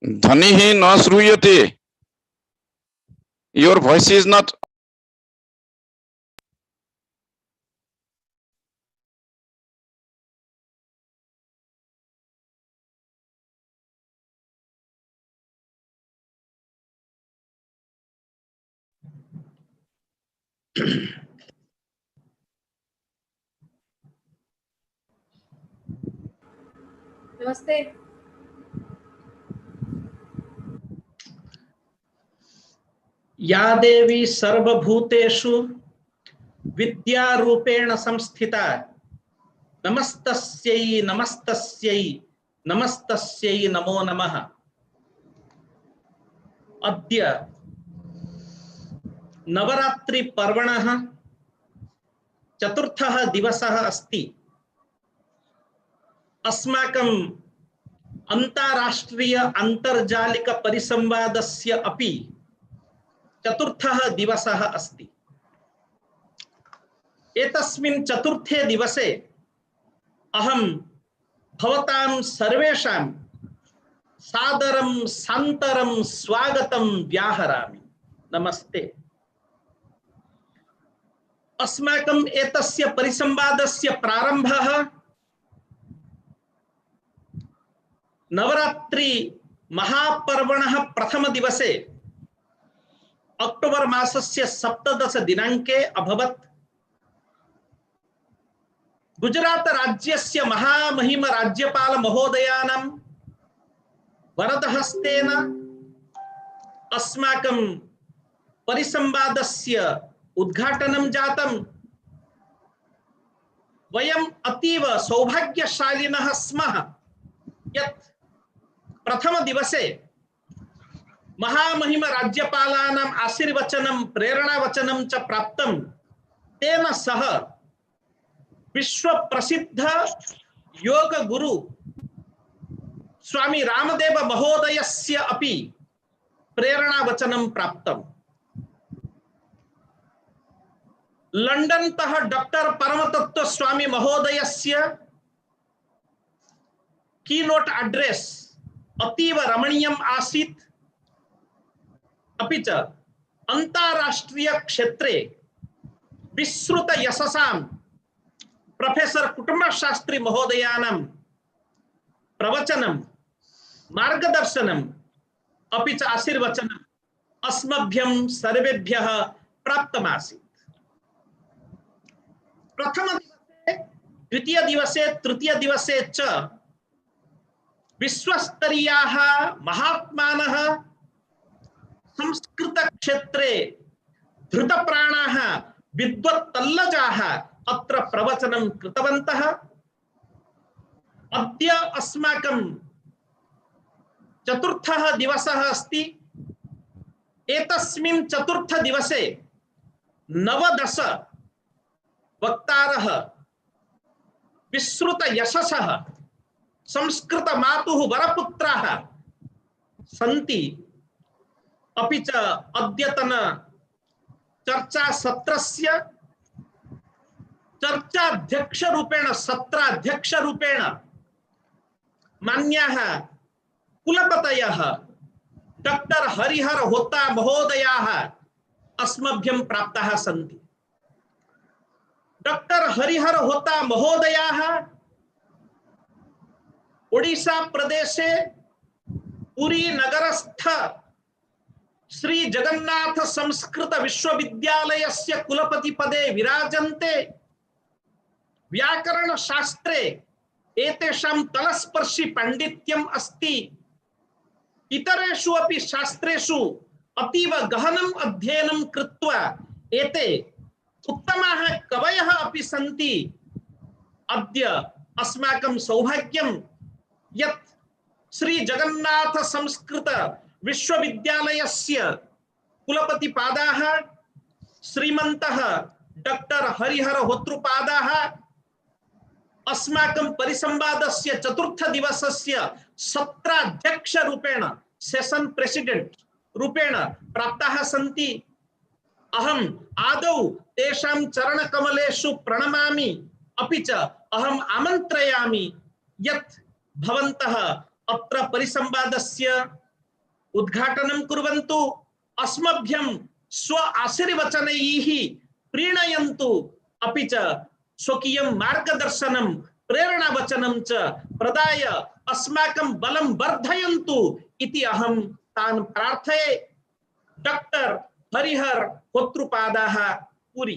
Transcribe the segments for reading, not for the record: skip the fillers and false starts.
ध्वनिः न श्रूयते. Your voice is not. नमस्ते. या देवी सर्वभूतेषु विद्यारूपेण संस्थिता नमस्तस्यै नमस्तस्यै नमस्तस्यै नमो नमः. अद्य नवरात्रि पर्वणः चतुर्थः दिवसः अस्ति. अस्माकं अन्ताराष्ट्रीय अन्तर्जालिक परिसंवादस्य अपि चतुर्थः दिवसः अस्ति. एतस्मिन् चतुर्थे दिवसे अहं भवतां सर्वेषां सादरं सान्तरं स्वागतं व्याहरामि. नमस्ते. अस्माकं एतस्य परिसंवादस्य प्रारम्भः नवरात्रि महापर्वणः प्रथम दिवसे अक्टोबर मासस्य 17 दिनाङ्के अभवत्. गुजरात राज्यस्य महामहिम राज्यपाल महोदयानां वरदहस्तेन अस्माकं परिसंवादस्य उद्घाटनं जातम्. वयम् अतीव सौभाग्यशालिनः स्मः यत् प्रथम दिवसे महामहिम राज्यपालानाम् आशीर्वचनं प्रेरणावचनं च प्राप्तं. तेन सह विश्व प्रसिद्ध योग गुरु स्वामी रामदेव महोदयस्य अपि प्रेरणावचनं प्राप्तम्. लंडन तः डॉक्टर परमतत्व स्वामी महोदयस्य कीनोट एड्रेस अतीव रमणीयम् आसीत्. अपि च अन्ताराष्ट्रीय क्षेत्रे विश्रुत यशसां प्रोफेसर कुटुम्बशास्त्री महोदयानां प्रवचनं मार्गदर्शनम् अपि च आशीर्वचनम् अस्मभ्यं सर्वेभ्यः प्राप्तमासीत्. प्रथम दिवसे, द्वितीय दिवसे, तृतीय दिवसे च विश्वस्तरीयाः महात्मानः संस्कृत क्षेत्रे धृतप्राणाः विद्वत्तल्लजाः अत्र प्रवचनं कृतवन्तः. अद्य अस्माकं चतुर्थः दिवसः अस्ति. एतस्मिन् चतुर्थ दिवसे 19 वक्तारः विश्रुत यशसः संस्कृत मातुः वरपुत्राः सन्ति. अपि च अद्यतन चर्चा सत्रस्य चर्चाध्यक्ष रूपेण सत्राध्यक्ष रूपेण मान्याः कुलपतयः डॉक्टर हरिहर होता महोदयाः अस्मभ्यं प्राप्ताः सन्ति. डॉक्टर हरिहर होता महोदयाः ओडिशा प्रदेशे पुरी नगरस्थ श्री जगन्नाथ संस्कृत विश्वविद्यालयस्य कुलपति पदे विराजन्ते. व्याकरण शास्त्रे एतेषां तलस्पर्शी पाण्डित्यम् अस्ति. इतरेषु अपि शास्त्रेषु अतीव गहनम् अध्ययनं कृत्वा एते उत्तमाः कवयः अपि सन्ति. अद्य अस्माकं सौभाग्यं यत् श्री जगन्नाथ संस्कृत विश्वविद्यालयस्य कुलपतिपादाः श्रीमन्तः डॉक्टर हरिहर होतृपादाः अस्माकं परिसंवादस्य चतुर्थ दिवसस्य सत्राध्यक्ष रूपेण सेशन प्रेसिडेंट रूपेण प्राप्ताः सन्ति. अहम् आदौ तेषां चरणकमलेषु प्रणमामि. अपि च अहम् आमन्त्रयामि यत् भवन्तः अत्र परिसंवादस्य उद्घाटनं कुर्वन्तु अस्मभ्यं स्व आशीर्वचनैः प्रीणयन्तु अपि च स्वकीयं मार्गदर्शनं प्रेरणावचनं च प्रदाय अस्माकं बलं वर्धयन्तु इति अहं तान् प्रार्थये। डॉक्टर हरिहर होत्रुपादाः पुरी।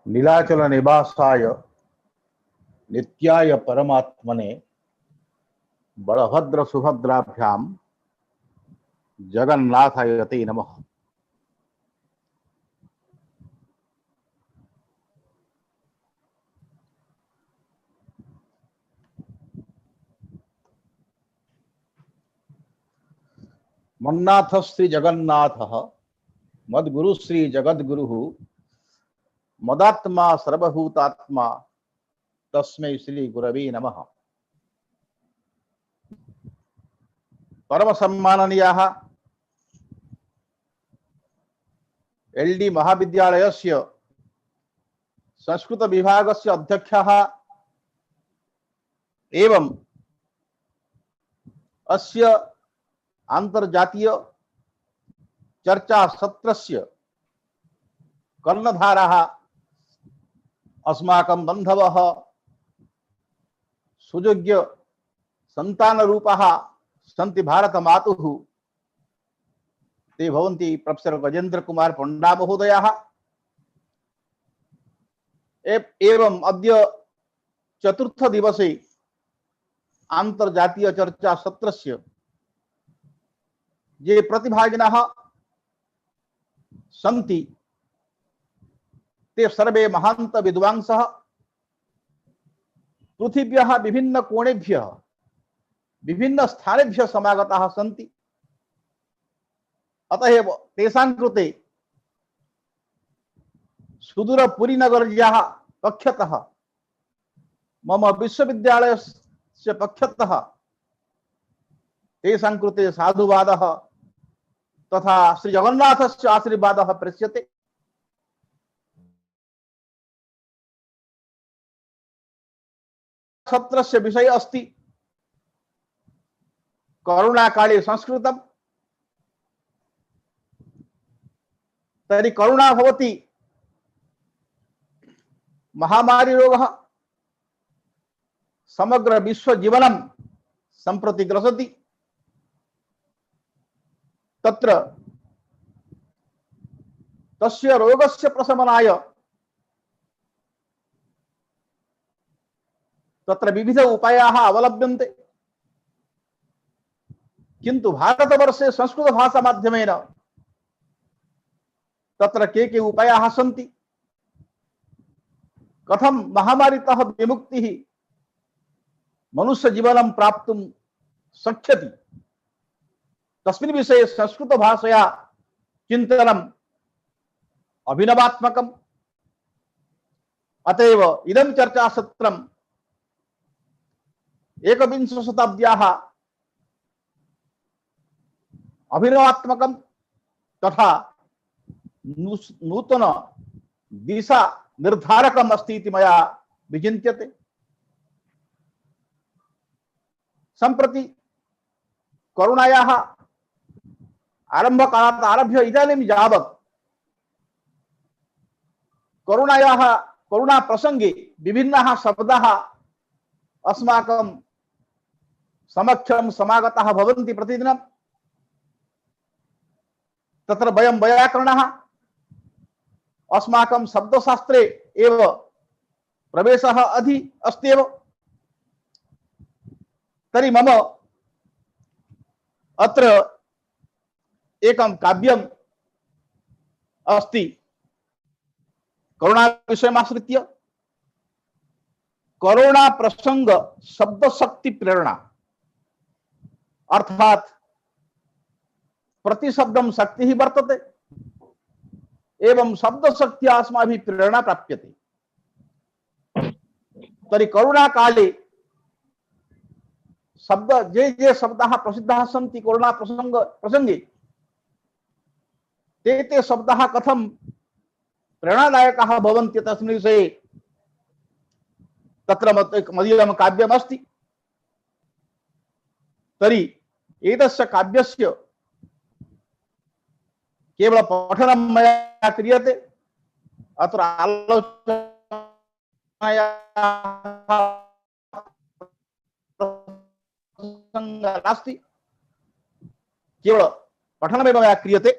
नीलाचल निवासाय नित्याय परमात्मने बलभद्र सुभद्राभ्यां जगन्नाथाय ते नमः। मन्नाथ श्री जगन्नाथ मद्गुरु श्री जगद्गुरु मदात्मा सर्वभूतात्मा तस्मै श्री गुरवे नमः। परम सम्माननीयाः एलडी महाविद्यालयस्य संस्कृत विभागस्य अध्यक्षः एवं अस्य अंतर्जातीय चर्चा सत्रस्य कर्णधाराः अस्माकं बन्धवः सुयोग्य सन्तानरूपाः सन्ति भारत मातुः ते भवन्ति प्रोफेसर गजेन्द्र कुमार पंडा महोदयाः एवं अद्य चतुर्थ दिवसे अंतर्जातीय चर्चा सत्रस्य ये प्रतिभागिनः सन्ति ते सर्वे महान्त विद्वांसः पृथिव्याः विभिन्न कोणेभ्यः विभिन्न स्थानेभ्यः समागताः सन्ति। अतएव तेषां कृते सुदूर पुरी नगर्याः पक्षतः मम विश्वविद्यालयस्य पक्षतः तेषां कृते साधुवादः तथा श्री जगन्नाथस्य आशीर्वादः प्रेष्यते। सत्रस्य विषय अस्ति करुणा काले संस्कृतम्। तर्हि करुणा भवति महामारी रोगः समग्र विश्व जीवनं सम्प्रति ग्रसति। तत्र तस्य रोगस्य प्रशमनाय तत्र विविध उपायाः अवलभ्यन्ते, किन्तु भारतवर्षे संस्कृत भाषा माध्यमेन तत्र के उपायाः सन्ति, कथं महामारीतः विमुक्तिः मनुष्य जीवनं प्राप्तुं शक्यति, तस्मिन् विषये संस्कृत भाषया चिन्तनम् अभिनवात्मकम्। अतएव इदं चर्चासत्रम् एकविंश शताब्द्याः अभिनवात्मकं तथा नूतन दिशा निर्धारकम् अस्ति इति मया विचिन्त्यते। सम्प्रति करुणायाः आरम्भकालात् आरभ्य इदानीं यावत् करुणा प्रसंगे विभिन्नाः शब्दाः अस्माकं समक्षं समागताः भवन्ति प्रतिदिनं। तत्र वयं वैयाकरणः अस्माकं शब्दशास्त्रे एव प्रवेशः अस्त्येव। तर्हि मम अत्र एकं काव्यम् अस्ति करुणा विषयमाश्रित्य। करुणा प्रसंग शब्द शक्ति प्रेरणा, अर्थात प्रतिशब्दं शक्ति ही वर्तते एवं शब्द शक्ति अस्माभिः प्रेरणा प्राप्यते। तर्हि करुणा काले शब्द जे शब्दाः प्रसिद्धाः सन्ति करुणा प्रसंगे ते शब्दाः कथं प्रेरणादायकाः भवन्ति तस्मिन् विषये तत्र मदीयं काव्यमस्ति। तर्हि एतस्य काव्यस्य केवल पठनं मया क्रियते, अत्र आलोचनायाः प्रसङ्गः नास्ति, केवल पठनमेव मया क्रियते।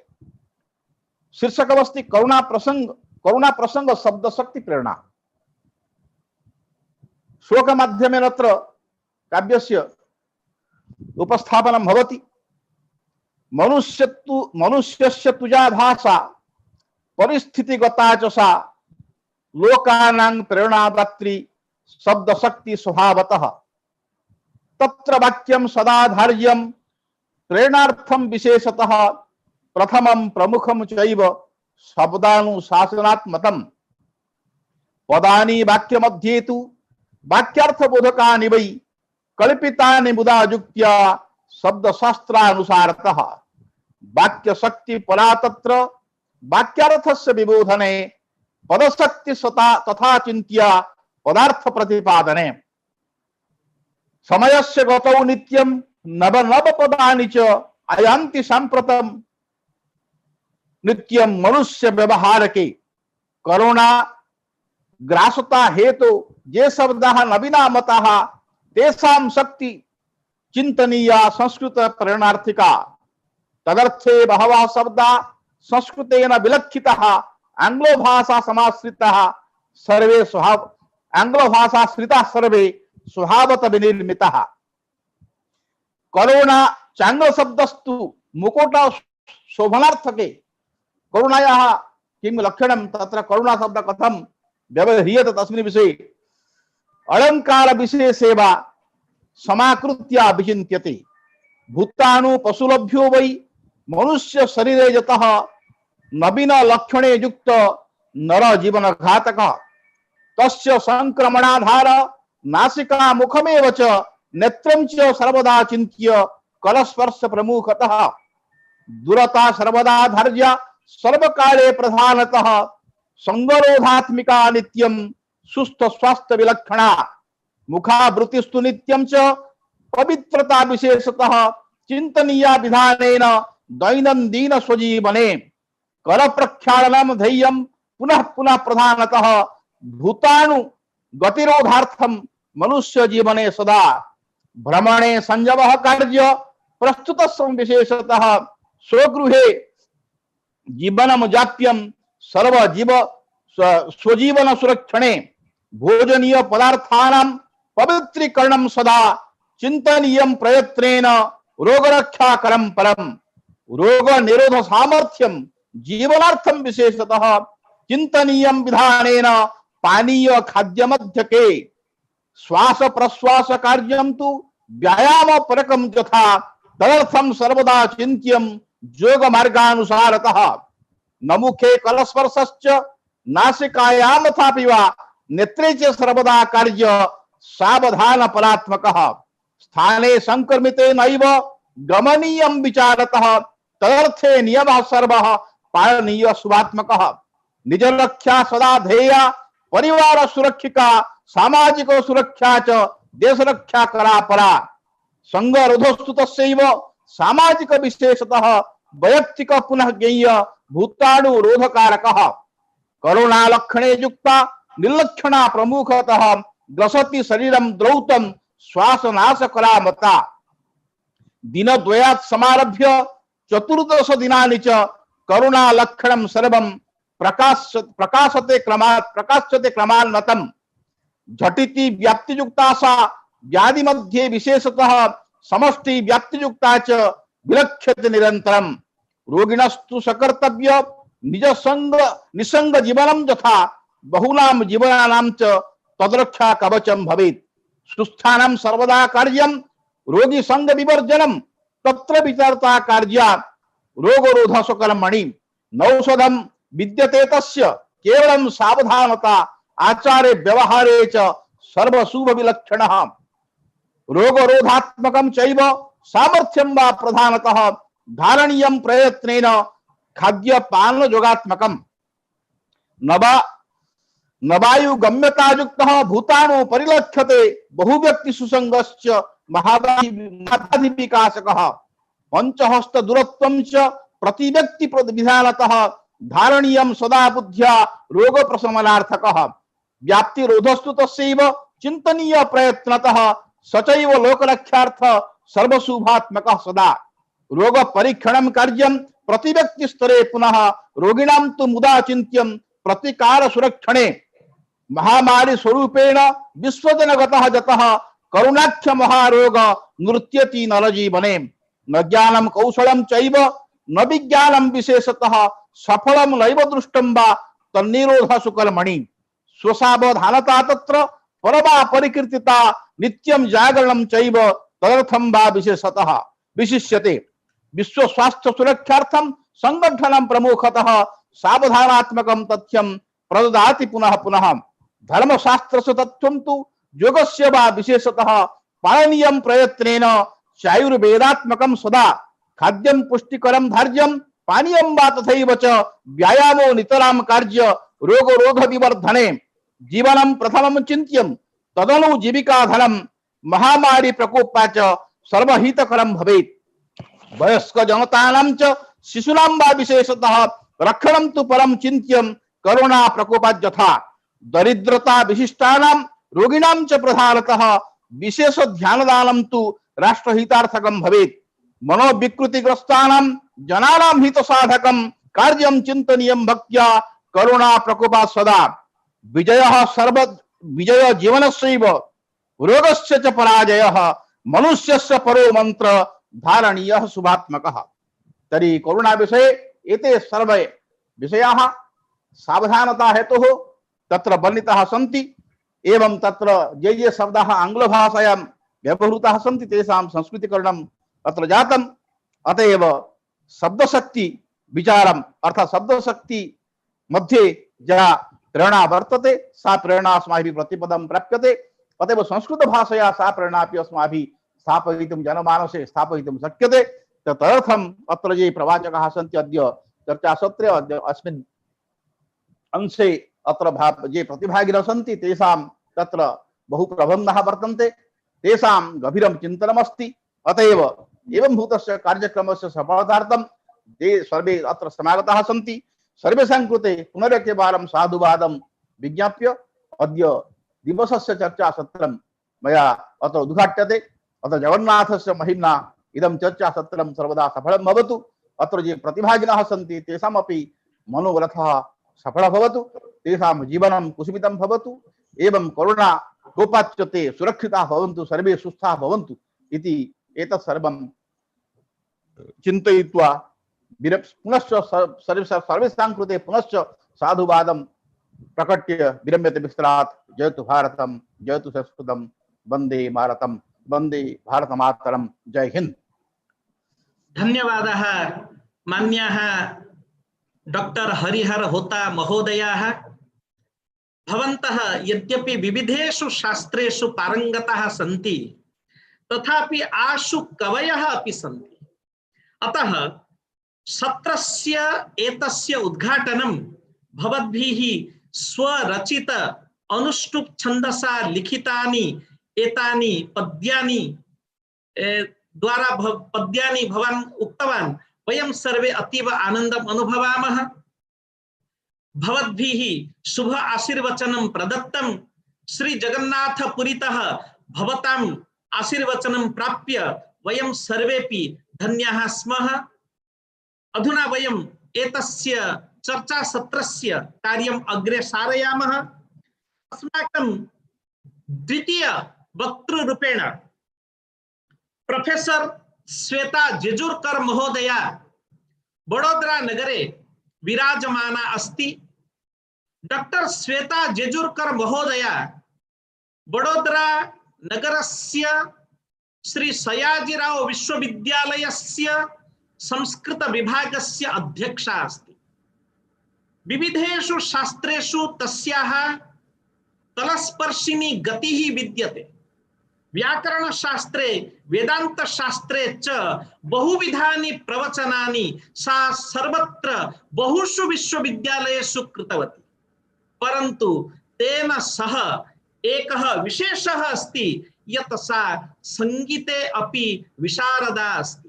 शीर्षकमस्ति करुणा प्रसंग शब्द शक्ति प्रेरणा। श्लोक माध्यमेन अत्र काव्यस्य उपस्थापनं भवति। मनुष्यस्य तुजा भाषा परिस्थितिगता च सा लोकानां प्रेरणादात्री शब्द शक्ति स्वभावतः तत्र वाक्यं सदाधार्यं प्रेरणार्थं विशेषतः प्रथमं प्रमुखं चैव शब्दानुशासनात्मकम् पदानि वाक्यमध्ये तु वाक्यार्थबोधकानि वै कल्पितानि मुदा युक्त्या शब्दशास्त्रानुसारतः वाक्यशक्ति परा तत्र वाक्यार्थस्य विबोधने पदशक्ति सता तथा चिन्त्य पदार्थ प्रतिपादने समयस्य गतौ नित्यं नव नव पदानि च आयान्ति साम्प्रतं नित्यं मनुष्य व्यवहारके करुणा ग्रासता हेतु ये शब्दाः नवीनामताः तेषां शक्ति चिन्तनीया संस्कृत प्रेरणार्थिका तदर्थे बहवः शब्दाः संस्कृतेन विलक्षिताः आंग्लो भाषा समाश्रिताः सर्वे स्वभाव आंग्लो भाषा श्रिताः सर्वे स्वभावत विनिर्मिताः। करुणा चांग्ल शब्दस्तु मुकुट शोभनार्थके करुणायाः किं लक्षणं तत्र करुणा शब्द कथं व्यवह्रियते तस्मिन् विषये अलंकार विशेषेवा समाकृत्य विचिन्त्यते। भूतानु पशुलभ्यो वै मनुष्य शरीरे यतः नवीन लक्षणे युक्त नर जीवन घातक तस्य संक्रमणाधार नासिका मुखमेव च नेत्रं च सर्वदा चिन्त्य कलस्पर्श प्रमुखतः दूरता सर्वदा धार्य सर्वकाले प्रधानतः संगरोधात्मिका नित्यं सुस्थ स्वास्थ्य विलक्षणा मुखावृत्तिस्तु नित्यं च पवित्रता विशेषतः चिंतनीया विधानेन दैनंदिन स्वजीवने कर प्रक्षालनम ध्येयं पुनः पुनः प्रधानतः भूतानु गतिरोधार्थम मनुष्य जीवने सदा भ्रमणे संयमः कार्य प्रस्तुत विशेषतः स्वगृहे जीवनम जाप्यम सर्व जीव स्वजीवन सुरक्षणे भोजनीय पदार्थानां पवित्रीकरणं सदा चिंतनीयं प्रयत्नेन रोगरक्षाकरं परम रोग निरोध सामर्थ्यं जीवनार्थं विशेषतः चिंतनीयं विधानेन पानीय खाद्य मध्यके श्वास प्रश्वास कार्यं तु व्यायाम परकं यथा तदर्थं सर्वदा चिन्त्यं योग मार्गानुसारतः न मुखे कलस्पर्शश्च नासिकायां तथापि वा नेत्रे च सर्वदा कार्य सावधान परात्मकः स्थाने संक्रमिते नैव गमनीयं विचारतः तदर्थे नियमः सर्वः पालनीय शुभात्मकः निज रक्षा सदा ध्येया परिवार सुरक्षिका सामाजिक सुरक्षा च देश रक्षा करा परा संग रोधस्तु तस्यैव सामाजिक विशेषतः वैयक्तिक पुनः ज्ञेय भूताणु रोधकारकः करुणा लक्षणे युक्ता निर्लक्षणा प्रमुखतः ग्रसति शरीरं द्रौतं श्वासनाश करा मता दिनद्वयात् समारभ्य चतुर्दश दिनानि च करुणा लक्षणं सर्वं प्रकाशते क्रमान्नतं झटिति व्याप्तियुक्ता सा व्याधि मध्ये विशेषतः समष्टि व्याप्तियुक्ता च विलक्ष्यते निरन्तरं रोगिणस्तु सकर्तव्य निसंग जीवनं यथा बहुनां जीवनानां च तद्रक्षा कवचं भवेत् सुस्थानं सर्वदा कार्यं रोगी संग विवर्जनं तत्र विचारता कार्या रोगरोध सकर्मणि नौषधं विद्यते तस्य केवलं सावधानता आचारे व्यवहारे च सर्वशुभ विलक्षणः रोगरोधात्मकं चैव सामर्थ्यं वा प्रधानतः धारणीयं प्रयत्नेन खाद्य पान योगात्मकं नवा नवायु गम्यतायुक्तः भूतानो परिलक्ष्यते बहुव्यक्ति सुसंगश्च महादाधि विकासकः पंचहस्त दूरत्वं च प्रतिव्यक्ति विधानतः धारणीयं सदा बुद्ध्या रोग प्रशमनार्थकः व्याप्ति रोधस्तु तस्यैव चिंतनीय प्रयत्नतः सचैव लोकरक्षार्थ सर्वशुभात्मकः सदा रोग परीक्षणं कार्यं प्रतिव्यक्ति स्तरे पुनः रोगिणां तु मुदा चिन्त्यं प्रतिकार सुरक्षणे महामारी स्वरूपेण विश्वजनगतः जतः करुणाख्य महारोग नृत्यति नरजीवने न ज्ञानं कौशलं चैव न विज्ञानं विशेषतः सफलं नैव दृष्टं वा तन्निरोध सुकर्मणि स्वसावधानता तत्र परमा परिकीर्तिता नित्यं जागरणं चैव तदर्थं वा विशेषतः विशिष्यते विश्व स्वास्थ्य सुरक्षार्थं संगठनं प्रमुखतः सावधानात्मकं तथ्यं प्रददाति पुनः पुनः धर्मशास्त्रस्य तत्त्वं तु योगस्य वा विशेषतः पालनीयं प्रयत्नेन चायुर्वेदात्मकं सदा खाद्यं पुष्टिकरं धार्यं पानीयं वा तथैव च व्यायामो नितरां कार्य रोगरोध विवर्धने जीवनं प्रथमं चिन्त्यं तदनु जीविकाधनं महामारी प्रकोपा च सर्वहितकरं भवेत् वयस्क जनतानां च शिशूनां वा विशेषतः रक्षणं तु परं चिन्त्यं करुणा प्रकोपात् यथा दरिद्रता विशिष्टानां रोगिणां च प्रधानतः विशेष ध्यानदानं तु राष्ट्रहितार्थकं भवेत् मनोविकृतिग्रस्तानां जनानां हितसाधकं कार्यं चिन्तनीयं भक्त्या करुणा प्रकोपात् सदा विजय जीवनस्यैव रोगस्य च पराजयः मनुष्यस्य परो मंत्र धारणीयः शुभात्मकः। तर्हि करुणा विषये एते सर्वे विषयाः सावधानता हेतुः तत्र वर्णिताः सन्ति एवं तत्र ये शब्दाः आङ्ग्लभाषायां व्यवहृताः सन्ति तेषां संस्कृतीकरणं तत्र जातम्। अतएव शब्दशक्ति विचारम् अर्थात् शब्दशक्ति मध्ये या प्रेरणा वर्तते सा प्रेरणा अस्माभिः प्रतिपदं प्राप्यते। अतएव संस्कृत भाषया सा प्रेरणा अपि अस्माभिः स्थापयितुं जनमानसे स्थापयितुं शक्यते। तदर्थम् अत्र ये प्रवाचकाः सन्ति अद्य चर्चासत्रे अद्य अस्मिन् अंशे अत्र ये प्रतिभागिनः सन्ति तेषां तत्र बहु प्रबन्धः वर्तन्ते, तेषां गभीरं चिन्तनमस्ति। अतएव एवं भूतस्य कार्यक्रमस्य सफलतार्थं ते सर्वे अत्र समागताः सन्ति। सर्वेषां कृते पुनरेकवारं साधुवादं विज्ञाप्य अद्य दिवसस्य चर्चासत्रं मया अत्र उद्घाट्यते। अत्र जगन्नाथस्य महिम्ना इदं चर्चासत्रं सर्वदा सफलं भवतु। अत्र ये प्रतिभागिनः सन्ति तेषामपि मनोरथः सफलः भवतु, तेषां जीवनं कुसुमितं भवतु। एवं करुणा कोपाच्च ते सुरक्षिताः भवन्तु, सर्वे सुस्थाः भवन्तु इति एतत् सर्वं चिन्तयित्वा पुनश्च सर्वेषां कृते पुनश्च साधुवादं प्रकट्य विरम्यते विस्तरात्। जयतु भारतं, जयतु संस्कृतं, वन्दे भारतं, वन्दे भारतमातरं। जय हिंद। धन्यवादः मान्याः डॉक्टर हरिहर होता महोदयाः। भवन्तः यद्यपि विविधेषु शास्त्रेषु पारंगताः सन्ति तथापि आशु कवयः अपि सन्ति। अतः सत्रस्य एतस्य उद्घाटनं भवद्भिः स्वरचित अनुष्टुप् छन्दसा लिखितानि एतानि पद्यानि द्वारा पद्यानि भवान् उक्तवान्। वयं सर्वे अतीव आनन्दम् अनुभवामः। भवद्भिः शुभ आशीर्वचनं प्रदत्तं। श्री जगन्नाथपुरीतः भवताम् आशीर्वचनं प्राप्य वयं सर्वेपि धन्याः स्मः। अधुना वयम् एतस्य चर्चासत्रस्य कार्यम् अग्रे सारयामः। अस्माकं द्वितीय वक्तृरूपेण प्रोफेसर श्वेता जेजुरकर महोदया वडोदरा नगरे विराजमाना अस्ति। डॉक्टर श्वेता जेजुरकर महोदया वडोदरा नगरस्य श्री सयाजीराव विश्वविद्यालयस्य संस्कृत विभागस्य अध्यक्षा अस्ति। विविधेषु शास्त्रेषु तस्याः तलस्पर्शिनी गतिः विद्यते। व्याकरण शास्त्रे वेदांत शास्त्रे च बहुविधानि प्रवचनानि सा सर्वत्र बहुषु विश्वविद्यालयेषु कृतवती। परन्तु तेन सह एकः विशेषः अस्ति यत् सा संगीते अपि विशारदा अस्ति।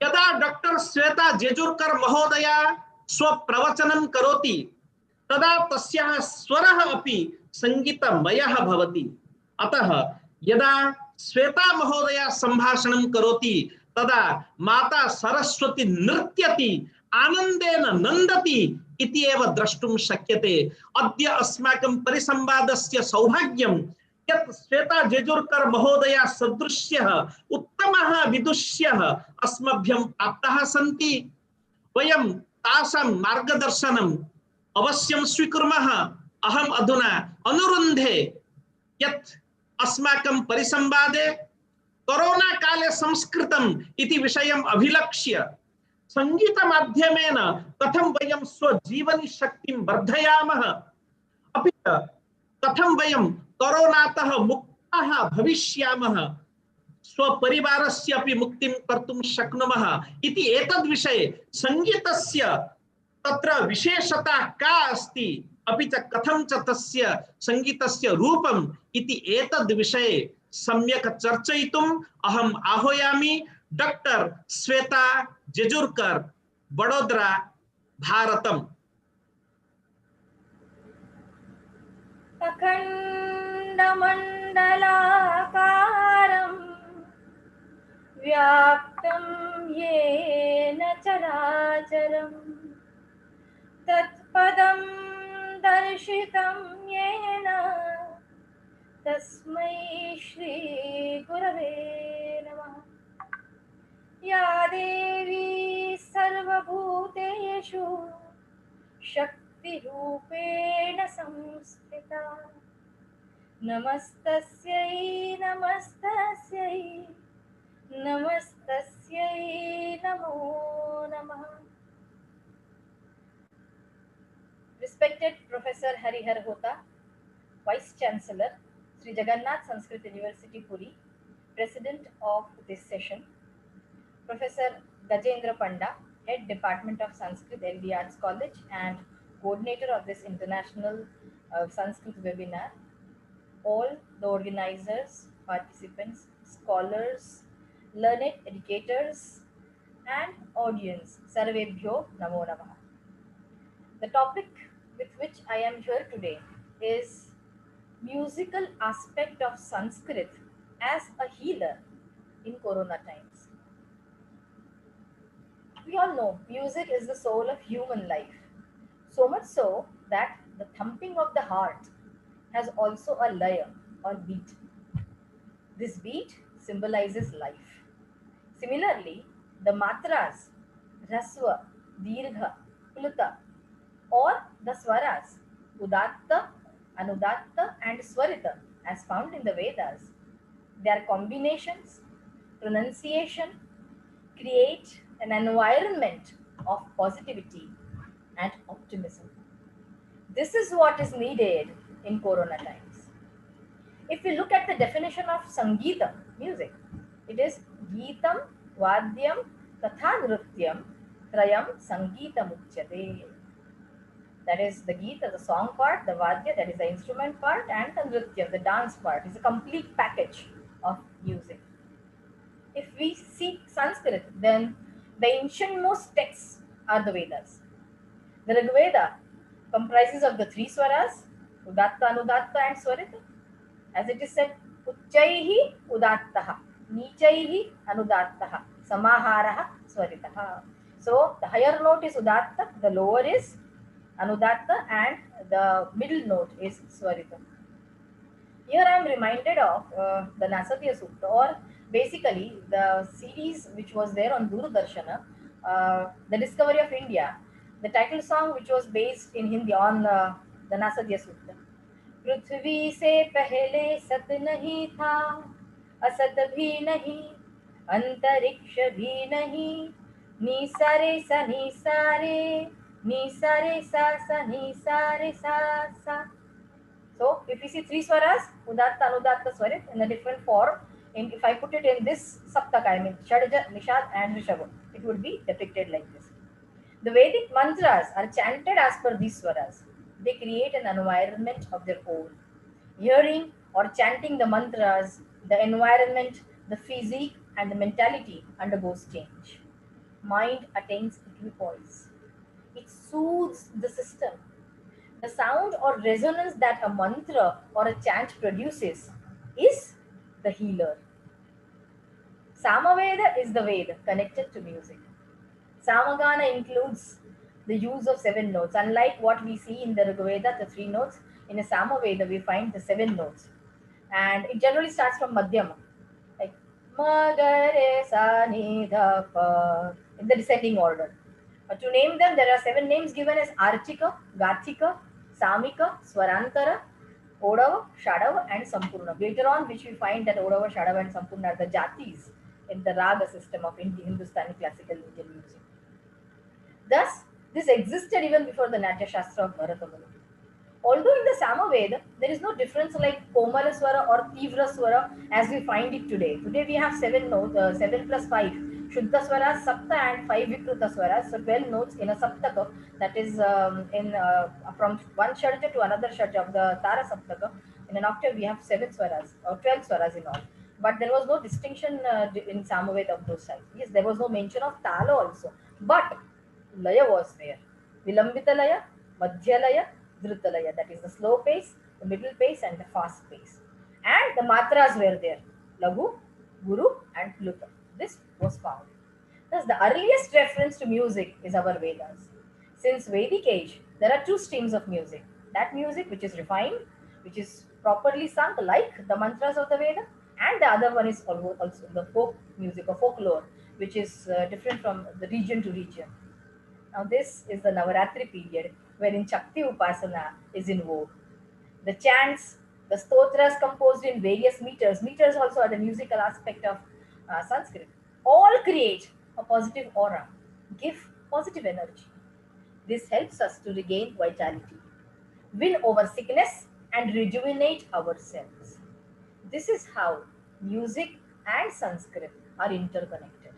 यदा डॉक्टर श्वेता जेजुर्कर महोदया स्वप्रवचनं करोति तदा तस्याः स्वरः अपि संगीतमयः भवति। अतः यदा श्वेता महोदया संभाषणं करोति तदा माता सरस्वती नृत्यति, आनन्देन नन्दति इति एव द्रष्टुं शक्यते। अद्य अस्माकं परिसंवादस्य सौभाग्यं यत् श्वेता जेजुर्कर महोदया सदृश्यः उत्तमः विदुष्यः अस्मभ्यं प्राप्ताः सन्ति। वयं तासां मार्गदर्शनम् अवश्यं स्वीकुर्मः। अहम् अधुना अनुरुन्धे यत् अस्माकं परिसंवादे कोरोना काले संस्कृतम् इति विषयम् अभिलक्ष्य संगीत माध्यमेन कथं वयं स्वजीवनी शक्तिं वर्धयामः, अपि च कथं वयं कोरोनातः मुक्ताः भविष्यामः, स्वपरिवारस्य अपि मुक्तिं कर्तुं शक्नुमः इति एतद्विषये संगीतस्य तत्र विशेषता का अस्ति, अपि च कथं च तस्य संगीतस्य रूपम् इति एतद्विषये सम्यक् चर्चयितुम् अहम् आह्वयामि डॉक्टर श्वेता जेजुर्कर, वडोदरा, भारतम्। अखण्डमण्डलाकारं व्याप्तं येन चराचरं तत्पदं दर्शितं येन तस्मै श्री गुरवे नमः। या देवी सर्वभूतेषु शक्तिरूपेण संस्थिता नमस्तस्यै नमस्तस्यै नमस्तस्यै नमो नमः। Respected Professor Harihar Hota, Vice Chancellor, Sri Jagannath Sanskrit University, Puri, President of this session, Professor Gajendra Panda, Head Department of Sanskrit, LD Arts College and Coordinator of this international Sanskrit webinar, all the organizers, participants, scholars, learned educators and audience, Sarvebhyo Namo Namaha. The topic with which I am here today is musical aspect of Sanskrit as a healer in Corona times. We all know music is the soul of human life, so much so that the thumping of the heart has also a layer or beat. This beat symbolizes life. Similarly, the matras, rasva, dirgha, pluta, or the swaras, udatta, anudatta and swarita as found in the Vedas, their combinations, pronunciation create an environment of positivity and optimism. This is what is needed in Corona times. If we look at the definition of Sangeetam, music, it is Geetam, Vadyam, Tatha Nrutyam, Trayam Sangeetam Uchyate. That is the Geeta, the song part, the Vadya, that is the instrument part, and the Nritya, the dance part, is a complete package of music. If we see Sanskrit, then the ancient most texts are the Vedas. The Rig Veda comprises of the three swaras, Udatta, Anudatta and Swarita. As it is said, Uchchaihi Udattaha, Nichaihi Anudattaha, Samaharaha Swaritaha. So the higher note is Udatta, the lower is Anudatta and the middle note is Swarita. Here I am reminded of the Nasatya Sukta, or basically the series which was there on Doordarshana, The Discovery of India, the title song which was based in Hindi on the Nasatya Sukta. पृथ्वी से पहले सत नहीं था, असत भी नहीं, अंतरिक्ष भी नहीं, नी सारे सा नी सारे, नी सारे सा सा नी सारे सा सा. So if you see three swaras, Udatta, Anudatta, Swarit in a different form, and if I put it in this Saptaka, I mean Shadja, Nishad and Rishabha, it would be depicted like this. The Vedic mantras are chanted as per these swaras. They create an environment of their own. Hearing or chanting the mantras, the environment, the physique, and the mentality undergoes change. Mind attains equipoise. It soothes the system. The sound or resonance that a mantra or a chant produces is the healer. Samaveda is the Veda connected to music. Samagana includes the use of seven notes. Unlike what we see in the Rigveda, the three notes, in a Samaveda we find the seven notes. And it generally starts from Madhyama, like Ma Ga Re Sa Ni Dha Pa, in the descending order. To name them, there are seven names given as Archika, Gathika, Samika, Swarantara, Odava, Shadava, and Sampurna. Later on, which we find that Odava, Shadava, and Sampurna are the jatis in the raga system of Hindustani classical Indian music. Thus, this existed even before the Natya Shastra of Bharata Muni. Although in the Samaveda, there is no difference like Komala Swara or Tivra Swara as we find it today. Today we have seven notes, 7 plus 5. Shuddha Swaras, Sapta, and 5 Vikruta Swaras, so 12 notes in a Saptaka, that is from one Shadja to another Shadja of the Tara Saptaka. In an octave, we have 7 Swaras or 12 Swaras in all. But there was no distinction in Samaveda of those types. Yes, there was no mention of Tala also. But Laya was there. Vilambita Laya, Madhya Laya, Dhruta Laya, that is the slow pace, the middle pace, and the fast pace. And the matras were there, Lagu, Guru, and Pluta. This was found. Thus, the earliest reference to music is our Vedas. Since Vedic age, there are two streams of music. That music which is refined, which is properly sung like the mantras of the Veda, and the other one is also the folk music or folklore, which is different from the region to region. Now, this is the Navaratri period wherein Shakti Upasana is in vogue. The chants, the stotras composed in various meters, meters also are the musical aspect of Sanskrit, all create a positive aura, give positive energy. This helps us to regain vitality, win over sickness, and rejuvenate ourselves. This is how music and Sanskrit are interconnected.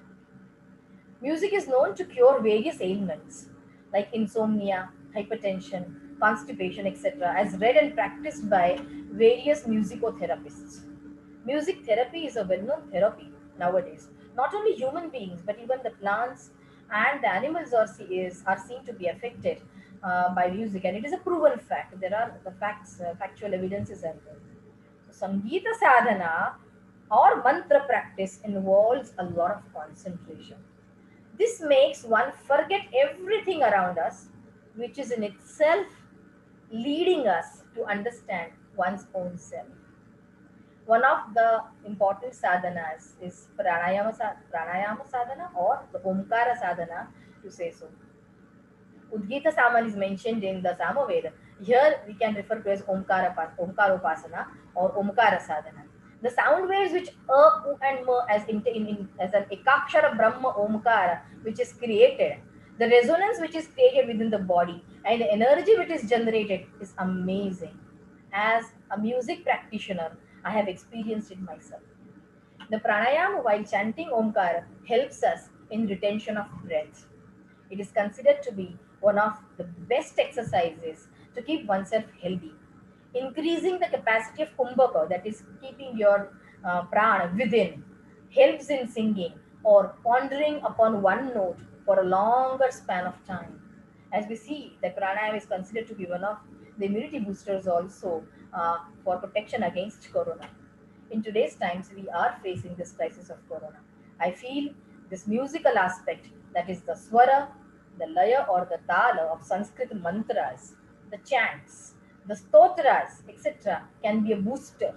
Music is known to cure various ailments like insomnia, hypertension, constipation, etc., as read and practiced by various musicotherapists. Music therapy is a well known therapy nowadays. Not only human beings, but even the plants and the animals are seen to be affected by music, and it is a proven fact. There are the facts, factual evidences are there. So, Sangeeta sadhana or mantra practice involves a lot of concentration. This makes one forget everything around us, which is in itself leading us to understand one's own self. One of the important sadhanas is pranayama sadhana or the Omkara sadhana, to say so. Udgita Saman is mentioned in the Samaveda. Here we can refer to as Omkaropasana or Omkara sadhana. The sound waves which U and M as an Ekakshara Brahma Omkara which is created, the resonance which is created within the body and the energy which is generated is amazing. As a music practitioner, I have experienced it myself. The pranayama while chanting Omkara helps us in retention of breath. It is considered to be one of the best exercises to keep oneself healthy. Increasing the capacity of kumbhaka, that is keeping your prana within, helps in singing or pondering upon one note for a longer span of time. As we see, the pranayama is considered to be one of the immunity boosters also for protection against corona. In today's times, we are facing this crisis of corona. I feel this musical aspect, that is the swara, the laya or the tala of Sanskrit mantras, the chants, the stotras, etc., can be a booster,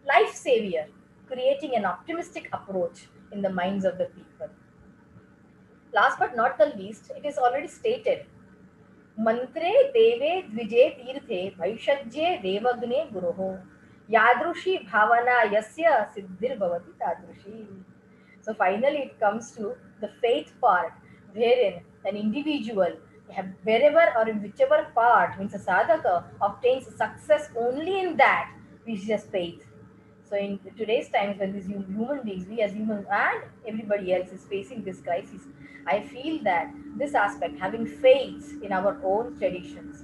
life savior, creating an optimistic approach in the minds of the people. Last but not the least, it is already stated Mantre deve dvije tirthe bhaishajye devagne guruho yadrushi bhavana yasya siddhir bhavati tadrushi. So finally it comes to the faith part wherein an individual wherever or in whichever part means a sadhaka obtains success only in that which is faith. So in today's times when these human beings, we as humans and everybody else is facing this crisis, I feel that this aspect, having faith in our own traditions,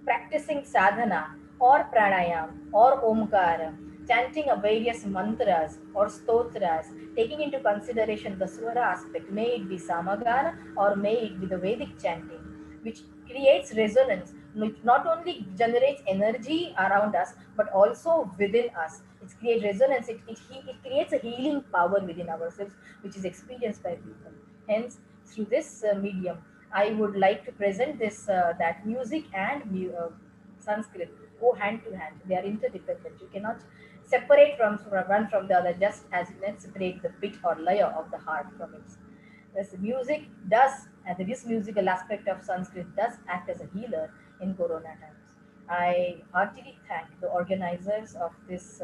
practicing sadhana or pranayam or omkara, chanting of various mantras or stotras, taking into consideration the swara aspect, may it be samagana or may it be the Vedic chanting, which creates resonance, which not only generates energy around us but also within us. It creates resonance, it creates a healing power within ourselves, which is experienced by people. Hence, through this medium, I would like to present this that music and Sanskrit go hand to hand. They are interdependent. You cannot separate from one from the other, just as you can separate the bit or layer of the heart from it. This music does, and this musical aspect of Sanskrit does act as a healer in Corona times. I heartily thank the organizers of this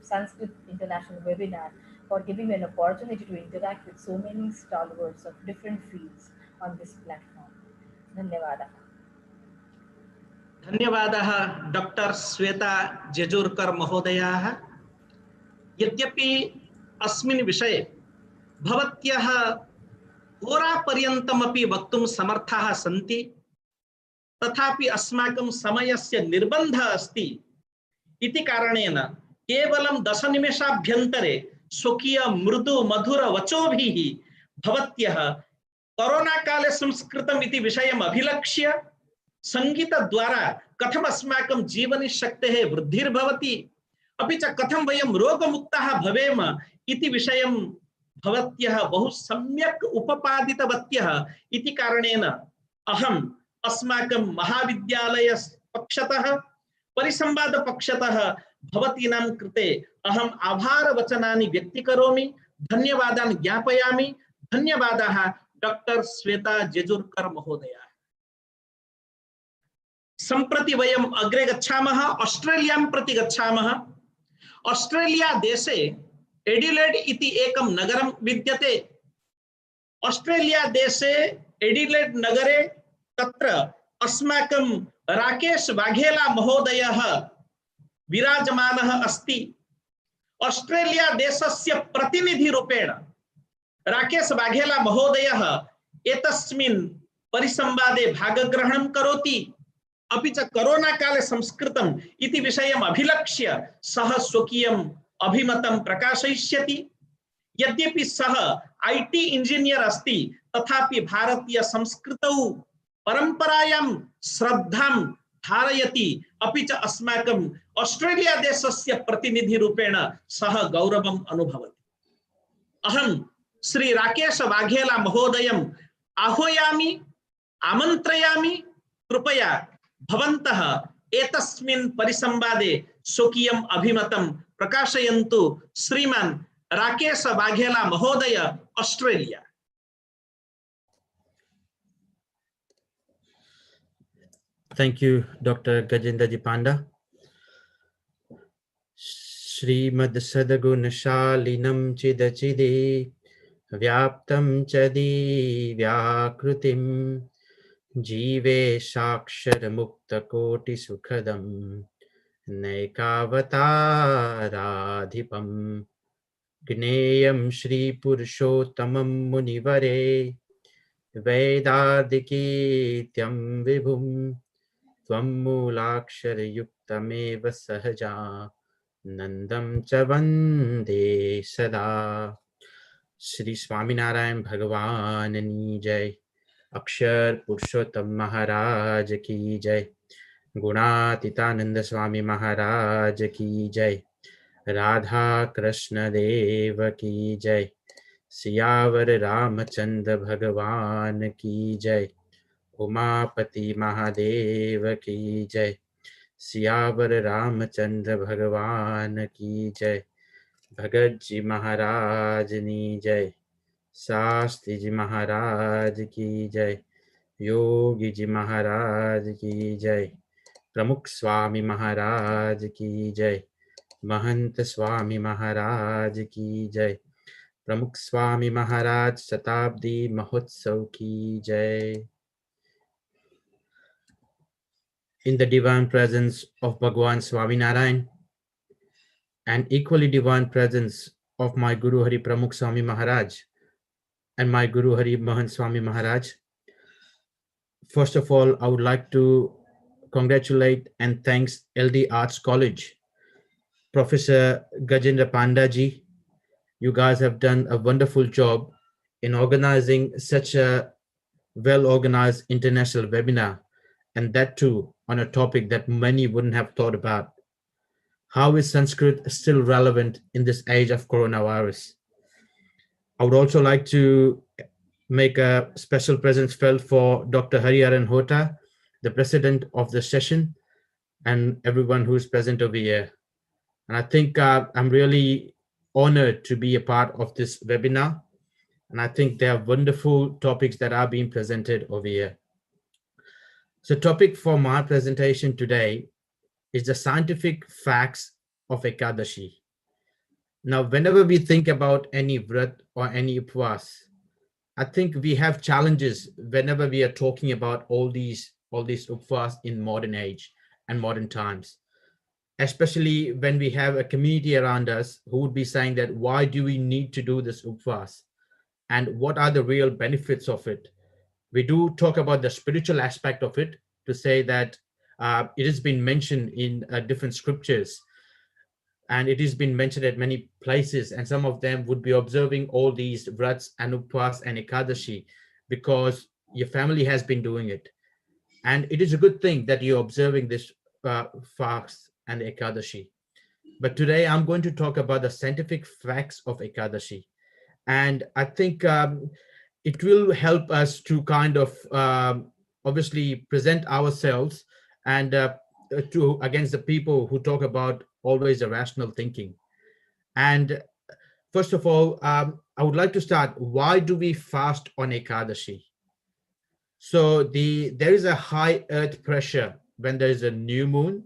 Sanskrit International webinar for giving me an opportunity to interact with so many stalwarts of different fields on this platform. Dhanyavada. धन्यवादः doctor Shweta Jejurkar महोदयाः। यद्यपि अस्मिन् विषये भवत्यः होरापर्यन्तमपि वक्तुं समर्थाः सन्ति, तथापि अस्माकं समयस्य निर्बन्धः अस्ति इति कारणेन केवलं 10 निमेषाभ्यन्तरे स्वकीय मृदु मधुर वचोभिः भवत्यः कोरोना काले संस्कृतम् इति विषयम् अभिलक्ष्य संगीत द्वारा कथम अस्माकं जीवनी शक्तेः वृद्धिर्भवति, अपि च कथं वयं रोगमुक्ताः भवेम इति विषयं भवत्यः बहु सम्यक् उपपादितवत्यः इति कारणेन अहम् अस्माकं महाविद्यालय पक्षतः परिसंवाद पक्षतः भवतीनां कृते अहम् आभारवचनानि व्यक्तीकरोमि, धन्यवादान् ज्ञापयामि। धन्यवादाः डॉक्टर श्वेता जेजूरकर महोदया। सम्प्रति वयम् अग्रे गच्छामः, ऑस्ट्रेलियां प्रति गच्छामः। ऑस्ट्रेलिया देशे एडिलेड इति एकं नगरं विद्यते। ऑस्ट्रेलिया देशे एडिलेड नगरे तत्र अस्माकं राकेश वाघेला महोदयः विराजमानः अस्ति। ऑस्ट्रेलिया देशस्य प्रतिनिधिरूपेण राकेश वाघेला महोदयः एतस्मिन् परिसंवादे भागग्रहणं करोति। अपि च कोरोना काले संस्कृतम् इति विषयम् अभिलक्ष्य सः स्वकीयम् अभिमतं प्रकाशयिष्यति। यद्यपि सः IT इंजीनियर अस्ति, तथापि भारतीय संस्कृतौ परंपरायां श्रद्धां धारयति। अपि च अस्माकम् ऑस्ट्रेलिया देशस्य प्रतिनिधिरूपेण सः गौरवम् अनुभवति। अहं श्री राकेश वाघेला महोदयम् आह्वयामि, आमन्त्रयामि। कृपया भवन्तः एतस्मिन् परिसंवादे स्वकीयम् अभिमतं प्रकाशयन्तु। श्रीमान राकेश वाघेला महोदय, Australia. Thank you, Dr. Gajendraji Panda. Srimad Sadagunasalinam Chidachide Vyaptam Chadi Vyakrutim Jive Shakshara Mukta Koti Sukhadam Naikavataradhipam Gneyam Shri Purushottamam Munivare Vedadikityam Vibhum Tvam Mulakshara Yuktameva Sahaja Nandam Cha Vande Sada. Shri Swaminarayan Bhagwan Jai. Akshar Purushottam Maharaj Ki Jai. Gunatitananda Swami Maharaj Ki Jai. Radha Krishna Deva Ki Jai. Siyavar Ramchandra भगवान की जय। उमापति महादेव की जय। सियावर रामचंद्र भगवान की जय। भगत जी महाराज की जय। शास्त्री जी महाराज की जय। योगी जी महाराज की जय। प्रमुख स्वामी महाराज की जय। महंत स्वामी महाराज की जय। प्रमुख स्वामी महाराज शताब्दी महोत्सव की जय। In the divine presence of Bhagwan Swaminarayan and equally divine presence of my Guru Hari Pramukh Swami Maharaj and my Guru Hari Mahant Swami Maharaj, First of all, I would like to congratulate and thanks LD Arts College, Professor Gajendra Pandaji. You guys have done a wonderful job in organizing such a well organized international webinar, and that too on a topic that many wouldn't have thought about. How is Sanskrit still relevant in this age of coronavirus? I would also like to make a special presence felt for Dr. Hariharan Hota, the president of the session, and everyone who is present over here. And I think I'm really honored to be a part of this webinar. And I think there are wonderful topics that are being presented over here. So topic for my presentation today is the scientific facts of Ekadashi. Now, whenever we think about any vrat or any upvas, I think we have challenges whenever we are talking about all these upvas in modern age and modern times, especially when we have a community around us who would be saying that why do we need to do this upvas and what are the real benefits of it. We do talk about the spiritual aspect of it to say that it has been mentioned in different scriptures, and it has been mentioned at many places, and some of them would be observing all these vrats and upvas and ekadashi because your family has been doing it, and it is a good thing that you're observing this fast and ekadashi. But today I'm going to talk about the scientific facts of ekadashi, and I think it will help us to kind of obviously present ourselves and to against the people who talk about always irrational thinking. And first of all, I would like to start. Why do we fast on Ekadashi? So there is a high earth pressure when there is a new moon,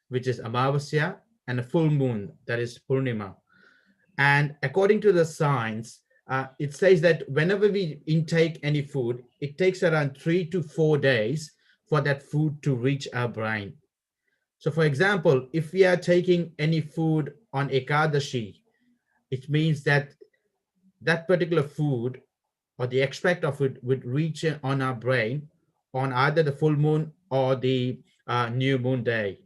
which is Amavasya, and a full moon, that is Purnima. And according to the science, it says that whenever we intake any food, it takes around 3 to 4 days for that food to reach our brain. So for example, if we are taking any food on Ekadashi, it means that that particular food or the extract of it would reach on our brain on either the full moon or the new moon day.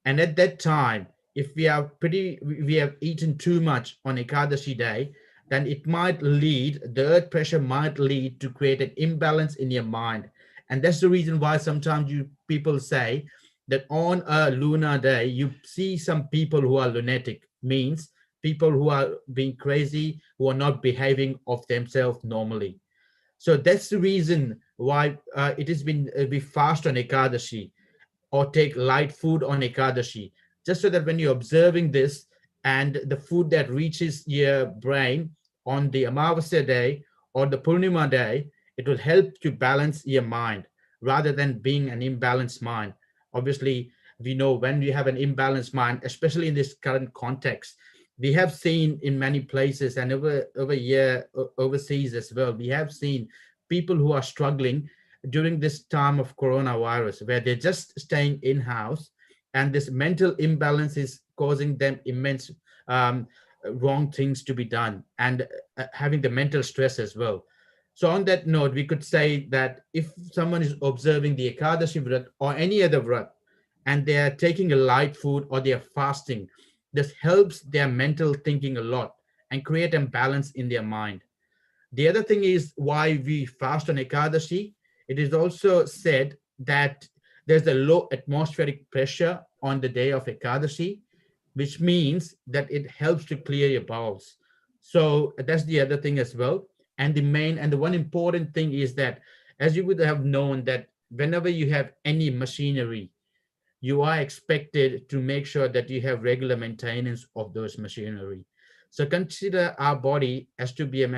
And at that time, if we have eaten too much on Ekadashi day, then it might lead, the earth pressure might lead to create an imbalance in your mind. And that's the reason why sometimes people say that on a lunar day, you see some people who are lunatic, means people who are being crazy, who are not behaving of themselves normally. So that's the reason why it has been, we fast on Ekadashi or take light food on Ekadashi, just so that when you're observing this and the food that reaches your brain on the Amavasya day or the Purnima day, it will help to balance your mind rather than being an imbalanced mind. Obviously, we know when we have an imbalanced mind, especially in this current context, we have seen in many places and over here overseas as well, we have seen people who are struggling during this time of coronavirus, where they're just staying in house, and this mental imbalance is causing them immense wrong things to be done, and having the mental stress as well. So on that note, we could say that if someone is observing the Ekadashi Vrat or any other Vrat, and they are taking a light food or they are fasting, this helps their mental thinking a lot and create a balance in their mind. The other thing is why we fast on Ekadashi. It is also said that there's a low atmospheric pressure on the day of Ekadashi, which means that it helps to clear your bowels. So that's the other thing as well. And the one important thing is that, as you would have known, that whenever you have any machinery, you are expected to make sure that you have regular maintenance of those machinery. So consider our body as to be a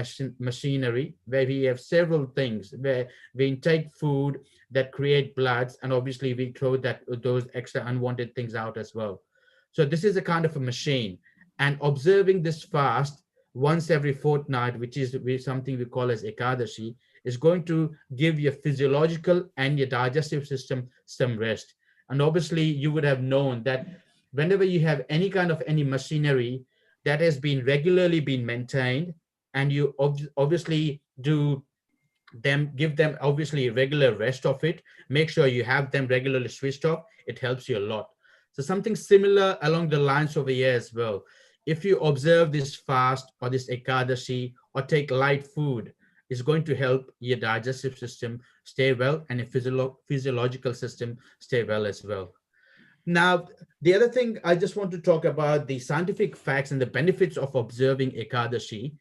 machinery where we have several things, where we intake food that create bloods, and obviously we throw those extra unwanted things out as well. So this is a kind of a machine, and observing this fast once every fortnight, which is something we call as Ekadashi, is going to give your physiological and your digestive system some rest. And obviously you would have known that whenever you have any kind of any machinery that has been regularly been maintained, and you obviously do them, give them obviously regular rest of it, make sure you have them regularly switched off. It helps you a lot. So something similar along the lines over here as well. If you observe this fast or this ekadashi or take light food, is going to help your digestive system stay well and your physiological system stay well as well. Now, the other thing I just want to talk about the scientific facts and the benefits of observing Ekadashi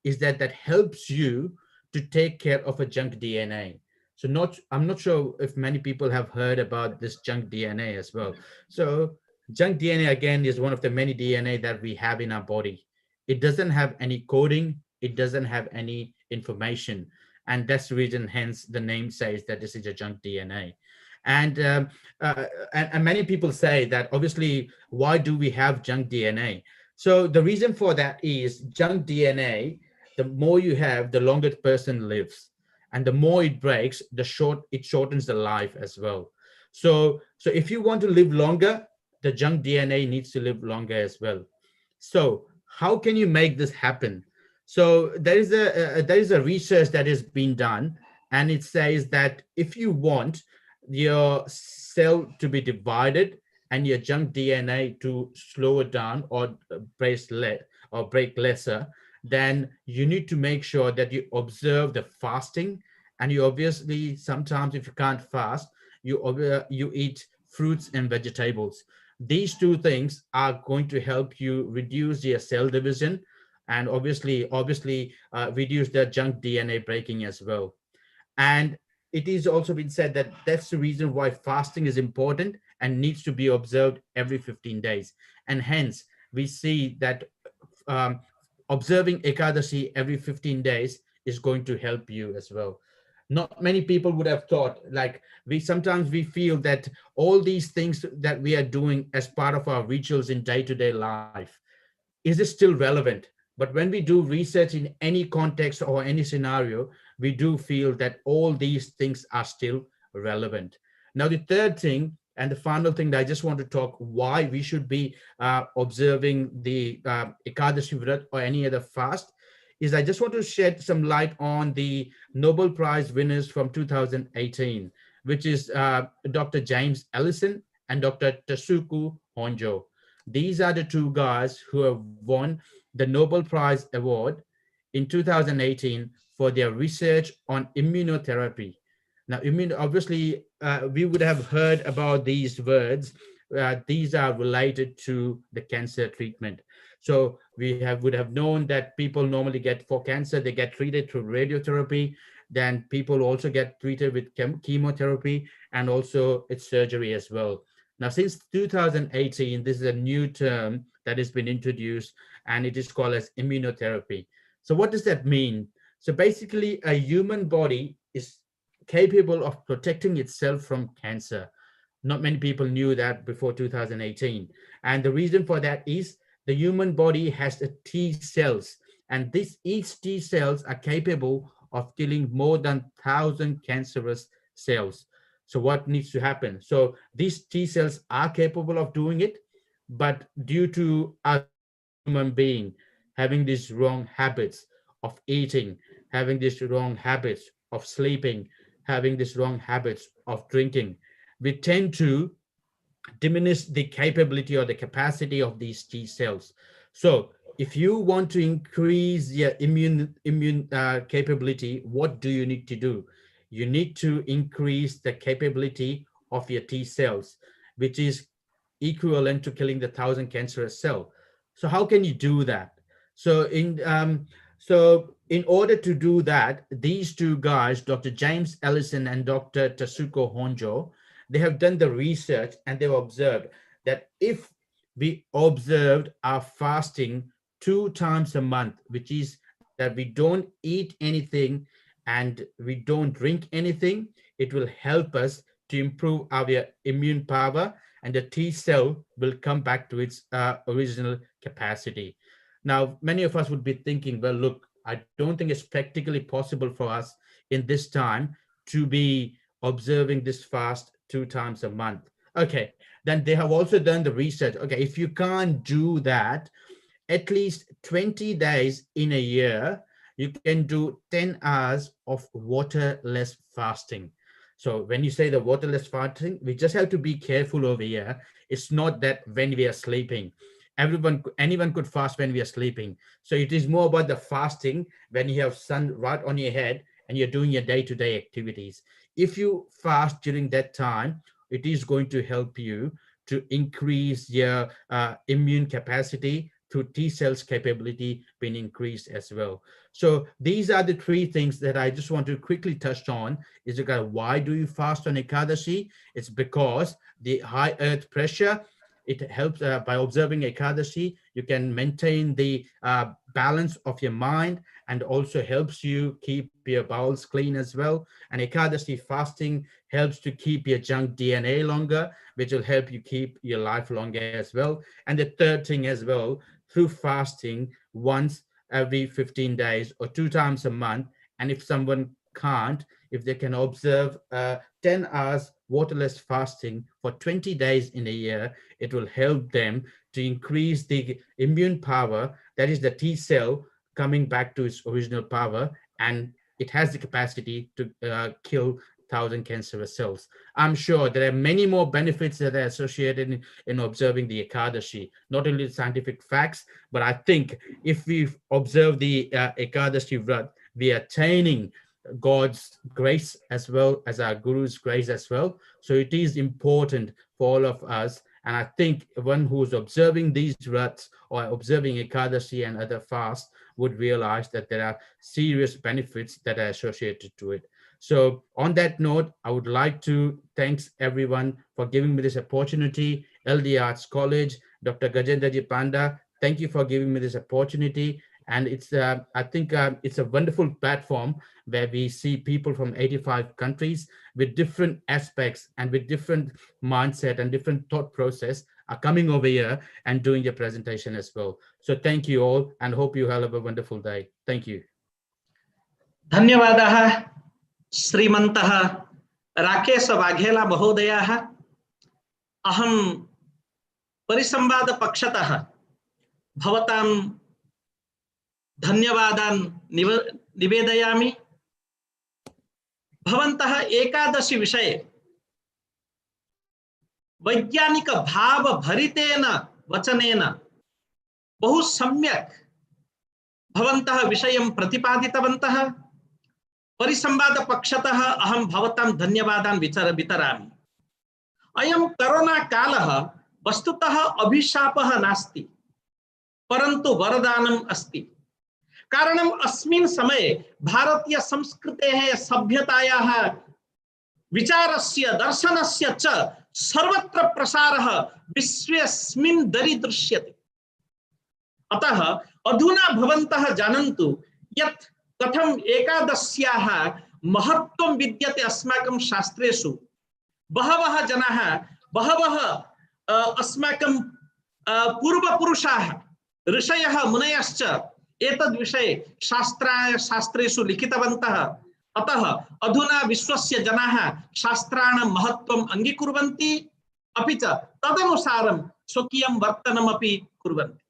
is that that helps you to take care of a junk DNA. So I'm not sure if many people have heard about this junk DNA as well. So junk DNA again is one of the many DNA that we have in our body. It doesn't have any coding, it doesn't have any information. And that's the reason, hence the name says that this is a junk DNA. And and many people say that obviously, why do we have junk DNA? So the reason for that is junk DNA, the more you have, the longer the person lives. And the more it breaks, it shortens the life as well. So if you want to live longer, the junk DNA needs to live longer as well. So how can you make this happen? So there is a research that has been done, and it says that if you want your cell to be divided and your junk DNA to slow it down or break lesser, then you need to make sure that you observe the fasting. And you obviously, sometimes if you can't fast, you eat fruits and vegetables. These two things are going to help you reduce your cell division and obviously reduce the junk DNA breaking as well. And it is also been said that that's the reason why fasting is important and needs to be observed every 15 days. And hence, we see that um, observing Ekadashi every 15 days is going to help you as well. Not many people would have thought, like, we feel that all these things that we are doing as part of our rituals in day-to-day life, is it still relevant? But when we do research in any context or any scenario, we do feel that all these things are still relevant. Now, the third thing and the final thing that I just want to talk why we should be observing the Ekadashi Vrat or any other fast is I just want to shed some light on the Nobel Prize winners from 2018, which is Dr. James Ellison and Dr. Tasuku Honjo. These are the two guys who have won the Nobel Prize Award in 2018 for their research on immunotherapy. Now, obviously, we would have heard about these words. These are related to the cancer treatment. So would have known that people normally get for cancer, they get treated through radiotherapy. Then people also get treated with chemotherapy and also it's surgery as well. Now, since 2018, this is a new term that has been introduced, and it is called as immunotherapy. So what does that mean? So basically, a human body is capable of protecting itself from cancer. Not many people knew that before 2018. And the reason for that is the human body has a T cells, and each T cells are capable of killing more than 1,000 cancerous cells. So what needs to happen? So these T cells are capable of doing it, but due to us human being having these wrong habits of eating, having these wrong habits of sleeping, having these wrong habits of drinking, we tend to diminish the capability or the capacity of these T cells. So if you want to increase your immune capability, what do you need to do? You need to increase the capability of your T cells, which is equivalent to killing the 1,000 cancerous cell. So how can you do that? So in order to do that, these two guys, Dr. James Ellison and Dr. Tasuko Honjo, they have done the research and they've observed that if we observed our fasting 2 times a month, which is that we don't eat anything and we don't drink anything, it will help us to improve our immune power and the T cell will come back to its original capacity. Now, many of us would be thinking, well, look, I don't think it's practically possible for us in this time to be observing this fast 2 times a month. Okay, then they have also done the research. Okay, if you can't do that, at least 20 days in a year, you can do 10 hours of waterless fasting. So when you say the waterless fasting, we just have to be careful over here. It's not that when we are sleeping, anyone could fast when we are sleeping. So it is more about the fasting when you have sun right on your head and you're doing your day-to-day activities. If you fast during that time, it is going to help you to increase your immune capacity through T cells capability being increased as well. So these are the three things that I just want to quickly touch on. Is regard why do you fast on Ekadashi? It's because the high earth pressure, it helps by observing Ekadashi, you can maintain the balance of your mind, and also helps you keep your bowels clean as well. And Ekadashi fasting helps to keep your junk DNA longer, which will help you keep your life longer as well. And the third thing as well, through fasting once every 15 days or 2 times a month, and if someone can't, if they can observe 10 hours waterless fasting for 20 days in a year, it will help them to increase the immune power, that is the T cell coming back to its original power, and it has the capacity to kill 1,000 cancerous cells. I'm sure there are many more benefits that are associated in observing the Ekadashi, not only the scientific facts, but I think if we observe the Ekadashi Vrat, we are attaining God's grace as well as our Guru's grace as well. So it is important for all of us. And I think one who's observing these Vrats or observing Ekadashi and other fasts would realize that there are serious benefits that are associated to it. So on that note, I would like to thank everyone for giving me this opportunity. LD Arts College, Dr. Gajendraji Panda, thank you for giving me this opportunity. And it's, I think it's a wonderful platform where we see people from 85 countries with different aspects and with different mindset and different thought process are coming over here and doing your presentation as well. So thank you all and hope you have a wonderful day. Thank you. धन्यवादः श्रीमन्तः राकेश वाघेला महोदयः। अहं परिसंवाद पक्षतः भवतां धन्यवादान् निवेदयामि। भवन्तः एकादशी विषये वैज्ञानिक भाव भरितेन वचनेन बहु सम्यक् भवन्तः विषयं प्रतिपादितवन्तः। परिसंवाद पक्षतः अहं भवतां धन्यवादान् वितरामि। अयं कोरोना कालः वस्तुतः अभिशापः नास्ति, परन्तु वरदानम् अस्ति। कारणम् अस्मिन् समये भारतीय संस्कृतेः सभ्यतायाः विचारस्य दर्शनस्य च सर्वत्र प्रसारः विश्वेस्मिन् दरीदृश्यते। अतः अधुना भवन्तः जानन्तु यत् कथम् एकादश्याः महत्त्वं विद्यते अस्माकं शास्त्रेषु। बहवः जनाः, बहवः अस्माकं पूर्वपुरुषाः ऋषयः मुनयश्च एतद्विषये शास्त्रेषु लिखितवन्तः। अतः अधुना विश्वस्य जनाः शास्त्राणां महत्त्वम् अङ्गीकुर्वन्ति, अपि च तदनुसारं स्वकीयं वर्तनमपि कुर्वन्ति।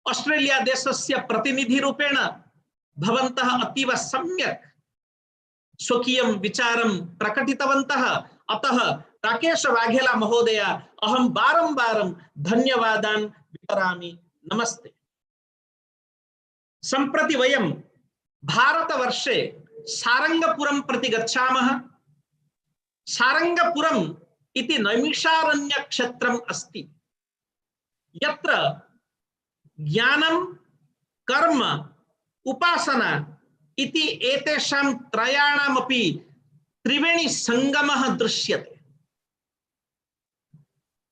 ऑस्ट्रेलिया देशस्य प्रतिनिधिरूपेण भवन्तः अतीव सम्यक् स्वकीयं विचारं प्रकटितवन्तः। अतः राकेश वाघेला महोदय, अहं बारंबारं धन्यवादान् वितरामि। नमस्ते। सम्प्रति वयं भारतवर्षे सारंगपुरं प्रति गच्छामः। सारंगपुरम् इति नैमिषारण्य क्षेत्रम् अस्ति, यत्र ज्ञानं, कर्म, उपासना इति एतेषां त्रयाणामपि त्रिवेणी संगमः दृश्यते।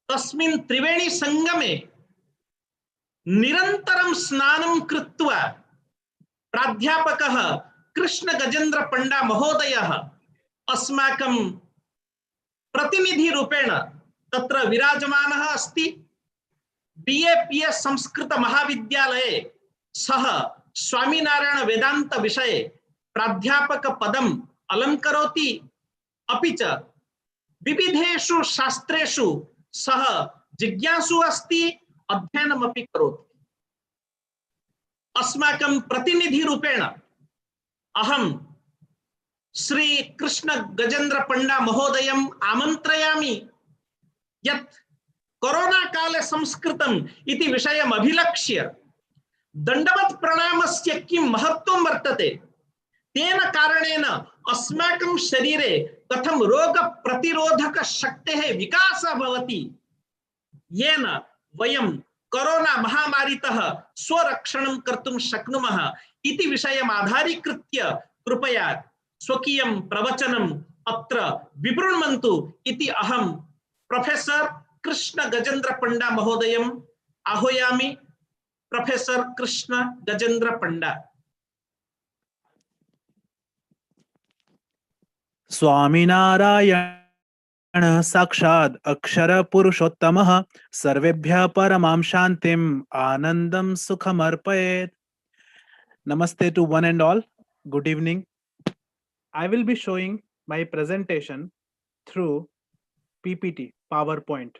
तस्मिन् त्रिवेणी संगमे निरन्तरं स्नानं कृत्वा प्राध्यापकः कृष्ण गजेन्द्र पंडा महोदयः अस्माकं प्रतिनिधिरूपेण तत्र विराजमानः अस्ति। BAPS संस्कृत महाविद्यालये सः स्वामीनारायण वेदांत विषये प्राध्यापक पदम् अलंकरोति। अपि च विविधेषु शास्त्रेषु सः जिज्ञासु अस्ति, अध्ययनमपि करोति। अस्माकं प्रतिनिधिरूपेण अहं श्री कृष्ण गजेन्द्र पंडा महोदयम् आमन्त्रयामि यत् कोरोना काले संस्कृतम् इति विषयम् अभिलक्ष्य दण्डवत् प्रणामस्य किं महत्त्वं वर्तते, तेन कारणेन अस्माकं शरीरे कथं रोग प्रतिरोधक शक्तेः विकासः भवति, येन वयं कोरोना महामारीतः स्वरक्षणं कर्तुं शक्नुमः इति विषयम् आधारीकृत्य कृपया स्वकीयं प्रवचनम् अत्र विवृण्वन्तु इति अहं प्रोफेसर कृष्ण गजेन्द्र पंडा महोदयम् आह्वयामि। प्रोफेसर कृष्ण गजेन्द्र पंडा। स्वामिनारायण साक्षात् अक्षर पुरुषोत्तमः सर्वेभ्यः परमां शान्तिम् आनन्दं सुखमर्पयेत्। Namaste to one and all. Good evening. I will be showing my presentation through PPT, PowerPoint.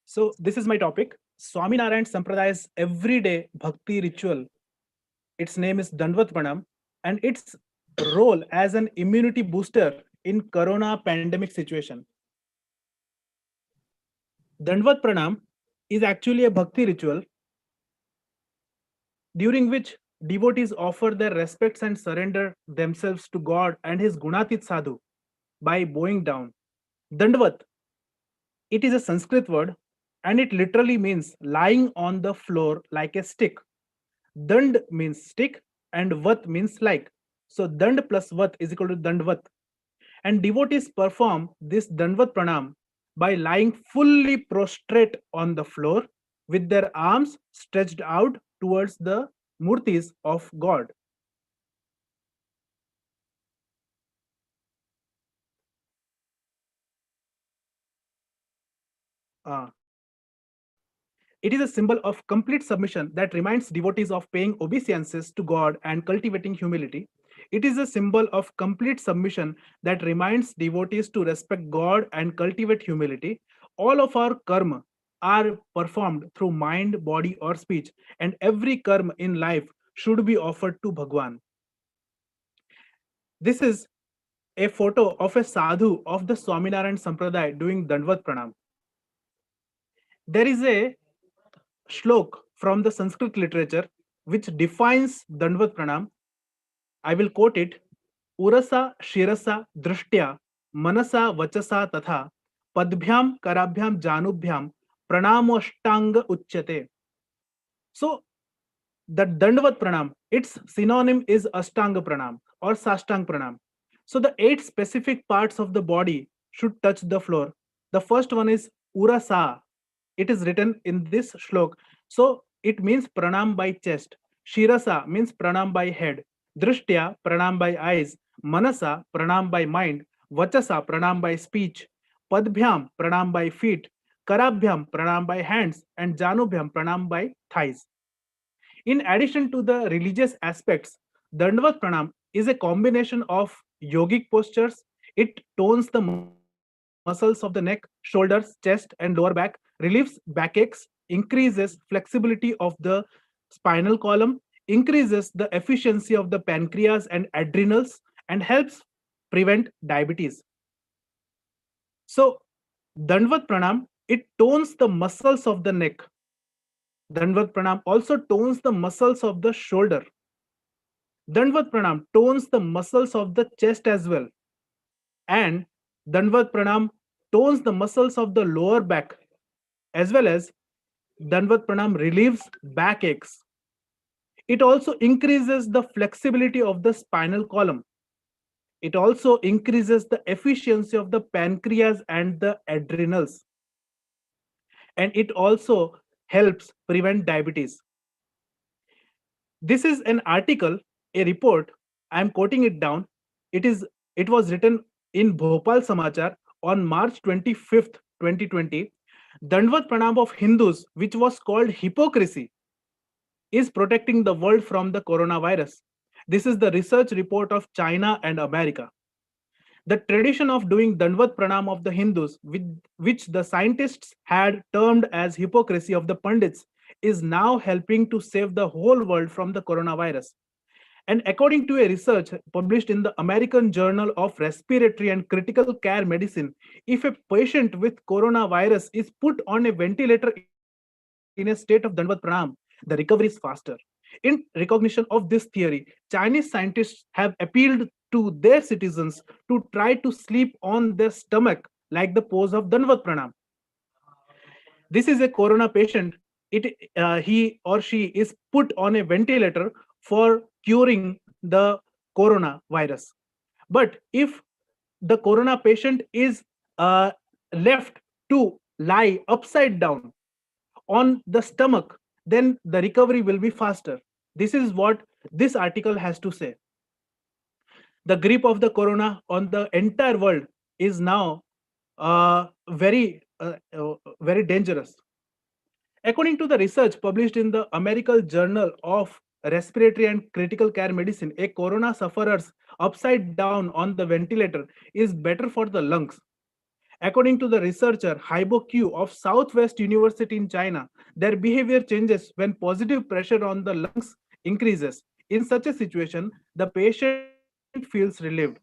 So this is my topic, Swaminarayan Sampraday's everyday bhakti ritual. Its name is Dandvat Pranam, and its role as an immunity booster in corona pandemic situation. Dandvat Pranam is actually a bhakti ritual during which devotees offer their respects and surrender themselves to God and his Gunatit Sadhu by bowing down. Dandvat, it is a Sanskrit word and it literally means lying on the floor like a stick. Dand means stick and vat means like. So dand plus vat is equal to dandvat. And devotees perform this Dandvat Pranam by lying fully prostrate on the floor with their arms stretched out towards the murtis of God. It is a symbol of complete submission that reminds devotees of paying obeisances to God and cultivating humility. It is a symbol of complete submission that reminds devotees to respect God and cultivate humility. All of our karma are performed through mind, body, or speech, and every karma in life should be offered to Bhagwan. This is a photo of a sadhu of the Swaminarayan Sampradaya doing Dandvat Pranam. There is a shlok from the Sanskrit literature which defines Dandvat Pranam. I will quote it. Urasa shirasa drishtya manasa vachasa tatha padbhyam karabhyam janubhyam pranamoshtanga uchyate. So the Dandvat Pranam, its synonym is Ashtanga Pranam or Sashtang Pranam. So the 8 specific parts of the body should touch the floor. The first one is Urasa. It is written in this shlok. So it means pranam by chest. Shirasa means pranam by head. Drishtya, pranam by eyes. Manasa, pranam by mind. Vachasa, pranam by speech. Padbhyam, pranam by feet. Karabhyam, pranam by hands. And Janubhyam, pranam by thighs. In addition to the religious aspects, Dandvat Pranam is a combination of yogic postures. It tones the muscles of the neck, shoulders, chest, and lower back, relieves backaches, increases flexibility of the spinal column, increases the efficiency of the pancreas and adrenals, and helps prevent diabetes. So, Dandvat Pranam, it tones the muscles of the neck. Dandvat Pranam also tones the muscles of the shoulder. Dandvat Pranam tones the muscles of the chest as well. And Dandvat Pranam tones the muscles of the lower back, as well as Dandvat Pranam relieves backaches. It also increases the flexibility of the spinal column. It also increases the efficiency of the pancreas and the adrenals. And it also helps prevent diabetes. This is an article, a report. I am quoting it down. It was written in Bhopal Samachar on March 25th, 2020. Dandvat Pranam of Hindus, which was called hypocrisy, is protecting the world from the coronavirus. This is the research report of China and America. The tradition of doing Dandvat Pranam of the Hindus, which the scientists had termed as hypocrisy of the Pandits, is now helping to save the whole world from the coronavirus. And according to a research published in the American Journal of Respiratory and Critical Care Medicine, if a patient with coronavirus is put on a ventilator in a state of Dandvat Pranam, the recovery is faster. In recognition of this theory, Chinese scientists have appealed to their citizens to try to sleep on their stomach like the pose of Dandvat Pranam. This is a corona patient. He or she is put on a ventilator for curing the coronavirus. But if the corona patient is left to lie upside down on the stomach, then the recovery will be faster. This is what this article has to say. The grip of the corona on the entire world is now very dangerous. According to the research published in the American Journal of Respiratory and Critical Care Medicine, a corona sufferer's upside down on the ventilator is better for the lungs. According to the researcher Haibo Q of Southwest University in China, their behavior changes when positive pressure on the lungs increases. In such a situation, the patient feels relieved.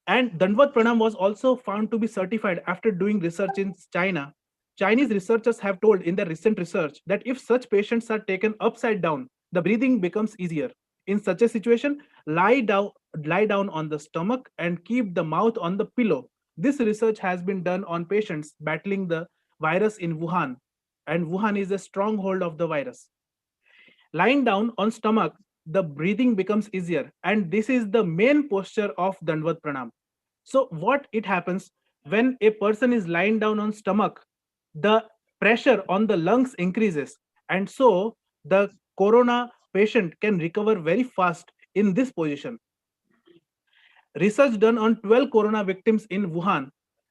And Dandvat Pranam was also found to be certified after doing research in China. Chinese researchers have told in their recent research that if such patients are taken upside down, the breathing becomes easier. In such a situation, lie down on the stomach and keep the mouth on the pillow. This research has been done on patients battling the virus in Wuhan, and Wuhan is a stronghold of the virus. Lying down on stomach, the breathing becomes easier, and this is the main posture of Dandvat Pranam. So what it happens when a person is lying down on stomach, the pressure on the lungs increases, and so the corona patient can recover very fast in this position. Research done on 12 corona victims in Wuhan.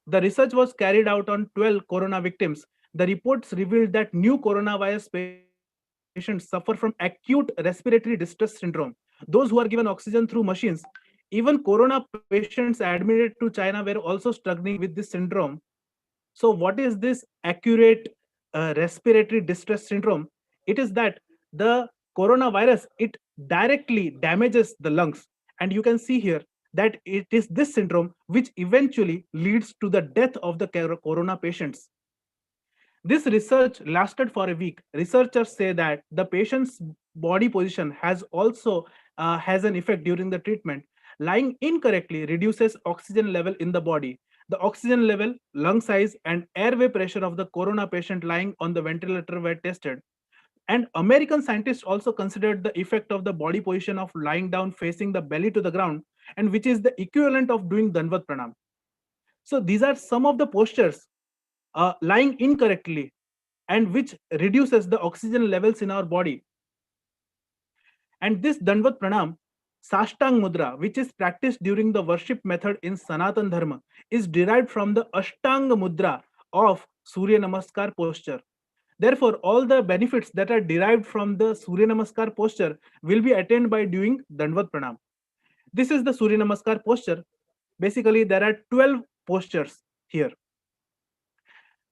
The research was carried out on 12 corona victims. The reports revealed that new coronavirus patients suffer from acute respiratory distress syndrome. Those who are given oxygen through machines, even corona patients admitted to China were also struggling with this syndrome. So, what is this accurate respiratory distress syndrome? It is that the coronavirus, it directly damages the lungs, and you can see here that it is this syndrome which eventually leads to the death of the corona patients. This research lasted for a week. Researchers say that the patient's body position has also has an effect during the treatment. Lying incorrectly reduces oxygen level in the body. The oxygen level, lung size, and airway pressure of the corona patient lying on the ventilator were tested. And American scientists also considered the effect of the body position of lying down facing the belly to the ground, and which is the equivalent of doing Dandvat Pranam. So these are some of the postures lying incorrectly and which reduces the oxygen levels in our body. And this Dandvat Pranam, Sashtang Mudra, which is practiced during the worship method in Sanatan Dharma, is derived from the Ashtanga Mudra of Surya Namaskar posture. Therefore, all the benefits that are derived from the Surya Namaskar posture will be attained by doing Dandvat Pranam. This is the Surya Namaskar posture. Basically, there are 12 postures here.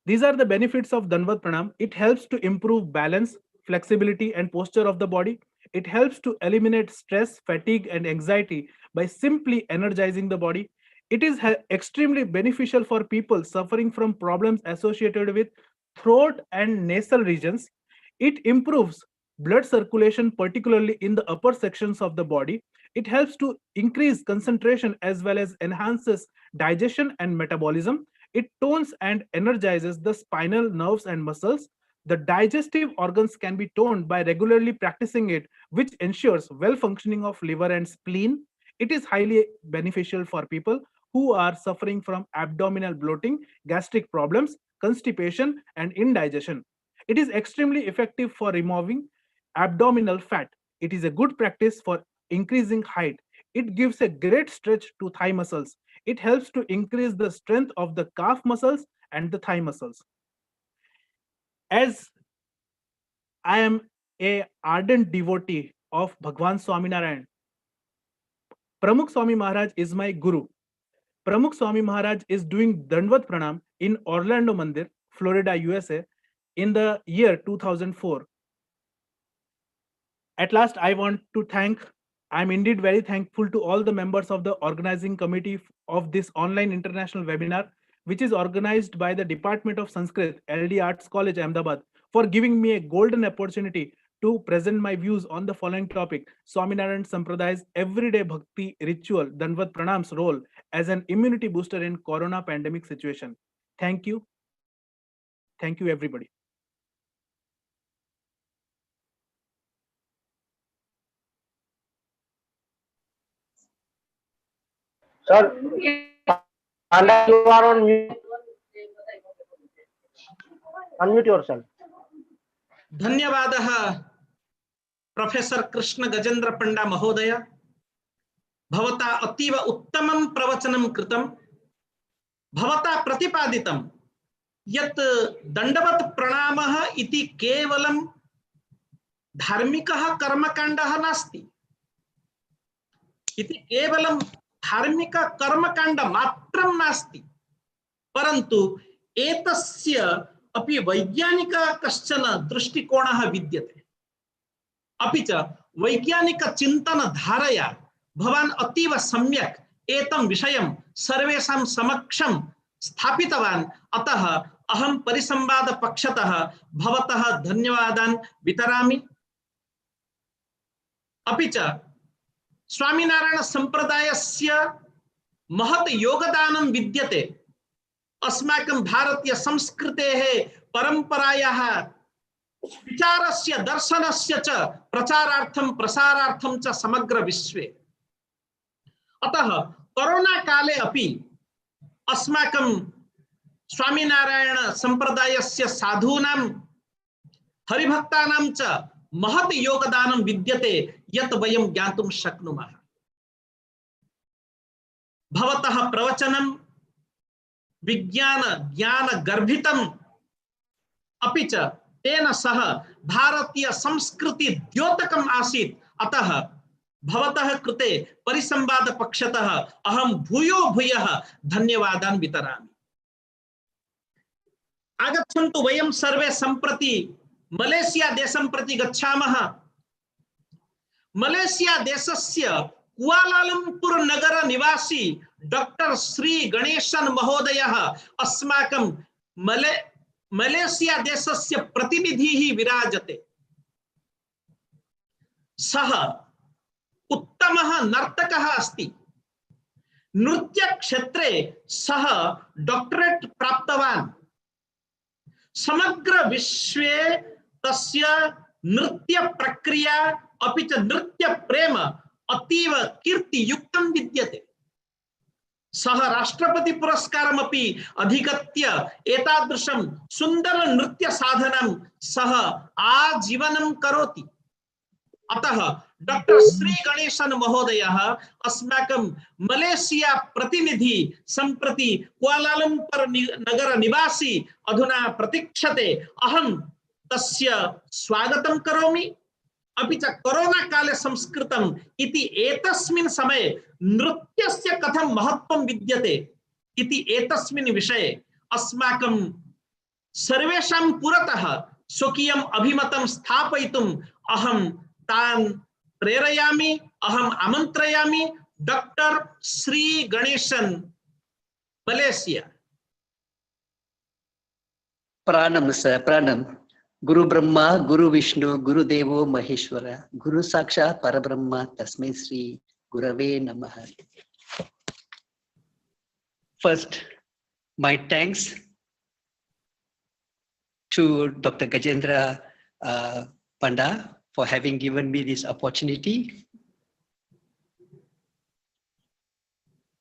These are the benefits of Dandvat Pranam. It helps to improve balance, flexibility, and posture of the body. It helps to eliminate stress, fatigue, and anxiety by simply energizing the body. It is extremely beneficial for people suffering from problems associated with throat and nasal regions. It improves blood circulation, particularly in the upper sections of the body. It helps to increase concentration as well as enhances digestion and metabolism. It tones and energizes the spinal nerves and muscles. The digestive organs can be toned by regularly practicing it, which ensures well functioning of liver and spleen. It is highly beneficial for people who are suffering from abdominal bloating, gastric problems, constipation, and indigestion. It is extremely effective for removing abdominal fat. It is a good practice for increasing height. It gives a great stretch to thigh muscles. It helps to increase the strength of the calf muscles and the thigh muscles. As I am a ardent devotee of Bhagwan Swaminarayan, Pramukh Swami Maharaj is my guru. Pramukh Swami Maharaj is doing Dandvat Pranam in Orlando Mandir, Florida, USA in the year 2004. At last, I'm indeed very thankful to all the members of the organizing committee of this online international webinar, which is organized by the Department of Sanskrit, LD Arts College, Ahmedabad, for giving me a golden opportunity to present my views on the following topic: Swaminarayan Sampraday's everyday bhakti ritual, Dandvat Pranam's role as an immunity booster in Corona pandemic situation. Thank you. Thank you, everybody. Sir, Panda, you are on mute. Unmute yourself. धन्यवादः professor Krishna Gajendra पंडा महोदय, भवता अतीव उत्तमं प्रवचनं कृतं। भवता प्रतिपादितं यत् दण्डवत् प्रणामः इति केवलं धार्मिकः कर्मकाण्डः नास्ति, इति केवलं धार्मिक कर्मकाण्ड मात्रं नास्ति, परन्तु एतस्य अपि वैज्ञानिक कश्चन दृष्टिकोणः विद्यते। अपि च वैज्ञानिक चिन्तन धारया भवान् अतीव सम्यक् एतं विषयं सर्वेषां समक्षं स्थापितवान्। अतः अहं परिसंवाद पक्षतः भवतः धन्यवादान् वितरामि। अपि च स्वामीनारायण संप्रदायस्य महत् योगदानं विद्यते। अस्माकं भारतीय संस्कृतेः परम्परायाः विचारस्य दर्शनस्य च प्रचारार्थं प्रसारार्थं च समग्र विश्वे। अतः कोरोना काले अपि अस्माकं स्वामीनारायण संप्रदायस्य साधूनां हरिभक्तानां च महत् योगदानं विद्यते यत् वयं ज्ञातुं शक्नुमः। भवतः प्रवचनं विज्ञान ज्ञान गर्भितम्, अपि च तेन सह भारतीय संस्कृति द्योतकम् आसीत्। अतः भवतः कृते परिसंवाद पक्षतः अहं भूयो भूयः धन्यवादान् वितरामि। आगच्छन्तु वयं सर्वे सम्प्रति मलेशिया देशं प्रति गच्छामः। मलेशिया देशस्य कुआलालंपुर नगर निवासी डॉक्टर श्री गणेशन महोदयः अस्माकं मलेशिया देशस्य प्रतिनिधिः विराजते। सः उत्तमः नर्तकः अस्ति। नृत्य क्षेत्रे सः डॉक्टरेट प्राप्तवान्। समग्र विश्वे तस्य नृत्य प्रक्रिया अपि च नृत्य प्रेम अतीव कीर्तियुक्तं विद्यते। सः राष्ट्रपति पुरस्कारमपि अधिगत्य एतादृशं सुन्दर नृत्य साधनं सः आजीवनं करोति। अतः डॉक्टर श्री गणेशन महोदयः अस्माकं मलेशिया प्रतिनिधि सम्प्रति कुआलालंपुर नगर निवासी अधुना प्रतीक्षते। अहं तस्य स्वागतं करोमि। अपि च कोरोना काले संस्कृतम् इति एतस्मिन् समये नृत्यस्य कथं महत्त्वं विद्यते इति एतस्मिन् विषये अस्माकं सर्वेषां पुरतः स्वकीयम् अभिमतं स्थापयितुम् अहं तान् प्रेरयामि, अहम् आमन्त्रयामि। Doctor Shri Ganeshan, Malaysia. प्राणम सर, प्राणम। गुरु ब्रह्मा गुरु विष्णु गुरुदेवो महेश्वर, गुरु साक्षात् परब्रह्म तस्मै श्री गुरवे नमः। First, my thanks to Dr. Gajendra Panda for having given me this opportunity,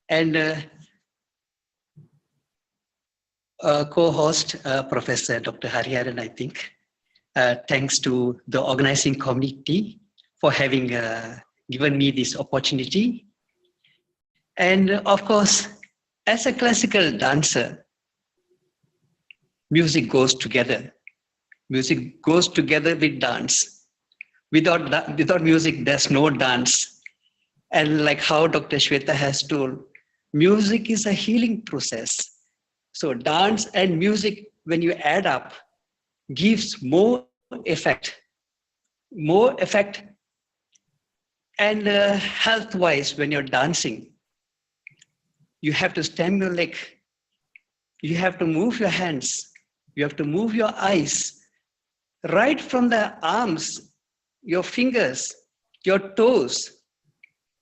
and co-host Professor Dr. Hariharan, I think. Thanks to the organizing committee for having given me this opportunity. And of course, as a classical dancer, music goes together. Music goes together with dance. Without music, there's no dance. And like how Dr. Shweta has told, music is a healing process. So dance and music, when you add up, gives more effect. And health-wise, when you're dancing, you have to stimulate, you have to move your hands, you have to move your eyes, right from the arms, your fingers, your toes,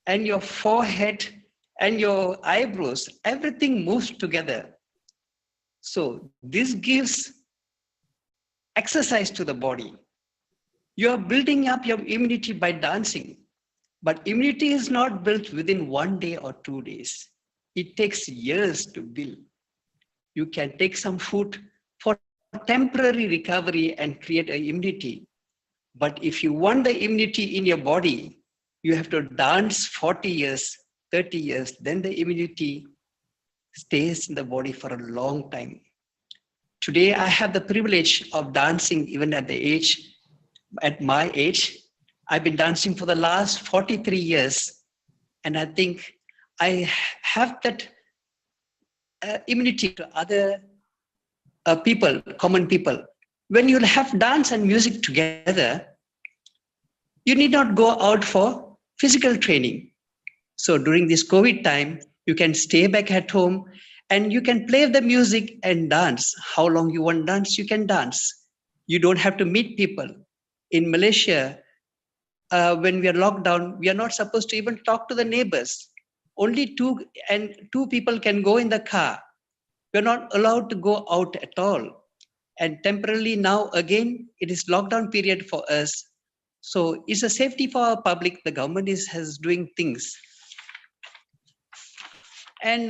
and your forehead and your eyebrows, everything moves together. So this gives exercise to the body. You are building up your immunity by dancing, but immunity is not built within 1 day or 2 days. It takes years to build. You can take some food for temporary recovery and create an immunity. But if you want the immunity in your body, you have to dance 40 years, 30 years, then the immunity stays in the body for a long time. Today, I have the privilege of dancing even at my age. I've been dancing for the last 43 years. And I think I have that immunity to other people, common people. When you have dance and music together, you need not go out for physical training. So during this COVID time, you can stay back at home and you can play the music and dance. How long you want to dance, you can dance. You don't have to meet people. In Malaysia, when we are locked down, we are not supposed to even talk to the neighbors. Only two people can go in the car. We're not allowed to go out at all. And temporarily now again, it is lockdown period for us. So it's a safety for our public. The government has doing things. And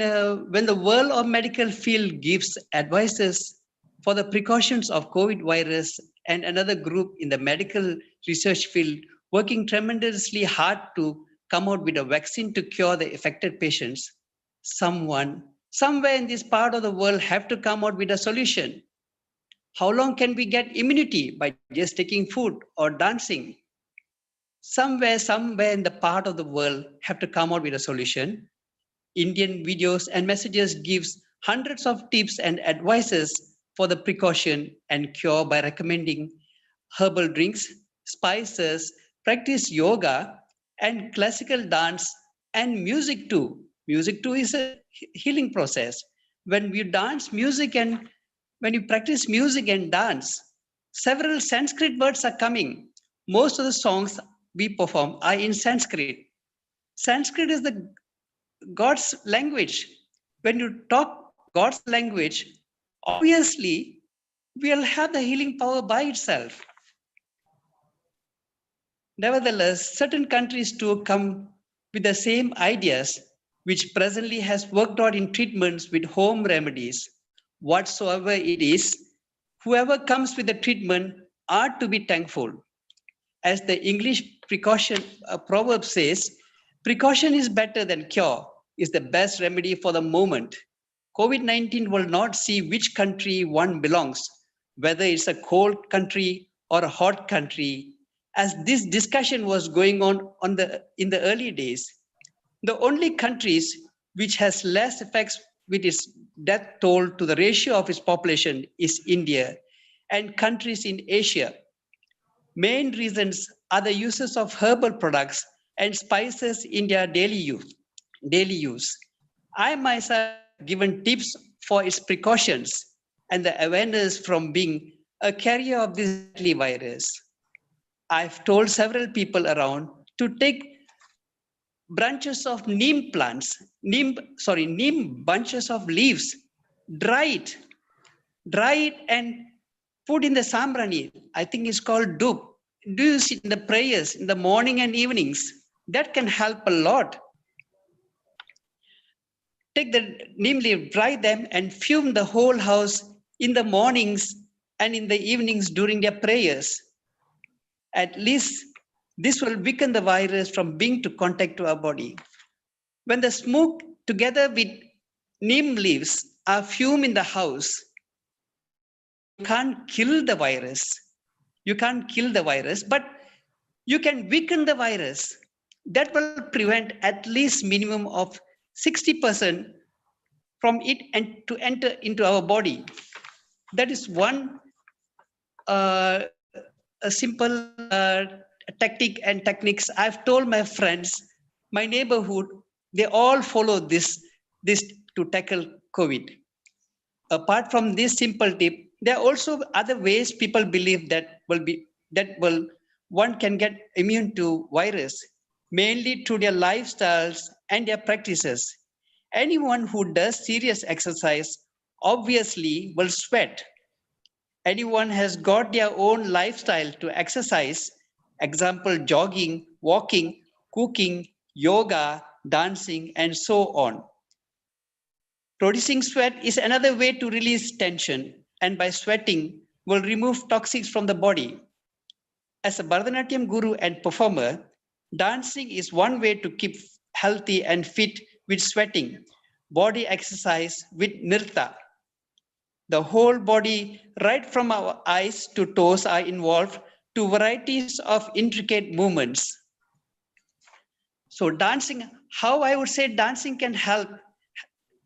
when the world of medical field gives advices for the precautions of COVID virus, and another group in the medical research field working tremendously hard to come out with a vaccine to cure the affected patients, somewhere in this part of the world have to come out with a solution. How long can we get immunity by just taking food or dancing? Somewhere in the part of the world have to come out with a solution. Indian videos and messages gives hundreds of tips and advices for the precaution and cure by recommending herbal drinks, spices, practice yoga and classical dance and music too. Music too is a healing process. When you dance music and when you practice music and dance, several Sanskrit words are coming. Most of the songs we perform are in Sanskrit. Sanskrit is the God's language. When you talk God's language, obviously we'll have the healing power by itself. Nevertheless, certain countries too come with the same ideas, which presently has worked out in treatments with home remedies. Whatsoever it is, whoever comes with the treatment are to be thankful. As the English proverb says, precaution is better than cure, is the best remedy for the moment. COVID-19 will not see which country one belongs, whether it's a cold country or a hot country. As this discussion was going on in the early days, the only countries which has less effects with its death toll to the ratio of its population is India and countries in Asia. Main reasons are the uses of herbal products and spices in their daily use. I myself have given tips for its precautions and the awareness from being a carrier of this deadly virus. I've told several people around to take branches of neem plants, neem bunches of leaves, dry it and put in the sambrani. I think it's called dup. Do you see in the prayers in the morning and evenings? That can help a lot. Take the neem leaf, dry them and fume the whole house in the mornings and in the evenings during their prayers. At least this will weaken the virus from being to contact to our body. When the smoke together with neem leaves are fumed in the house, you can't kill the virus. You can't kill the virus, but you can weaken the virus. that will prevent at least minimum of 60% from it and to enter into our body. That is one a simple tactic and techniques I've told my friends, my neighborhood, they all follow this to tackle COVID. Apart from this simple tip, there are also other ways people believe that one can get immune to virus, mainly through their lifestyles and their practices. Anyone who does serious exercise obviously will sweat. Anyone has got their own lifestyle to exercise, example, jogging, walking, cooking, yoga, dancing, and so on. Producing sweat is another way to release tension, and by sweating, will remove toxins from the body. As a Bharatanatyam guru and performer, dancing is one way to keep healthy and fit with sweating, body exercise with nirta. The whole body, right from our eyes to toes, are involved to varieties of intricate movements. So dancing, how I would say dancing can help.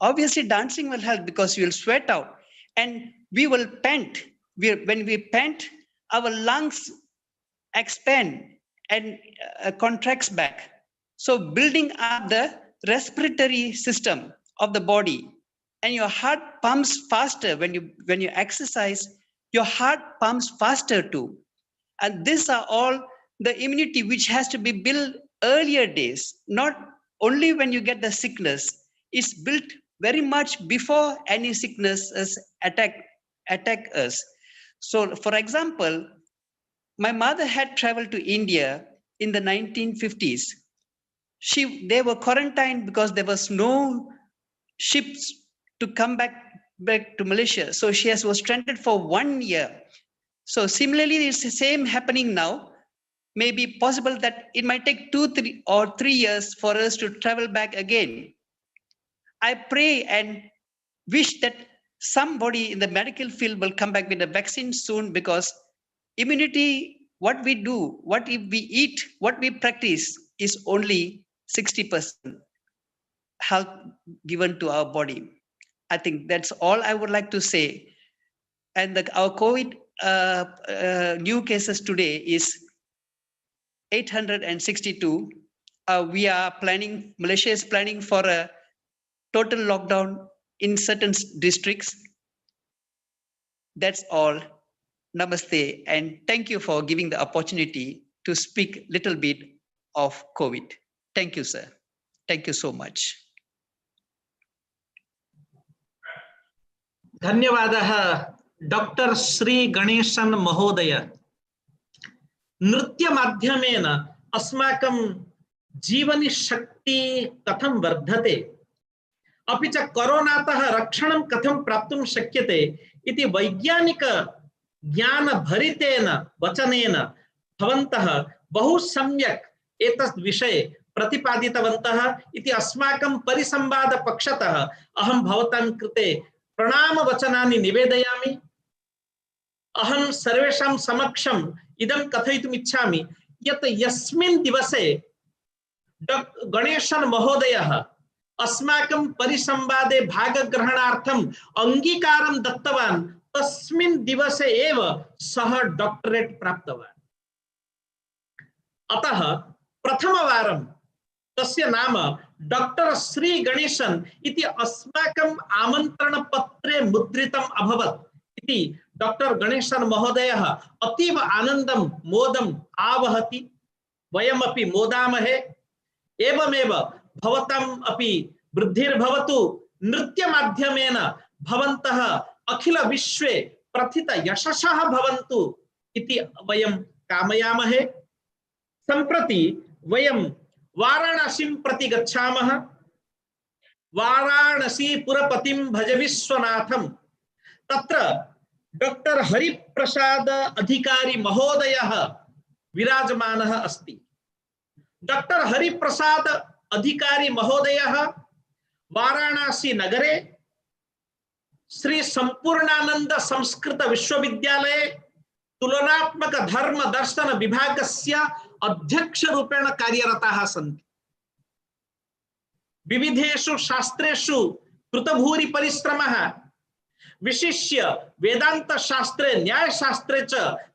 Obviously, dancing will help because you will sweat out and we will pant. When we pant, our lungs expand and contracts back. So building up the respiratory system of the body, and your heart pumps faster when you exercise. Your heart pumps faster too, and these are all the immunity which has to be built earlier days, not only when you get the sickness. It's built very much before any sickness attack us. So, for example, my mother had traveled to India in the 1950s. They were quarantined because there was no ships to come back to Malaysia. So she was stranded for 1 year. So similarly, it's the same happening now. Maybe possible that it might take 2 or 3 years for us to travel back again. I pray and wish that somebody in the medical field will come back with a vaccine soon, because immunity, what we do, what we eat, what we practice is only 60% help given to our body. I think that's all I would like to say. And our COVID new cases today is 862. We are planning, Malaysia is planning for a total lockdown in certain districts. That's all. Namaste, and thank you for giving the opportunity to speak a little bit of COVID. Thank you, sir. Thank you so much. धन्यवादः doctor Shri Ganesan महोदय। नृत्य माध्यमेन अस्माकं जीवनी शक्ति कथं वर्धते, अपि च कोरोनातः रक्षणं कथं प्राप्तुं शक्यते इति वैज्ञानिक ज्ञान भरितेन वचनेन भवन्तः बहु सम्यक् एतत् विषये प्रतिपादितवन्तः इति अस्माकं परिसंवाद पक्षतः अहं भवतां कृते प्रणाम वचनानि निवेदयामि। अहं सर्वेषां समक्षम् इदं कथयितुम् इच्छामि यत् यस्मिन् दिवसे गणेशन महोदयः अस्माकं परिसंवादे भागग्रहणार्थम् अङ्गीकारं दत्तवान्, तस्मिन् दिवसे एव सः डॉक्टरेट प्राप्तवान्। अतः प्रथमवारं तस्य नाम डॉक्टर श्री गणेशन इति अस्माकं आमन्त्रणपत्रे मुद्रितम् अभवत् इति डॉक्टर गणेशन महोदयः अतीव आनन्दं मोदम् आवहति। वयमपि मोदामहे। एवमेव भवताम् अपि वृद्धिर्भवतु। नृत्य माध्यमेन भवन्तः अखिल विश्वे प्रथित यशसः भवन्तु इति वयं कामयामहे। सम्प्रति वयं वाराणसीं प्रति गच्छामः। वाराणसी पुरपतिं भज विश्वनाथं। तत्र डॉक्टर हरिप्रसाद अधिकारी महोदयः विराजमानः अस्ति। डॉक्टर हरिप्रसाद अधिकारी महोदयः वाराणसी नगरे श्री संपूर्णानंद संस्कृत विश्वविद्यालये तुलनात्मक धर्म दर्शन विभागस्य अध्यक्षरूपेण कार्यरताः सन्ति। विविधेषु शास्त्रेषु कृतभूरि परिश्रमः, विशिष्य वेदांत शास्त्रे न्याय शास्त्रे च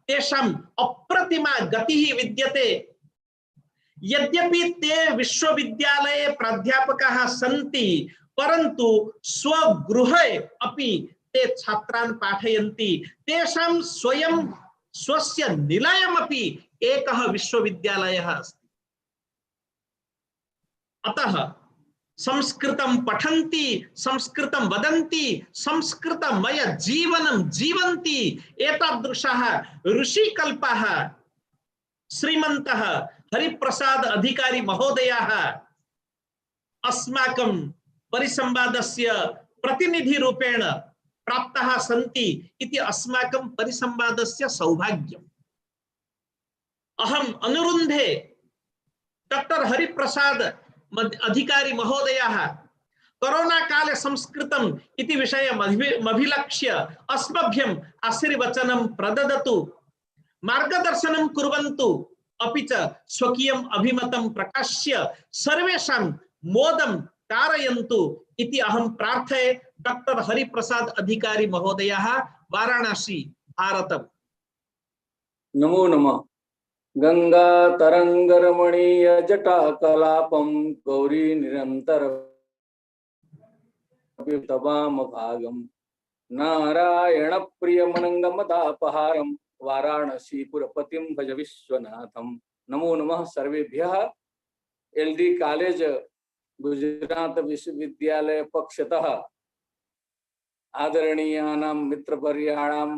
तेषाम् अप्रतिमा गतिः विद्यते। यद्यपि ते विश्वविद्यालये प्राध्यापकाः सन्ति, परन्तु स्वगृहे अपि ते छात्रान् पाठयन्ति। तेषां स्वयं स्वस्य निलयमपि एकः विश्वविद्यालयः अस्ति। अतः संस्कृतं पठन्ति, संस्कृतं वदन्ति, संस्कृतमय जीवनं जीवन्ति एतादृशः ऋषिकल्पः श्रीमन्तः हरिप्रसाद अधिकारी महोदयाः अस्माकं परिसंवादस्य प्रतिनिधिरूपेण प्राप्ताः सन्ति इति अस्माकं परिसंवादस्य सौभाग्यम्। अहम् अनुरुन्धे डॉक्टर हरिप्रसाद अधिकारी महोदयाः कोरोना काले संस्कृतम् इति विषयम् अभिलक्ष्य अस्मभ्यम् आशीर्वचनं प्रददतु, मार्गदर्शनं कुर्वन्तु, अपि च स्वकीयम् अभिमतं प्रकाश्य सर्वेषां मोदं कारयन्तु इति अहं प्रार्थये। डॉक्टर हरिप्रसाद अधिकारी महोदयः, वाराणसी, भारतम्। नमो नमः। गंगा तरंगरमणीय जटा कलापम गौरी निरंतर तवाम भागम नारायण प्रिय मनंगमदापहारम वाराणसी पुरपतिम भज विश्वनाथम। नमो नमः सर्वेभ्यः। एलडी कॉलेज गुजरात विश्वविद्यालय पक्षतः आदरणीयानां मित्रवर्याणां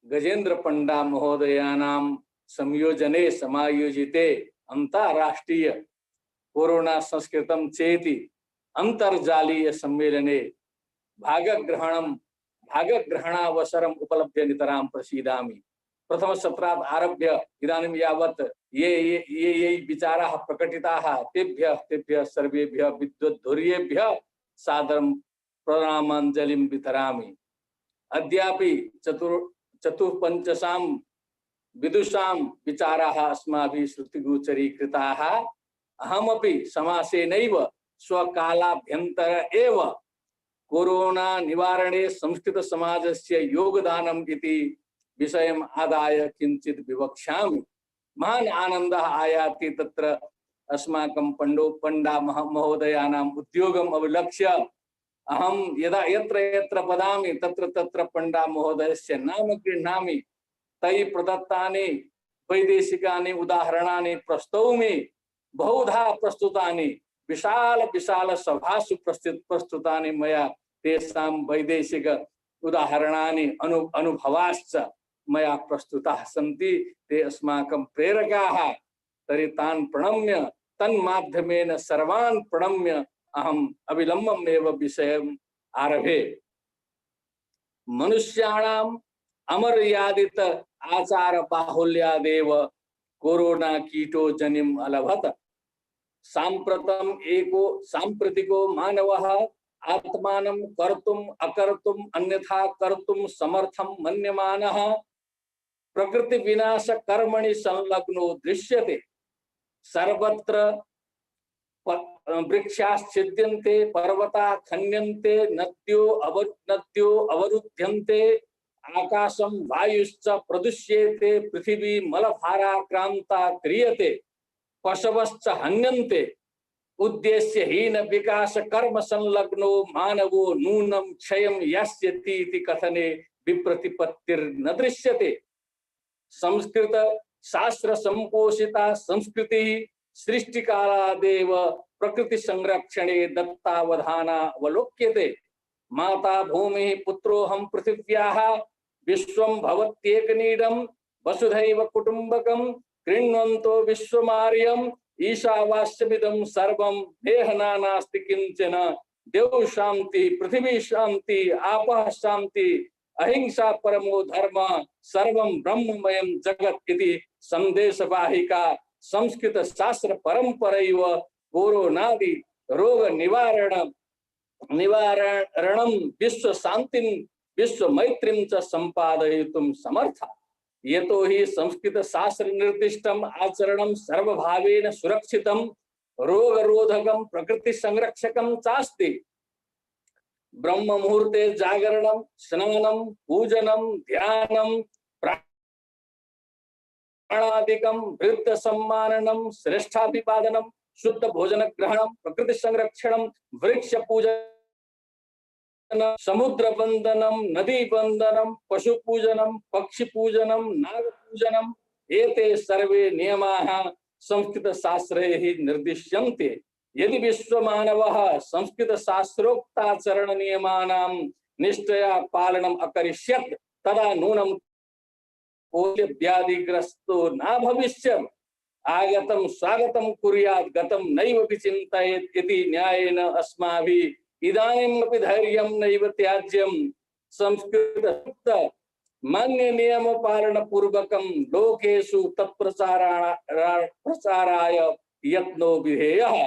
गजेंद्र पंडा महोदयानां संयोजने समायोजिते अंतरराष्ट्रीय कोरोना संस्कृतं चेति अंतर्जालीय सम्मेलने भागग्रहणावसरम् उपलभ्य नितरां प्रसीदामि। प्रथम सत्रात् आरभ्य इदानीं यावत् ये विचाराः प्रकटिताः तेभ्यः सर्वेभ्यः विद्वद्धुर्येभ्यः सादरं प्रणामाञ्जलिं वितरामि। अद्यापि चतुःपञ्चसां विदुषां विचाराः अस्माभिः श्रुतिगोचरीकृताः। अहमपि समासेनैव स्वकालाभ्यन्तर एव कोरोना निवारणे संस्कृत समाजस्य योगदानम् इति विषयम् आदाय किञ्चित् विवक्ष्यामि। महान् आनन्दः आयाति तत्र अस्माकं पंडा महोदयानाम् उद्योगम् अवलक्ष्य अहं यदा यत्र यत्र वदामि तत्र तत्र पंडा महोदयस्य नाम गृह्णामि। तैः प्रदत्तानि वैदेशिकानि उदाहरणानि प्रस्तौमि। बहुधा प्रस्तुतानि विशाल विशाल सभासु प्रस्तुतानि मया तेषां वैदेशिक उदाहरणानि अनुभवाश्च मया प्रस्तुताः सन्ति। ते अस्माकं प्रेरकाः। तर्हि तान् प्रणम्य तन्माध्यमेन सर्वान् प्रणम्य अहम् अविलम्बमेव विषयम् आरभे। मनुष्याणाम् अमर्यादित आचार बाहुल्यादेव कोरोना कीटो जनिम् अलभत। सांप्रतिको मानवः आत्मानं कर्तुम् अकर्तुम् अन्यथा कर्तुम् समर्थं मन्यमानः प्रकृति विनाश कर्मणि संलग्नो दृश्यते। सर्वत्र वृक्षाश्छिद्यन्ते, पर्वता खन्यन्ते, नद्यो अवरुध्यन्ते, आकाशं वायुश्च प्रदुष्येते, पृथिवी मलभाराक्रांता क्रियते, पशवश्च हन्यन्ते। उद्देश्यहीन विकास कर्म संलग्नो मानवो नूनं क्षयं यास्यति इति कथने विप्रतिपत्तिर्न दृश्यते। संस्कृत शास्त्र संपोषिता संस्कृति सृष्टिकालादेव प्रकृति संरक्षणे दत्तावधाना अवलोक्यते। माता भूमि पुत्रोऽहं पृथिव्याः विश्वं भवत्येकनीडं वसुधैव कुटुम्बकं कृण्वन्तो विश्वमार्यम् ईशावास्यमिदं सर्वं देहना नास्ति किंचन। देव शांति, पृथ्वी शांति, आपः शांति, अहिंसा परमो धर्म, सर्वं ब्रह्ममयं जगत् इति संदेशवाहिका संस्कृत शास्त्र परंपरैव कोरोनादि रोग निवारणं विश्व शांतिं विश्व मैत्रीं च संपादयितुं समर्था। यतो हि संस्कृत शास्त्र निर्दिष्टम आचरणम सर्वभावेन सुरक्षितम रोगरोधकम प्रकृति संरक्षकम चास्ति। ब्रह्म मुहूर्ते जागरणम स्नानम पूजनम ध्यानम प्राणादिकम वृद्ध सम्माननम श्रेष्ठाभिवादनम शुद्ध भोजन ग्रहणम प्रकृति संरक्षणम वृक्ष पूजन समुद्र बंदनम नदी बंदनम पशु पूजनम पक्षी पूजनम नाग पूजनम एते सर्वे नियमाः संस्कृत शास्त्रे हि निर्दिश्यन्ते। यदि विश्वमानवः संस्कृत शास्त्रोक्ताचरण नियमानां निष्ठया पालनम् अकरिष्यत् तदा नूनं व्याधिग्रस्तो न भविष्यत्। आगतं स्वागतं कुर्यात् गतं नैव विचिन्तयेत् इति न्यायेन अस्माभिः इदानीमपि धैर्यं नैव त्याज्यं। संस्कृत मान्य नियम पालन पूर्वकं लोकेषु तत्प्रचाराय यत्नो विधेयः।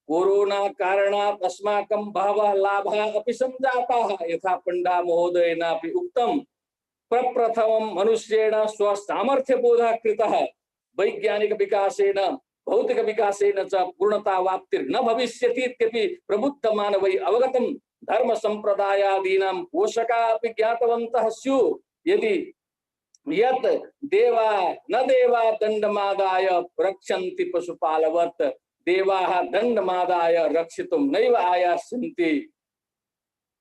कोरोना कारणात् अस्माकं बहवः लाभाः अपि संजाताः। यथा पंडा महोदयेनापि उक्तं, प्रप्रथमं मनुष्येण स्वसामर्थ्यबोधः कृतः। वैज्ञानिक विकासेन भौतिक विकासेन च पूर्णतावाप्तिर्न भविष्यति इत्यपि प्रबुद्धमानवैः अवगतं। धर्म संप्रदायादीनां पोषकाः अपि ज्ञातवन्तः स्युः। यदि यत् देवा न देवा दण्डमादाय रक्षन्ति पशुपालवत्, देवाः दण्डमादाय रक्षितुं नैव आयास्यन्ति।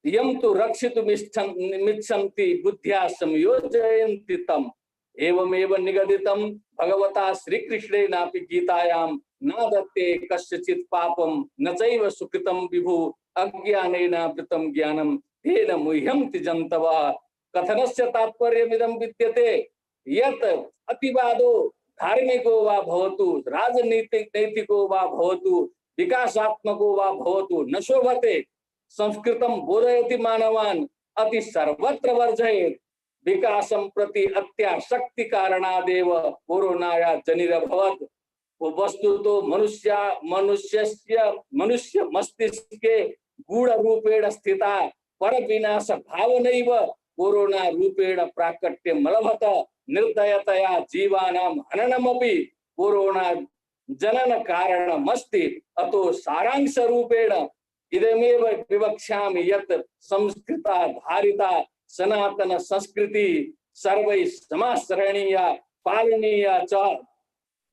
यं तु रक्षितुमिच्छन्ति बुद्ध्या संयोजयन्ति तम्। एवमेव निगदितं भगवता श्रीकृष्णेनापि गीतायां न दत्ते कस्यचित् पापं न चैव सुकृतं विभु अज्ञानेनावृतं ज्ञानं तेन मुह्यन्ति जन्तवः। कथनस्य तात्पर्यमिदं विद्यते यत् अतिवादो धार्मिको वा भवतु राजनीतिको वा भवतु विकासात्मको वा भवतु न शोभते। संस्कृतं बोधयति मानवान् अति सर्वत्र वर्जयेत्। विकासं प्रति अत्यासक्ति कारणादेव कोरोनाया जनिरभवत्। वस्तुतो मनुष्य मस्तिष्के गूढ़ रूपेण स्थिता पर विनाश भावनैव कोरोना रूपेण प्राकट्यमलभत। निर्दयतया जीवानां हननमपि कोरोना जनन कारणमस्ति। अतो सारांश रूपेण इदमेव विवक्ष्यामि यत् संस्कृताधारिता सनातन संस्कृति सर्वैः समाचरणीया पालनीया च।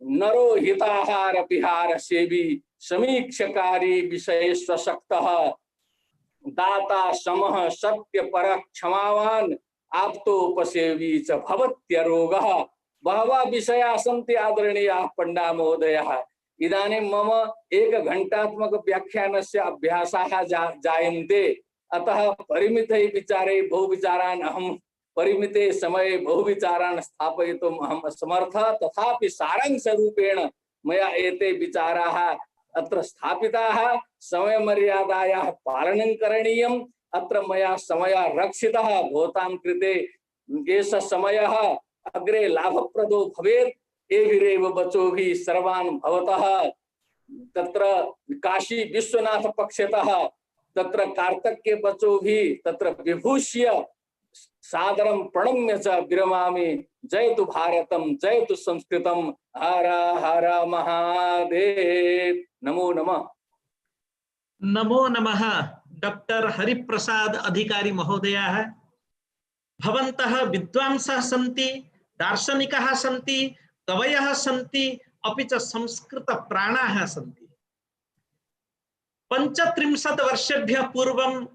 नरो हिताहार विहार सेवी समीक्षकारी विषयेष्वशक्तः दाता समः सत्य पर क्षमावान आप्तोपसेवी च भवत्यरोगः। बहवः विषयाः सन्ति आदरणीयाः पंडा महोदयः। इदानीं मम एकघण्टात्मक व्याख्यानस्य अभ्यासाः जायन्ते। अतः परिमिते विचारे बहुविचारान् अहं परिमिते समये बहुविचारान् स्थापयितुम् अहम् असमर्थः। तथापि सारांशरूपेण मया एते विचाराः अत्र स्थापिताः। समयमर्यादायाः पालनं करणीयम्। अत्र मया समयः रक्षितः। भवतां कृते एषः समयः अग्रे लाभप्रदो भवेत्। एभिरेव वचोभिः सर्वान् भवतः तत्र काशी विश्वनाथ पक्षतः तत्र कार्तक्य वचोभिः तत्र विभूष्य सादरं प्रणम्य च विरमामि। जयतु भारतं जयतु संस्कृतं। हर हर महादेव। नमो नमः। नमो नमः। डॉक्टर हरिप्रसाद अधिकारी महोदयाः, भवन्तः विद्वांसः सन्ति, दार्शनिकाः सन्ति, कवयः सन्ति, अपि च संस्कृत प्राणाः सन्ति। 35 वर्षेभ्यः पूर्वम्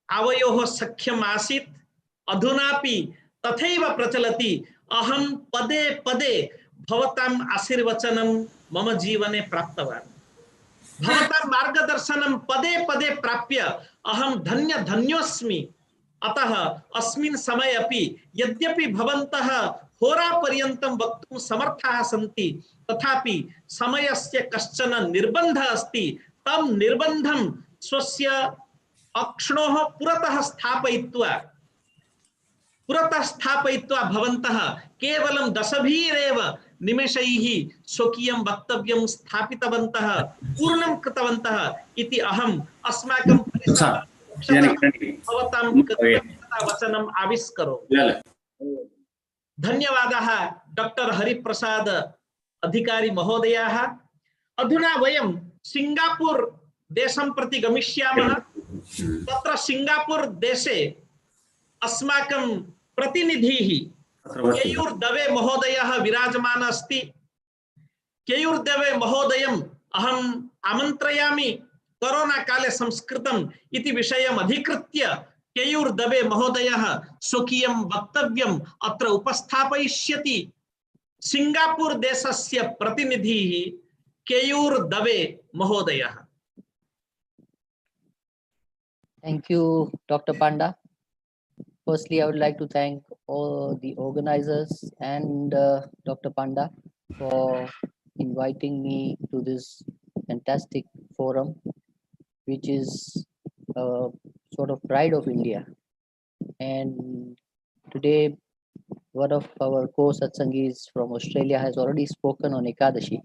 आवयोः सख्यम् आसीत्, अधुनापि तथैव प्रचलति। अहं पदे पदे भवताम् आशीर्वचनं मम जीवने प्राप्तवान्। भवतां मार्गदर्शनं पदे पदे प्राप्य अहं धन्योऽस्मि। अतः अस्मिन् समये अपि यद्यपि भवन्तः होरापर्यन्तं वक्तुं समर्थाः सन्ति, तथापि समयस्य कश्चन निर्बन्धः अस्ति। तं निर्बन्धं स्वस्य अक्ष्णोः पुरतः स्थापयित्वा भवन्तः केवलं 10 निमेषैः स्वकीयं वक्तव्यं स्थापितवन्तः, पूर्णं कृतवन्तः इति अहम् अस्माकं भवतां कृतज्ञतावचनम् आविष्करोमि। धन्यवादः डॉक्टर हरिप्रसाद अधिकारी महोदयाः। अधुना वयं सिंगापुर देशं प्रति गमिष्यामः। तत्र सिंगापुर देशे अस्माकं प्रतिनिधिः केयूर दवे महोदयः विराजमानः अस्ति। केयूर दवे महोदयम् अहम् आमन्त्रयामि। कोरोना काले संस्कृतम् इति विषयम् अधिकृत्य केयूर दवे महोदयः स्वकीयं वक्तव्यम् अत्र उपस्थापयिष्यति। सिंगापुर देशस्य प्रतिनिधिः केयूर दवे महोदयः। Thank you, Dr. Panda. Firstly, I would like to thank all the organizers and Dr. Panda for inviting me to this fantastic forum, which is a sort of pride of India. And today, one of our co-satsangis from Australia has already spoken on Ekadashi.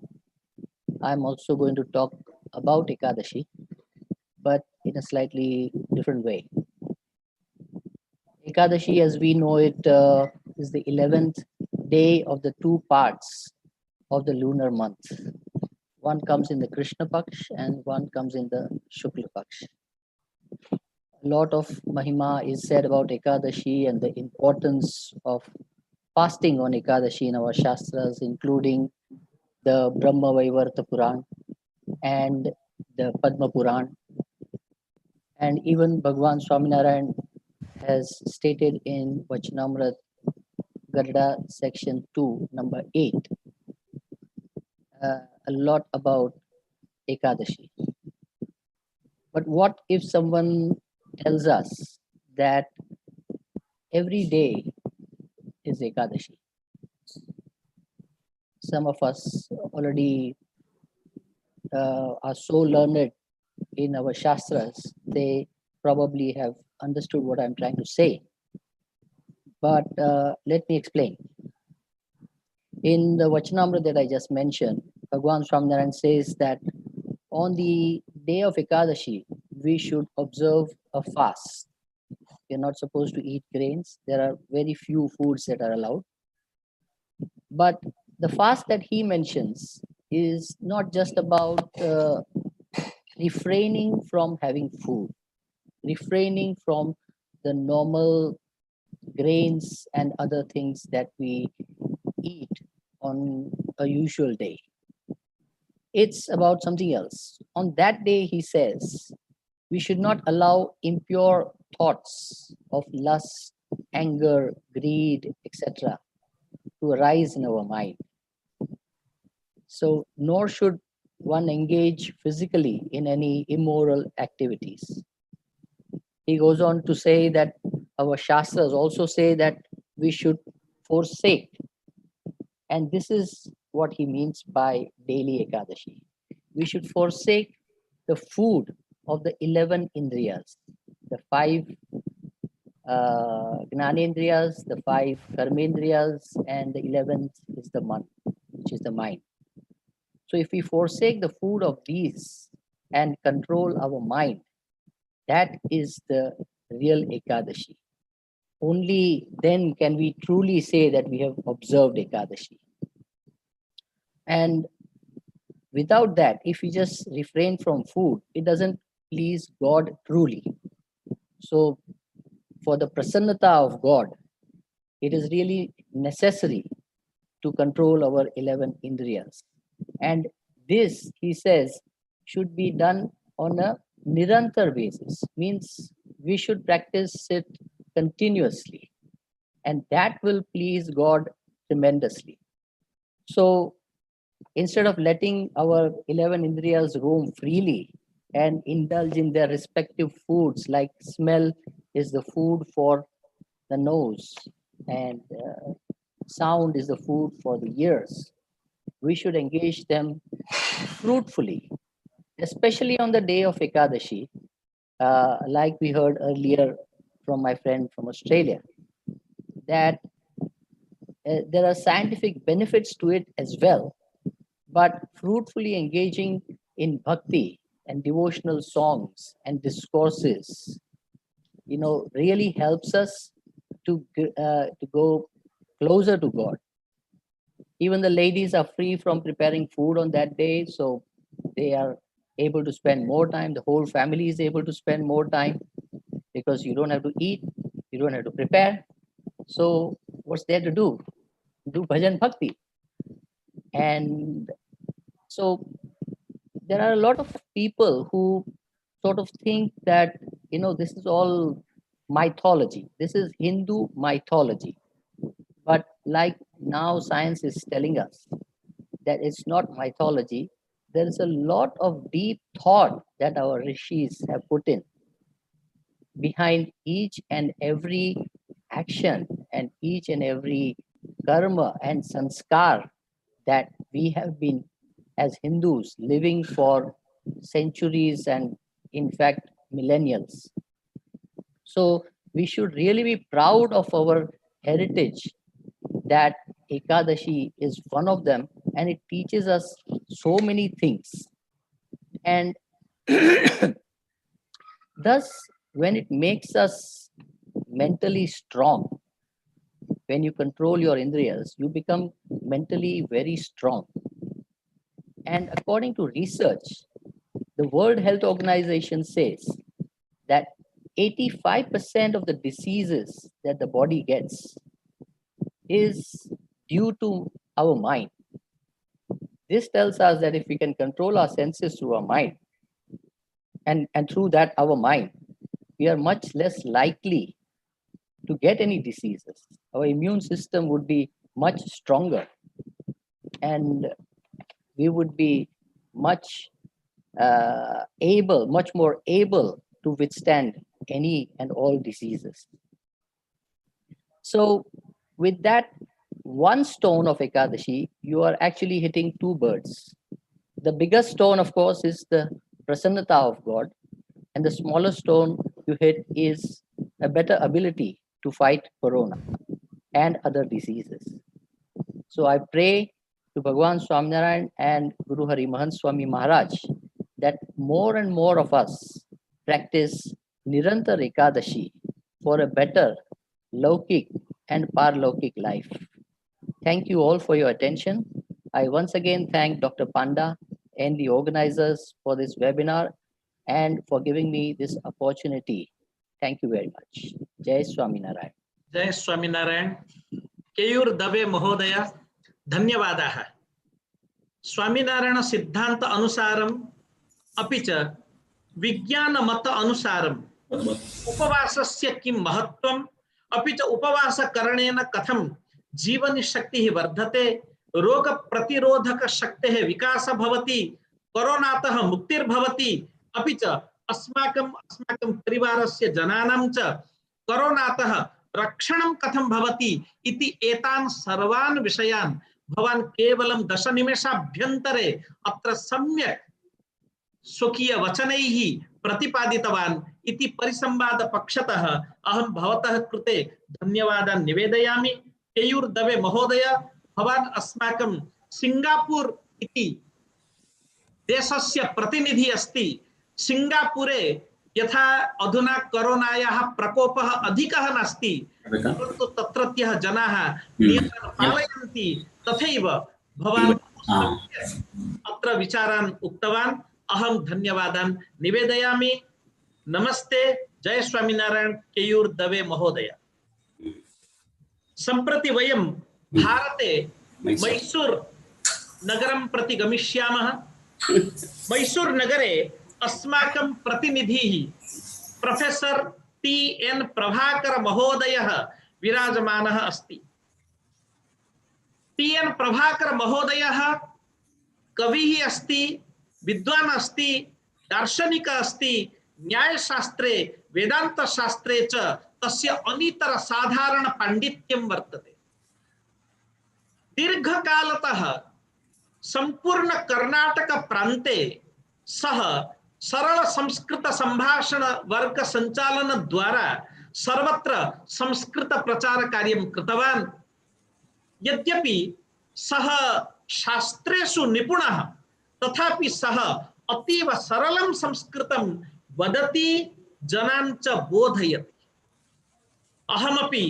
I'm also going to talk about Ekadashi, but in a slightly different way. Ekadashi, as we know it, is the 11th day of the two parts of the lunar month. One comes in the Krishna Paksh and one comes in the Shukla Paksh. A lot of Mahima is said about Ekadashi and the importance of fasting on Ekadashi in our Shastras, including the Brahma Vaivarta Puran and the Padma Puran. And even Bhagwan Swaminarayan has stated in Vachanamrit Garda section 2, number 8, a lot about Ekadashi. But what if someone tells us that every day is Ekadashi? Some of us already are so learned in our Shastras, they probably have understood what I'm trying to say. But let me explain. In the Vachanamrita that I just mentioned, Bhagwan Swaminarayan says that on the day of Ekadashi, we should observe a fast. We're not supposed to eat grains. There are very few foods that are allowed. But the fast that he mentions is not just about refraining from having food, refraining from the normal grains and other things that we eat on a usual day. It's about something else. On that day, he says, we should not allow impure thoughts of lust, anger, greed, etc. to arise in our mind. So, nor should one engage physically in any immoral activities. He goes on to say that our Shastras also say that we should forsake. And this is what he means by daily Ekadashi. We should forsake the food of the 11 Indriyas, the 5 Gnanendriyas, the 5 Karmendriyas, and the 11th is the man, which is the mind. So if we forsake the food of these and control our mind, that is the real Ekadashi. Only then can we truly say that we have observed Ekadashi. And without that, if we just refrain from food, it doesn't please God truly. So for the prasannata of God, it is really necessary to control our 11 Indriyas. And this, he says, should be done on a nirantar basis, means we should practice it continuously, and that will please God tremendously. So instead of letting our 11 Indriyas roam freely and indulge in their respective foods, like smell is the food for the nose and sound is the food for the ears, we should engage them fruitfully, especially on the day of Ekadashi, like we heard earlier from my friend from Australia, that there are scientific benefits to it as well, but fruitfully engaging in bhakti and devotional songs and discourses, really helps us to go closer to God. Even the ladies are free from preparing food on that day, so they are able to spend more time. The whole family is able to spend more time because you don't have to eat, you don't have to prepare. So what's there to do? Do bhajan bhakti. And so there are a lot of people who sort of think that, this is all mythology. This is Hindu mythology. But like now science is telling us that it's not mythology. There is a lot of deep thought that our rishis have put in behind each and every action and each and every karma and sanskar that we have been as Hindus living for centuries and in fact millennials. So we should really be proud of our heritage, that Ekadashi is one of them, and it teaches us so many things. And thus, when it makes us mentally strong, when you control your indriyas, you become mentally very strong. And according to research, the World Health Organization says that 85% of the diseases that the body gets is due to our mind. This tells us that if we can control our senses through our mind, and through that our mind, we are much less likely to get any diseases. Our immune system would be much stronger, and we would be much more able to withstand any and all diseases. So with that one stone of Ekadashi, you are actually hitting two birds. The biggest stone, of course, is the prasannata of God, and the smaller stone you hit is a better ability to fight corona and other diseases. So I pray to Bhagwan Swaminarayan and Guru Hari Mahant Swami Maharaj that more and more of us practice Nirantar Ekadashi for a better Laukik and Parlaukik life. Thank you all for your attention. I once again thank Dr. Panda and the organizers for this webinar and for giving me this opportunity. Thank you very much. Jai Swaminarayan. जय स्वामीनारायण. केयूर दवे महोदय धन्यवादाः. स्वामीनारायण सिद्धांत अनुसारम् अपि च विज्ञान मत अनुसारम् उपवासस्य किं महत्त्वम्, अपि च उपवासकरणेन कथं जीवनी शक्तिः वर्धते, रोग प्रतिरोधक शक्तेः विकासः भवति, कोरोनातः मुक्तिर्भवति, अपि च अस्माकं परिवारस्य जनानां च कोरोनातः रक्षणं कथं भवति इति एतान् सर्वान् विषयान् भवान् केवलं 10 निमेषाभ्यन्तरे अत्र सम्यक् स्वकीय वचनैः प्रतिपादितवान् इति परिसंवाद पक्षतः अहं भवतः कृते धन्यवादान् निवेदयामि. केयूर दवे महोदय, भवान् अस्माकं सिंगापुर इति देशस्य प्रतिनिधि अस्ति. सिंगापुरे यथा अधुना कोरोनायाः प्रकोपः अधिकः नास्ति, परन्तु तत्रत्यः जनाः नियमान् पालयन्ति, तथैव भवान् अत्र विचारान् उक्तवान्. अहं धन्यवादान् निवेदयामि. नमस्ते. जय स्वामीनारायण. केयूर दवे महोदय. सम्प्रति वयं भारते मैसूर नगरं प्रति गमिष्यामः. मैसूर नगरे अस्माकं प्रतिनिधिः प्रोफेसर टी.एन. प्रभाकर महोदयः विराजमानः अस्ति. टी.एन. प्रभाकर महोदयः कविः अस्ति, विद्वान् अस्ति, दार्शनिक अस्ति. न्यायशास्त्रे वेदान्तशास्त्रे च तस्य अनितर साधारण पाण्डित्यं वर्तते. दीर्घकालतः संपूर्ण कर्नाटक प्रान्ते सः सरल संस्कृत संभाषण वर्ग संचालन द्वारा सर्वत्र संस्कृत प्रचार कार्यं कृतवान्. यद्यपि सः शास्त्रेषु निपुणः, तथापि सः अतीव सरलं संस्कृतं वदति, जनान् च बोधयति. अहमपि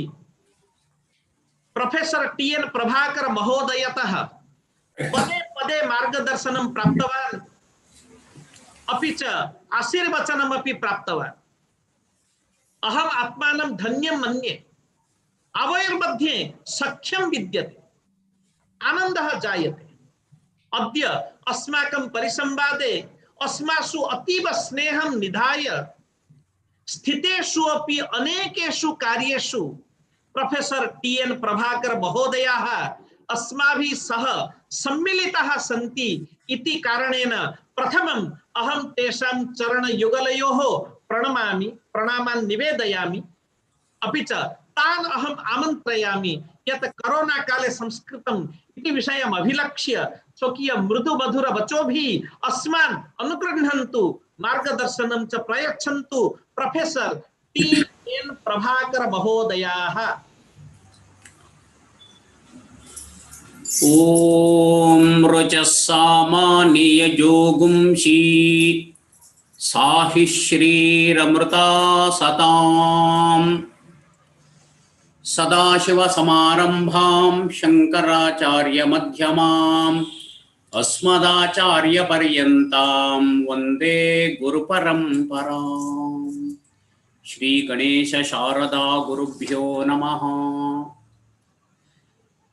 प्रोफेसर टी.एन. प्रभाकर महोदयतः पदे पदे मार्गदर्शनं प्राप्तवान्, अपि च आशीर्वचनमपि प्राप्तवान्। अहम् आत्मानं धन्यं मन्ये। आवयोर्मध्ये सख्यं विद्यते, आनन्दः जायते। अद्य अस्माकं परिसंवादे अस्मासु अतीव स्नेहं निधाय स्थितेषु अपि अनेकेषु कार्येषु प्रोफेसर टी.एन. प्रभाकर महोदयाः अस्माभिः सह सम्मिलिताः सन्ति इति कारणेन प्रथमम् अहं तेषां चरणयुगलयोः प्रणामान् निवेदयामि। अपि च तान् अहम् आमन्त्रयामि यत् कोरोना काले संस्कृतम् इति विषयम् अभिलक्ष्य स्वकीय मृदु मधुर वचोभिः अस्मान् अनुगृह्णन्तु, मार्गदर्शनं च प्रयच्छन्तु प्रोफेसर टी.एन. प्रभाकर महोदयाः। ओम रजसामान्ययोगुंषि साहिश्रीरमृता सताम् सदाशिवसमारम्भां शङ्कराचार्यमध्यमाम् अस्मदाचार्यपर्यन्तां वन्दे गुरुपरम्पराम्। श्रीगणेश शारदा गुरुभ्यो नमः।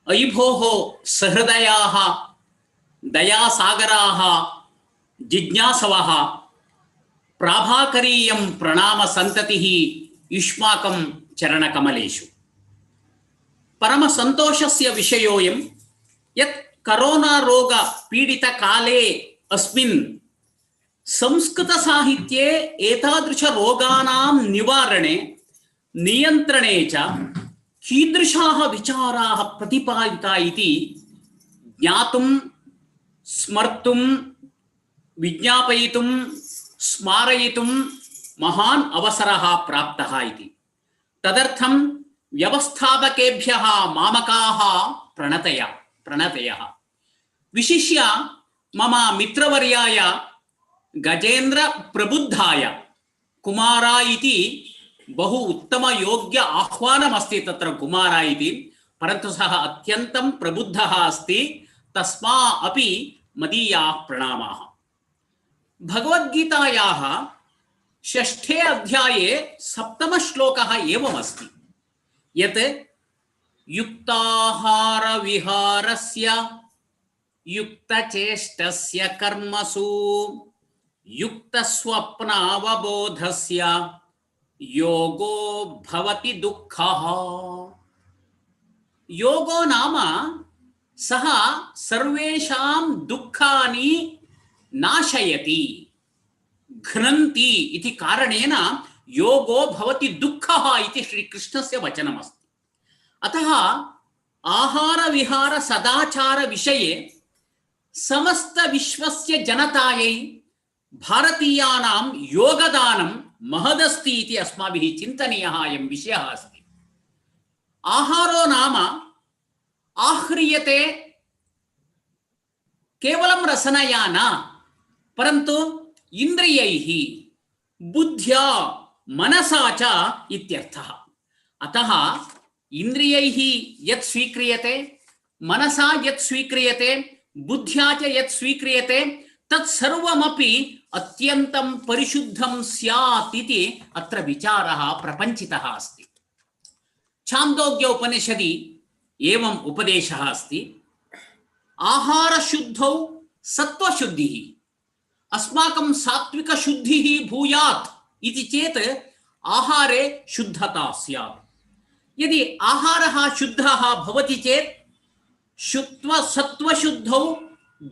अयि भोः सहृदयाः दयासागराः जिज्ञासवः, प्राभाकरीयं प्रणामसन्ततिः युष्माकं चरणकमलेषु। परमसन्तोषस्य विषयोऽयं यत् करोना रोग पीडित काले अस्मिन् संस्कृतसाहित्ये एतादृश रोगाणां निवारणे नियन्त्रणे च कीदृशाः विचाराः प्रतिपादिता इति ज्ञातुं, स्मर्तुं, विज्ञापयितुं, स्मारयितुं महान् अवसरः प्राप्तः इति। तदर्थं व्यवस्थापकेभ्यः मामकाः प्रणतयः। विशिष्य मम मित्रवर्याय गजेन्द्र प्रबुद्धाय कुमारा इति बहु उत्तम योग्य आह्वानमस्ति तत्र कुमारा इति, परन्तु सः अत्यन्तं प्रबुद्धः अस्ति, तस्मा अपि मदीयाः प्रणामाः। भगवद्गीतायाः 6 अध्याये 7 श्लोकः एवमस्ति यत् युक्ताहार विहारस्य युक्तचेष्टस्य कर्मसु युक्तस्वप्नावबोधस्य योगो भवति दुःखः। योगो नाम सः सर्वेषां दुःखानि नाशयति, घ्नन्ति इति कारणेन योगो भवति दुःखः इति श्रीकृष्णस्य वचनमस्ति। अतः आहार विहार सदाचार विषये समस्त विश्वस्य जनतायै भारतीयानां योगदानं महदस्ति इति अस्माभिः चिन्तनीयः अयं विषयः अस्ति। आहारो नाम आह्रियते केवलं रसनया न, परन्तु इन्द्रियैः, बुद्ध्या, मनसा च इत्यर्थः। अतः इन्द्रियैः यत् स्वीक्रियते, मनसा यत् स्वीक्रियते, बुद्ध्या च यत् स्वीक्रियते, तत्सर्वमपि अत्यन्तं परिशुद्धं स्यात् इति अत्र विचारः प्रपञ्चितः अस्ति। छान्दोग्य उपनिषदि एवम् उपदेशः अस्ति, आहारशुद्धौ सत्त्वशुद्धिः, अस्माकं सात्विक शुद्धिः भूयात् इति चेत् आहारे शुद्धता स्यात्। यदि आहारः शुद्धः भवति चेत् सत्त्वशुद्धौ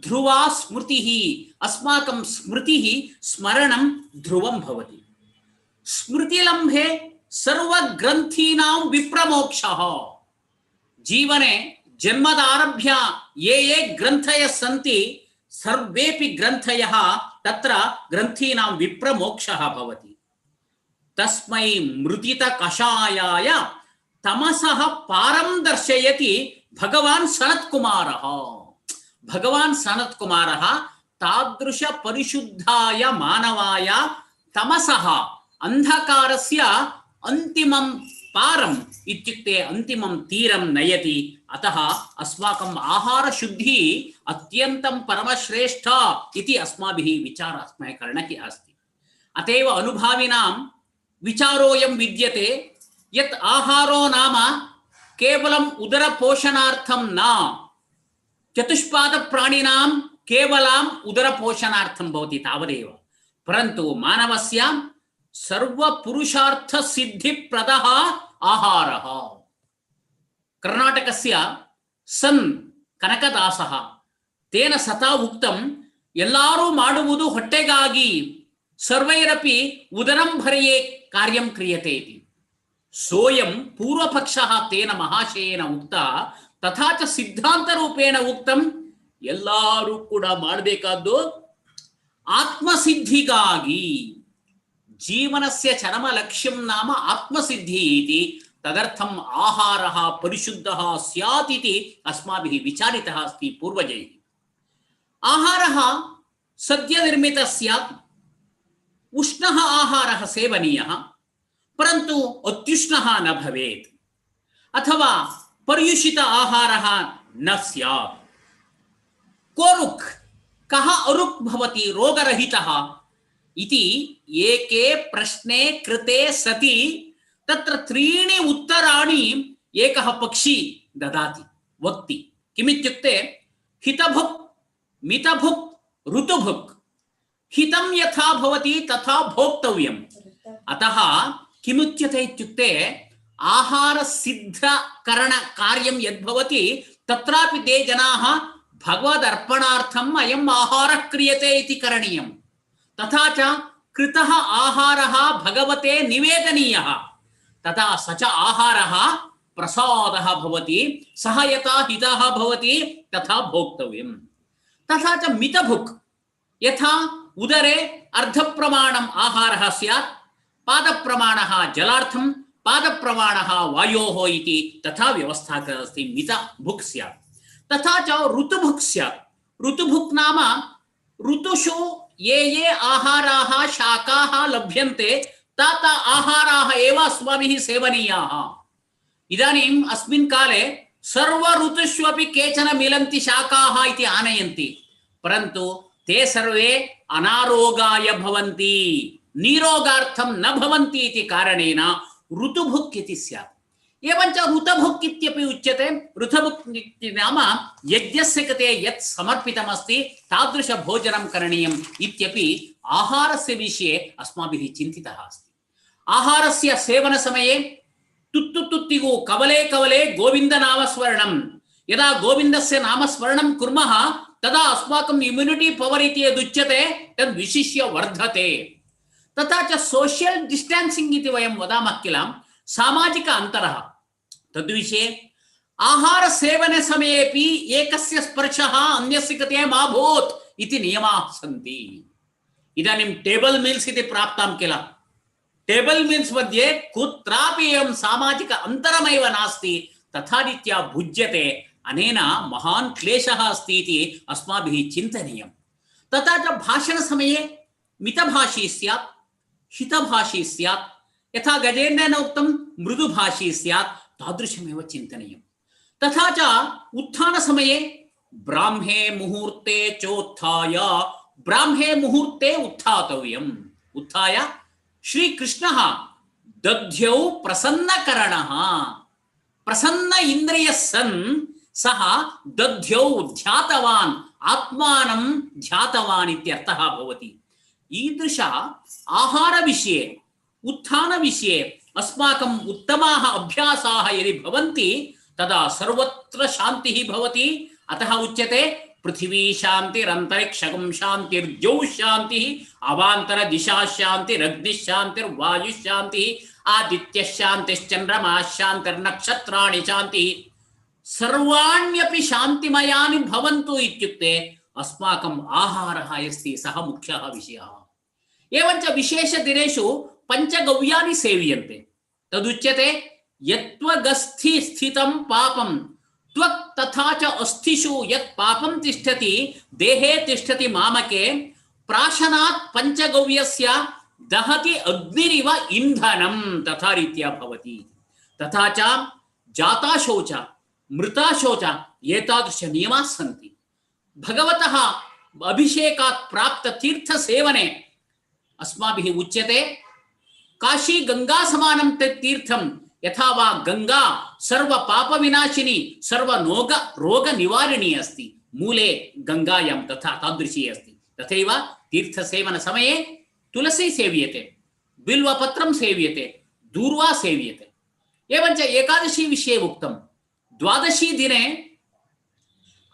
ध्रुवा स्मृतिः, अस्माकं स्मृतिः स्मरणं ध्रुवं भवति। स्मृतिलम्भे सर्वग्रन्थीनां विप्रमोक्षः। जीवने जन्मदारभ्य ये ग्रन्थयः सन्ति सर्वेपि ग्रन्थयः तत्र ग्रन्थीनां विप्रमोक्षः भवति। तस्मै मृदित कषायाय तमसः पारं दर्शयति भगवान् सनत्कुमारः। भगवान् सनत्कुमारः तादृश परिशुद्धाय मानवाय तमसः अंधकारस्य अंतिमं पारम् इत्युक्ते अन्तिमं तीरं नयति। अतः अस्माकम् आहारशुद्धिः अत्यन्तं परमश्रेष्ठा इति अस्माभिः विचारस्मरणीयः अस्ति। अतएव अनुभविनां विचारोऽयं विद्यते यत् आहारो नाम केवलम् उदरपोषणार्थं न, चतुष्पादप्राणिनां केवलम् उदरपोषणार्थं भवति तावदेव, परन्तु मानवस्य सर्वपुरुषार्थसिद्धिप्रदः आहारः। कर्नाटकस्य सन् कनकदासः तेन सता उक्तं ಎಲ್ಲರೂ ಮಾಡುವುದು ಹೊಟ್ಟೆಗಾಗಿ ಸರ್ವೈರಪಿ ಉದರಂ ಭರೆಯೇ ಕಾರ್ಯಂ ಕ್ರಿಯತೆ ಇತಿ। सोयं पूर्वपक्षः तेन महाशयेन उक्तः तथा च सिद्धान्तरूपेण उक्तं ಎಲ್ಲರೂ ಕೂಡ ಮಾಡಬೇಕಾದ್ದು आत्मसिद्धिಗಾಗಿ। जीवनस्य चरमलक्ष्यं नाम आत्मसिद्धिः इति, तदर्थम् आहारः परिशुद्धः स्यात् इति अस्माभिः विचारितः अस्ति पूर्वजैः। आहारः सद्यनिर्मितः स्यात्, उष्णः आहारः सेवनीयः, परन्तु अत्युष्णः न भवेत्, अथवा पर्युषित आहारः न स्यात्। कोरुक् कः अरुक् भवति रोगरहितः इति एके प्रश्ने कृते सति तत्र त्रीणि उत्तराणि एकः पक्षी ददाति, वक्ति। किमित्युक्ते हितभुक्, मितभुक्, ऋतुभुक्। हितं यथा भवति तथा भोक्तव्यम्। अतः किमुच्यते इत्युक्ते आहार सिद्धकरण कार्यं यद्भवति तत्रापि ते जनाः भगवदर्पणार्थम् अयम् आहारः क्रियते इति करणीयम्। तथा च कृतः आहारः भगवते निवेदनीयः, तथा स च आहारः प्रसादः भवति, सः यथा हितः भवति तथा भोक्तव्यम्। तथा च मितभुक्, यथा उदरे अर्धप्रमाणम् आहारः स्यात्, पादप्रमाणः जलार्थं, पादप्रमाणः वायोः इति तथा व्यवस्था अस्ति, मितभुक् स्यात्। तथा च ऋतुभुक् स्यात्। ऋतुभुक् नाम ऋतुषु ये ये आहाराः शाकाः लभ्यन्ते तात आहाराः एव अस्माभिः सेवनीयाः। इदानीम् अस्मिन् काले सर्व ऋतुषु अपि केचन मिलन्ति शाकाः इति आनयन्ति, परन्तु ते सर्वे अनारोगाय भवन्ति, निरोगार्थं न भवन्ति इति कारणेन ऋतुभुक् इति स्यात्। एवञ्च ऋतभुक् इत्यपि उच्यते। ऋतभुक् नाम यज्ञस्य कृते यत् समर्पितमस्ति तादृश भोजनं करणीयम् इत्यपि आहारस्य विषये अस्माभिः चिन्तितः अस्ति। आहारस्य सेवनसमये तुत्तु तुत्तिगु कवले कवले गोविन्द नामस्मरणं, यदा गोविन्दस्य नामस्मरणं कुर्मः तदा अस्माकम् इम्युनिटी पवर् इति यदुच्यते तद् विशिष्य वर्धते। तथा च सोशियल् डिस्टेन्सिङ्ग् इति वयं वदामः किल, सामाजिक अंतरः, तद्विषये आहार सेवने समयेपि एकस्य स्पर्शः अन्यस्य कृते मा भूत् इति नियमाः सन्ति। इदानीं टेबल मील्स् इति प्राप्तं किल, टेबल मील्स् मध्ये कुत्रापि एवं सामाजिक अंतरमेव नास्ति, तथा रीत्या भुज्यते। अनेन महान् क्लेशः अस्ति इति अस्माभिः चिन्तनीयम्। तथा च भाषणसमये मितभाषी स्यात्, हितभाषी स्यात्, यथा गजेन्द्रेण उक्तं मृदुभाषी स्यात्, तादृशमेव चिन्तनीयम्। तथा च उत्थानसमये ब्राह्मे मुहूर्ते चोत्थाय, ब्राह्मे मुहूर्ते उत्थातव्यम्। उत्थाय श्रीकृष्णः दध्यौ प्रसन्नकरणः, प्रसन्न इन्द्रियः सन् सः दध्यौ ध्यातवान्, आत्मानं ध्यातवान् इत्यर्थः भवति। ईदृश आहार विषये उत्थान विषये अस्माकम् उत्तमाः अभ्यासाः यदि भवन्ति तदा सर्वत्र शान्तिः भवति। अतः उच्यते पृथिवी शान्तिरन्तरिक्षं शान्तिर्द्यौ शान्तिः, अवान्तर दिशा शान्तिरग्निः शान्तिर्वायुः शान्तिः, आदित्यः शान्तिश्चन्द्रमाः शान्तिर्नक्षत्राणि शान्तिः, सर्वाण्यपि शान्तिमयानि भवन्तु इत्युक्ते अस्माकम् आहारः अस्ति सः मुख्यः विषयः। एवञ्च विशेष दिनेषु पंचगव्यानि सेव्यन्ते। तदुच्यते यत्त्वगस्थि स्थितं पापं त्वक् तथा च अस्थिषु यत् पापं तिष्ठति देहे तिष्ठति मामके, प्राशनात् पंचगव्यस्य दहति अग्निरिव इंधनं, तथा रीत्या भवति। तथा च जाता शौच मृता शौच एतादृश नियमाः सन्ति। भगवतः अभिषेकात् प्राप्त तीर्थ सेवने अस्माभिः उच्यते काशी गंगा समानं तीर्थं यथा वा गंगा सर्व पाप विनाशिनी सर्व रोग निवारिणी अस्ति, मूले गंगायां तथा तादृशी अस्ति। तथैव तीर्थ सेवन समये तुलसी सेव्यते, बिल्वपत्रं सेव्यते, दूर्वा सेव्यते। एवञ्च एकादशी विषये उक्तं, द्वादशी दिने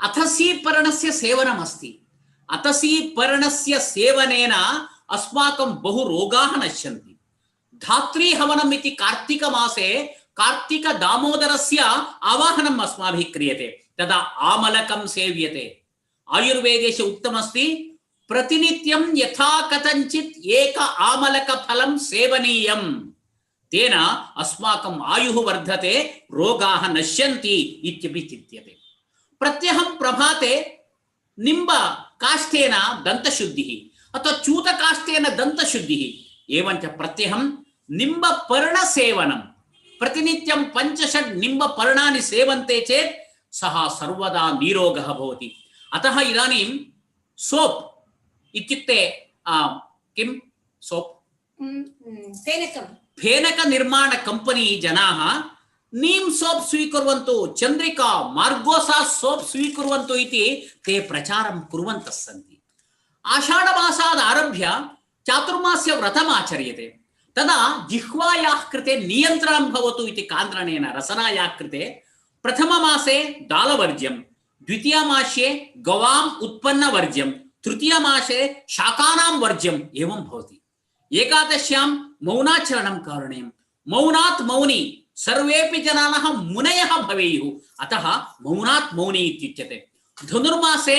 अथसी पर्णस्य सेवनम् अस्ति। अथसी पर्णस्य सेवनेन अस्माकं बहु रोगाः नश्यन्ति। धात्री हवनम् इति कार्तिक मासे कार्तिक दामोदरस्य आवाहनम् अस्माभिः क्रियते, तदा आमलकं सेव्यते। आयुर्वेदेषु उक्तमस्ति प्रतिनित्यं यथा कथञ्चित् एक आमलक फलं सेवनीयम्, तेन अस्माकम् आयुः वर्धते, रोगाः नश्यन्ति इत्यपि चिन्त्यते। प्रत्यहं प्रभाते निम्ब काष्ठेन दन्तशुद्धिः अथवा चूतकाष्ठेन दन्तशुद्धिः, एवञ्च प्रत्यहं निम्ब पर्ण सेवनं, प्रतिनित्यं 5-6 निम्ब पर्णानि सेवन्ते चेत् सः सर्वदा निरोगः भवति। अतः इदानीं सोप् इत्युक्ते किं सोप् फेनक निर्माण कंपनी जनाः नीम सोप् स्वीकुर्वन्तु, चंद्रिका मार्गोसा सोप् स्वीकुर्वन्तु इति ते प्रचारं कुर्वन्तः सन्ति। आषाढमासात् आरभ्य चातुर्मास्य व्रतम् आचर्यते, तदा जिह्वायाः कृते नियन्त्रणं भवतु इति कारणेन रसनायाः कृते प्रथममासे दालवर्ज्यं, द्वितीयमासे गवाम् उत्पन्नवर्ज्यं, तृतीयमासे शाकानां वर्ज्यम् एवं भवति। एकादश्यां मौनाचरणं करणीयं, मौनात् मौनी सर्वेपि जनाः मुनयः भवेयुः, अतः मौनात् मौनी इत्युच्यते। धनुर्मासे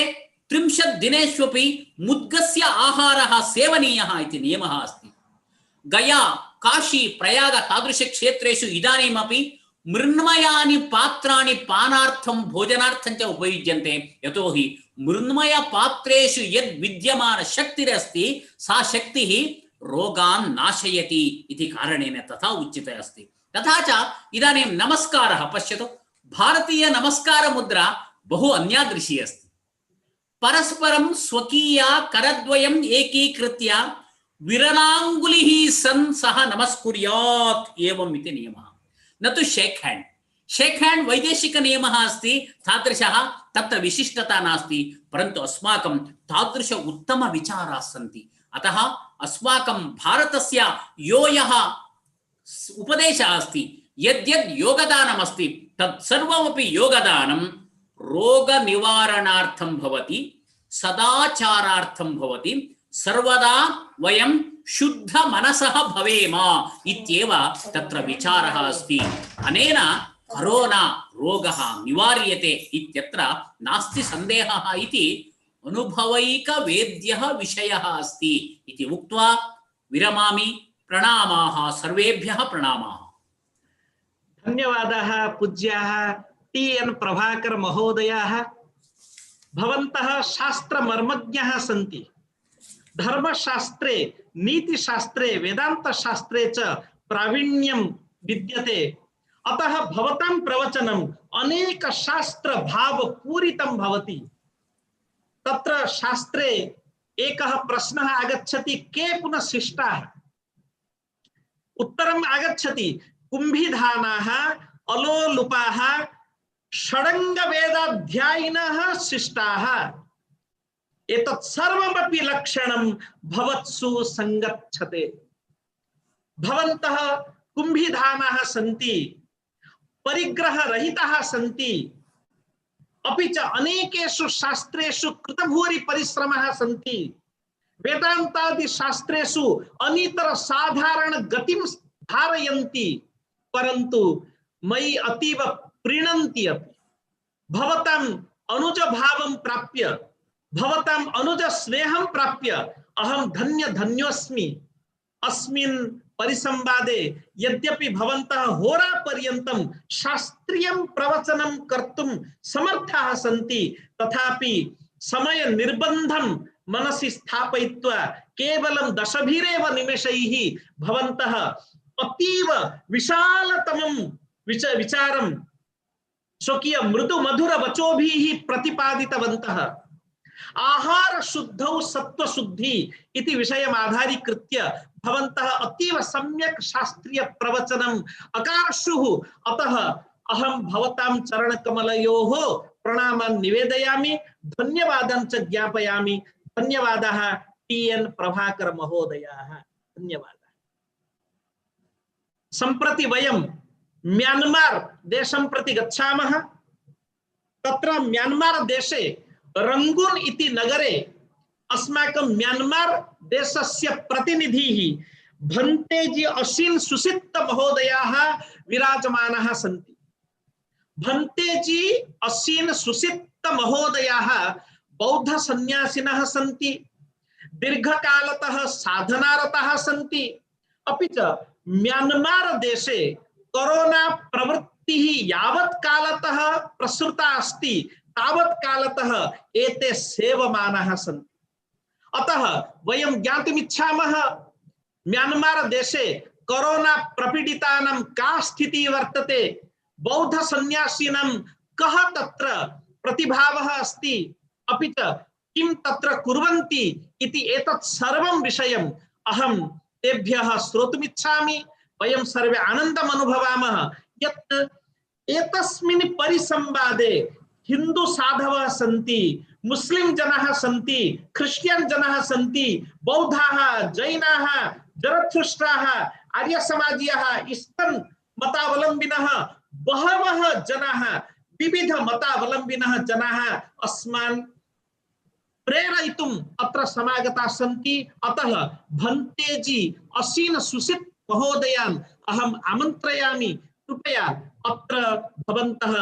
30 दिनेष्वपि मुद्गस्य आहारः सेवनीयः इति नियमः अस्ति। गया काशी प्रयाग तादृश क्षेत्रेषु इदानीमपि मृण्मयानि पात्राणि पानार्थं भोजनार्थं च उपयुज्यन्ते, यतोहि मृण्मय पात्रेषु यद् विद्यमान शक्तिरस्ति सा शक्तिः रोगान् नाशयति इति कारणेन तथा उच्यते अस्ति। तथा च इदानीं नमस्कारः पश्यतु, भारतीय नमस्कार मुद्रा बहु अन्यादृशी अस्ति। परस्परं स्वकीया करद्वयम् एकीकृत्य विरलांगुलिः सन् सह नमस्कुर्यात् एवम् इति नियमः, न तु शेक् हैंड। शेक् हैंड वैदेशिक नियमः अस्ति, तादृशः तत्र विशिष्टता नास्ति, परन्तु अस्माकं तादृश उत्तम विचाराः सन्ति। अतः अस्माकं भारतस्य यो यः उपदेशः अस्ति, यद्यद् योगदानम् अस्ति तत् सर्वमपि योगदानं रोग निवारणार्थं भवति, सदाचारार्थं भवति, सर्वदा वयं शुद्ध मनसः भवेम इत्येव तत्र विचारः अस्ति। अनेन करोना रोगः निवार्यते इत्यत्र नास्ति सन्देहः इति अनुभवैक वेद्यः विषयः अस्ति इति उक्त्वा विरमामि। प्रणामाः सर्वेभ्यः प्रणामाः। धन्यवादाः पूज्याः टी.एन्. प्रभाकर महोदयाः। भवन्तः शास्त्रमर्मज्ञः सन्ति। धर्मशास्त्रे, नीतिशास्त्रे, वेदान्तशास्त्रे च प्रावीण्यं विद्यते। अतः भवतां प्रवचनम् अनेक शास्त्र भाव पूरितं भवति। तत्र शास्त्रे एकः प्रश्नः आगच्छति, के पुनः शिष्टाः? उत्तरम् आगच्छति, कुम्भिधानाः, अलोलुपाः, षडङ्ग वेदाध्यायिनः शिष्टाः। एतत् सर्वमपि लक्षणं भवत्सु संगच्छते। भवन्तः कुम्भिधानाः सन्ति, परिग्रहरहिताः सन्ति, अपि च अनेकेषु शास्त्रेषु कृतभूरि परिश्रमः सन्ति। वेदान्तादि शास्त्रेषु अनितर साधारण गतिं धारयन्ति, परन्तु मयि अतीव प्रीणन्ति अपि। भवताम् अनुज भावं प्राप्य, भवताम् अनुज स्नेहं प्राप्य अहं धन्योऽस्मि। अस्मिन् परिसंवादे यद्यपि भवन्तः होरापर्यन्तं शास्त्रीयं प्रवचनं कर्तुं समर्थाः सन्ति, तथापि समय निर्बन्धं मनसि स्थापयित्वा केवलं 10 निमेषैः भवन्तः अतीव विशालतमं विचारं स्वकीय मृदु मधुर वचोभिः प्रतिपादितवन्तः। आहार शुद्धौ सत्व शुद्धि इति विषयम् आधारीकृत्य भवन्तः अतीव सम्यक् शास्त्रीय प्रवचनम् अकारशुः। अतः अहं भवतां चरणकमलयोः प्रणामान् निवेदयामि, धन्यवादं च ज्ञापयामि। धन्यवादः टी.एन्. प्रभाकर महोदयाः, धन्यवादः। सम्प्रति वयं म्यान्मार देशं प्रति गच्छामः। तत्र म्यान्मार देशे रंगून इति नगरे अस्माकं म्यान्मार देशस्य प्रतिनिधिः भन्तेजी असीन सुसित महोदयाः विराजमानाः सन्ति। भन्तेजी असीन सुसित महोदयाः बौद्ध सन्यासिनः सन्ति, दीर्घकालतः साधनारताः सन्ति। अपि च म्यान्मार देशे कोरोना प्रवृत्तिः यावत् कालतः प्रसृता अस्ति तावत् कालतः एते सेवमानाः सन्ति। अतः वयं ज्ञातुमिच्छामः म्यान्मार देशे कोरोना प्रपीडितानां का स्थितिः वर्तते, बौद्ध सन्यासिनां कः तत्र प्रतिभावः अस्ति, अपि च किं तत्र कुर्वन्ति इति एतत् सर्वं विषयम् अहं तेभ्यः श्रोतुमिच्छामि। वयं सर्वे आनन्दम् अनुभवामः यत् एतस्मिन् परिसंवादे हिंदू साधवः सन्ति, मुस्लिम जनाः सन्ति, क्रिश्चियन जनाः सन्ति, बौद्धाः, जैनाः, जरथुष्ट्राः, आर्य समाजीयाः, इस्लाम मतावलम्बिनः बहवः जनाः, विविध मतावलम्बिनः जनाः अस्मान् प्रेरयितुम् अत्र समागताः सन्ति। अतः भन्तेजी असीन सुसित महोदयान् अहम् आमन्त्रयामि, कृपया अत्र भवन्तः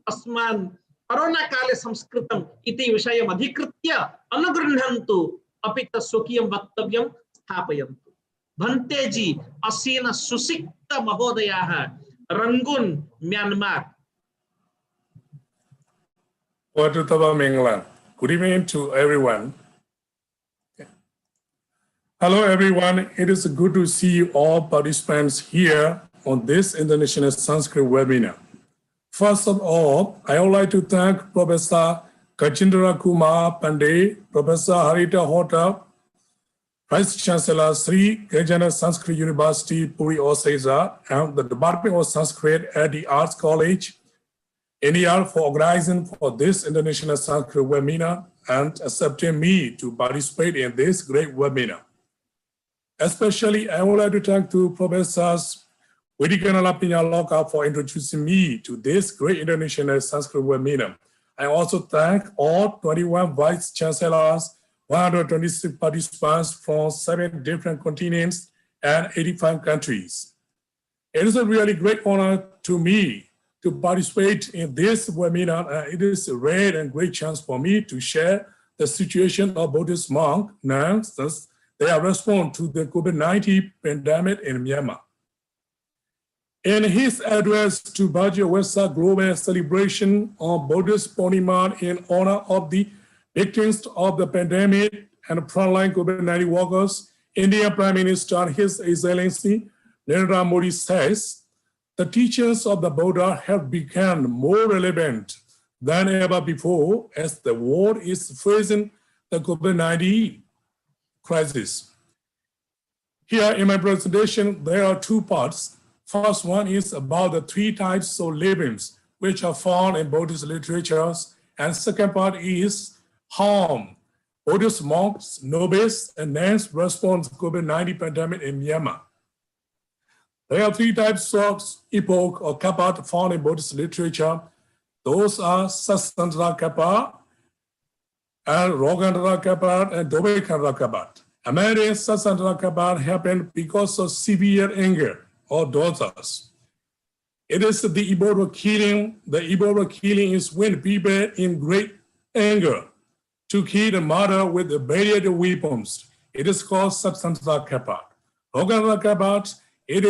अस्मान् कोरोना काले संस्कृतम् इति विषयम् अधिकृत्य अनुगृह्णन्तु, अपि च स्वकीयं वक्तव्यं स्थापयन्तु। भन्तेजी असीन सुसिक्त महोदयाः, Rangoon, Myanmar. Good evening to everyone. Hello everyone, it is good to see all participants here on this International Sanskrit webinar. First of all, I would like to thank Professor Gajendra Kumar Pandey, Professor Harita Hota, Vice Chancellor Sri Gajendra Sanskrit University, Puri Oseza, and the Department of Sanskrit at the Arts College, NER, for organizing for this International Sanskrit webinar and accepting me to participate in this great webinar. Especially, I would like to thank to Professors Vidikanala Pinyaloka for introducing me to this great International Sanskrit webinar. I also thank all 21 Vice Chancellors, 126 participants from 7 different continents and 85 countries. It is a really great honor to me to participate in this webinar. It is a rare and great chance for me to share the situation of Buddhist monks, nuns, their response to the COVID-19 pandemic in Myanmar. In his address to Bajya Wesa Global Celebration on Buddhist Purnima in honor of the victims of the pandemic and frontline COVID-19 workers, Indian Prime Minister, His Excellency Narendra Modi says, the teachings of the Buddha have become more relevant than ever before as the world is facing the COVID-19 crisis. Here in my presentation, there are 2 parts. First one is about the 3 types of livings which are found in Buddhist literatures, and second part is how Buddhist monks, novices, and nuns respond to COVID-19 pandemic in Myanmar. There are 3 types of epoch or kappa found in Buddhist literature. Those are Satsandra kappa, and Rogandra kappa, and Dobekandra kappa. Among Satsandra kappa happened because of severe anger or dosas. It is the Ebola killing. The Ebola killing is when people in great anger to kill the mother with the barrier weapons. It is called Satsandra kappa. Rogandra kappa, it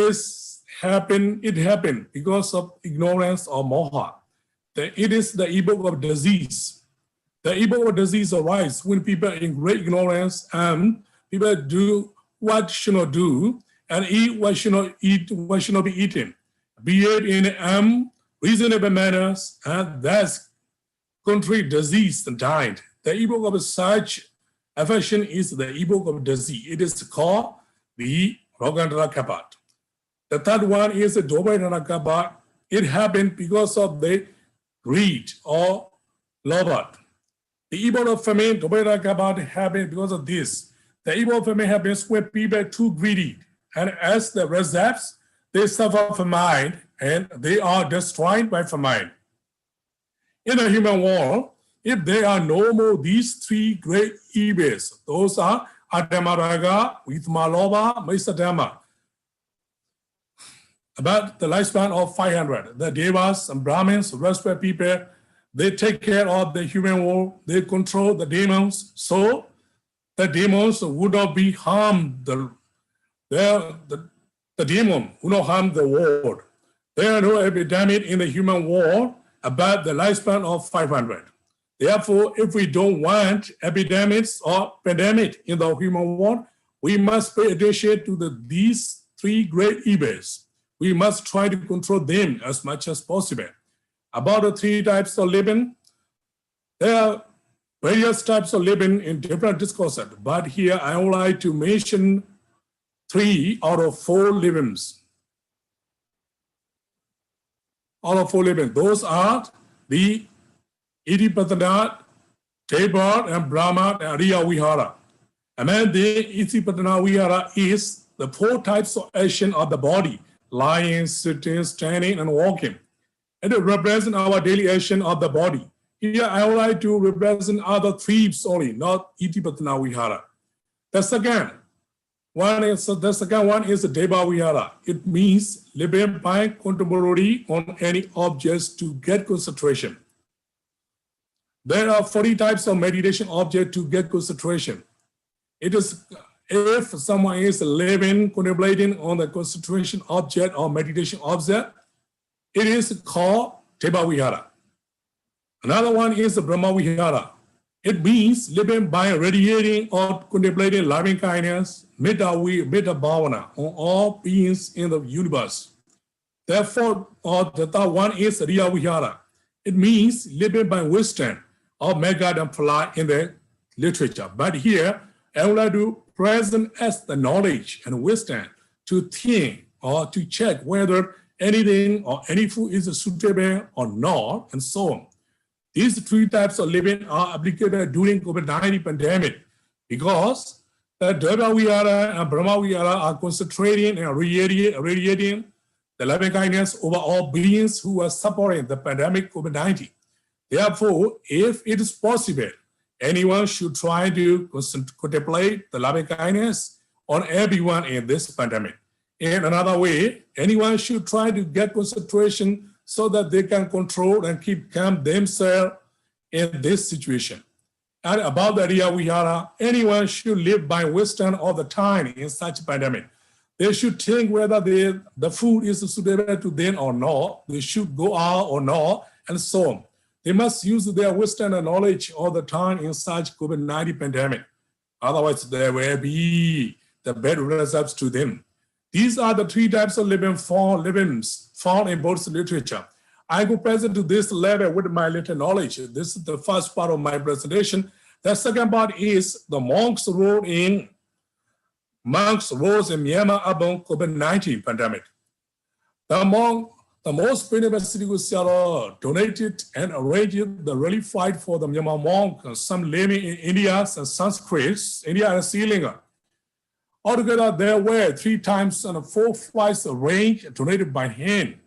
happened because of ignorance or moha. It is the evil of disease. The evil of disease arises when people in great ignorance and people do what should not do and eat what should not eat, what should not be eaten. behave in reasonable manners, and thus contrary disease and died. The epoch of such affection is the epoch of disease. It is called the Rogandra Kapat. The third one is the Dobaidana Kapat. It happened because of the greed or love. The evil of famine, Dobaidana Kapat, happened because of this. The evil of famine happens when people are too greedy, and as the results, they suffer famine and they are destroyed by famine. In the human world, if there are no more these three great evils, those are Adamaraga, Vidmaloba, Maisadama. About the lifespan of 500, the Devas and Brahmins, respect people, they take care of the human world, they control the demons, so the demons would not be harmed. The demon would not harm the world. There are no epidemic in the human world about the lifespan of 500. Therefore, if we don't want epidemics or pandemic in the human world, we must pay attention to these three great evils. We must try to control them as much as possible. About the three types of living, there are various types of living in different discourses, but here I would like to mention 3 out of 4 livings. Out of 4 living, those are the Itipatana, Tebar, and Brahma, and Ariya Vihara. And then the Itipatana Vihara is the 4 types of action of the body: lying, sitting, standing, and walking. And it represents our daily action of the body. Here I would like to represent other 3 only, not Itipatana Vihara. The second one is the Deva Vihara. It means living by contemporary on any objects to get concentration. There are 40 types of meditation object to get concentration. It is if someone is living, contemplating on the concentration object or meditation object, it is called Deva Vihara. Another one is the Brahma Vihara. It means living by radiating or contemplating loving kindness, metta bhavana on all beings in the universe. Therefore, the third one is Riya Vihara. It means living by wisdom or Megad and Phala in the literature. But here, I would like to present as the knowledge and wisdom to think or to check whether anything or any food is suitable or not, and so on. These 3 types of living are applicable during COVID-19 pandemic because the Deva Vihara and Brahma Vihara are concentrating and radiating the loving kindness over all beings who are suffering the pandemic COVID-19. Therefore, if it is possible, anyone should try to contemplate the loving kindness on everyone in this pandemic. In another way, anyone should try to get concentration so that they can control and keep calm themselves in this situation. And about the Riya Vihara, anyone should live by wisdom all the time in such a pandemic. They should think whether the food is suitable to them or not, they should go out or not, and so on. They must use their wisdom and knowledge all the time in such COVID-19 pandemic. Otherwise, there will be the bad results to them. These are the 3 types of livings found in Buddhist literature. I go present to this level with my little knowledge. This is the first part of my presentation. The second part is the monks' role in Myanmar about COVID-19 pandemic. The most famous Siddhi donated and arranged the relief flight for the Myanmar monks, some living in India and Sanskrit, India and Sri Lanka. Altogether, there were 3 times and 4 flights arranged donated by hand.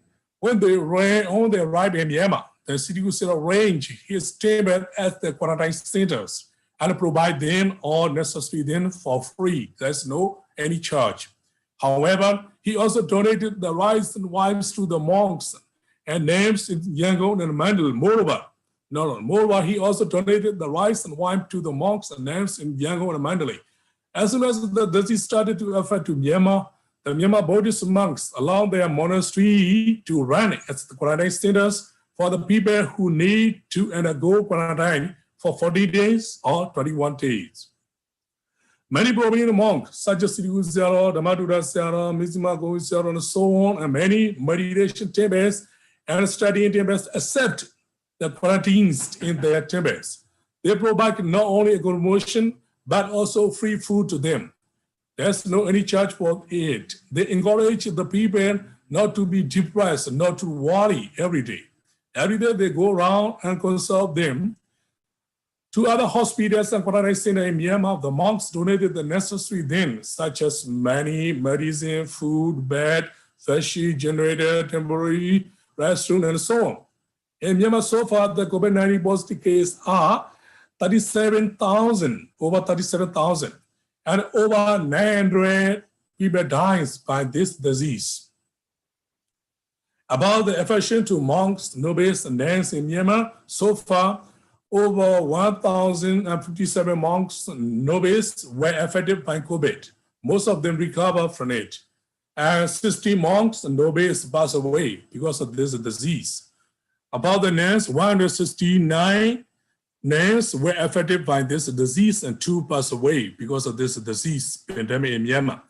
When they arrived in Myanmar, the Siddhi arranged his table at the quarantine centers and provide them all necessary then for free. There's no any charge. However, he also donated the rice and wines to the monks and names in Yangon and Mandal. Moreover, he also donated the rice and wine to the monks and names in Yangon and Mandalay. As soon as the disease started to affect to Myanmar, the Myanmar Buddhist monks allowed their monastery to run as the quarantine centers for the people who need to undergo quarantine for 40 days or 21 days. Many prominent monks, such as Sri Usyara, Dhammaduda Syara, Mizima Govisyara, and so on, and many meditation temples and studying temples accept the quarantines in their temples. They provide not only accommodation, but also free food to them. There's no any charge for it. They encourage the people not to be depressed, not to worry every day. Every day they go around and consult them. To other hospitals and quarantine centers in Myanmar, the monks donated the necessary things such as money, medicine, food, bed, factory, generator, temporary restroom, and so on. In Myanmar, so far, the COVID-19 positive cases are 37,000, over 37,000, and over 900 people dying by this disease. About the affection to monks, nobles, and nuns in Myanmar, so far, over 1,057 monks and nobles were affected by COVID. Most of them recovered from it. And 60 monks and nobles passed away because of this disease. About the nuns, 169 nuns were affected by this disease and 2 passed away because of this disease pandemic in Myanmar.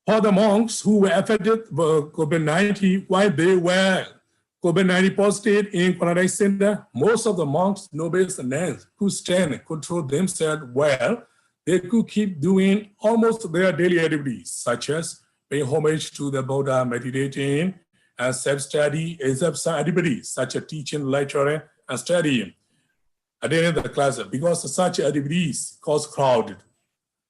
For the monks who were affected by COVID-19 while they were COVID-19 positive in quarantine center, most of the monks, nobles, and nuns who stand and control themselves well, they could keep doing almost their daily activities, such as paying homage to the Buddha, meditating, and self-study, except activities such as teaching, lecturing, and studying, attending the classes, because such activities cause crowded.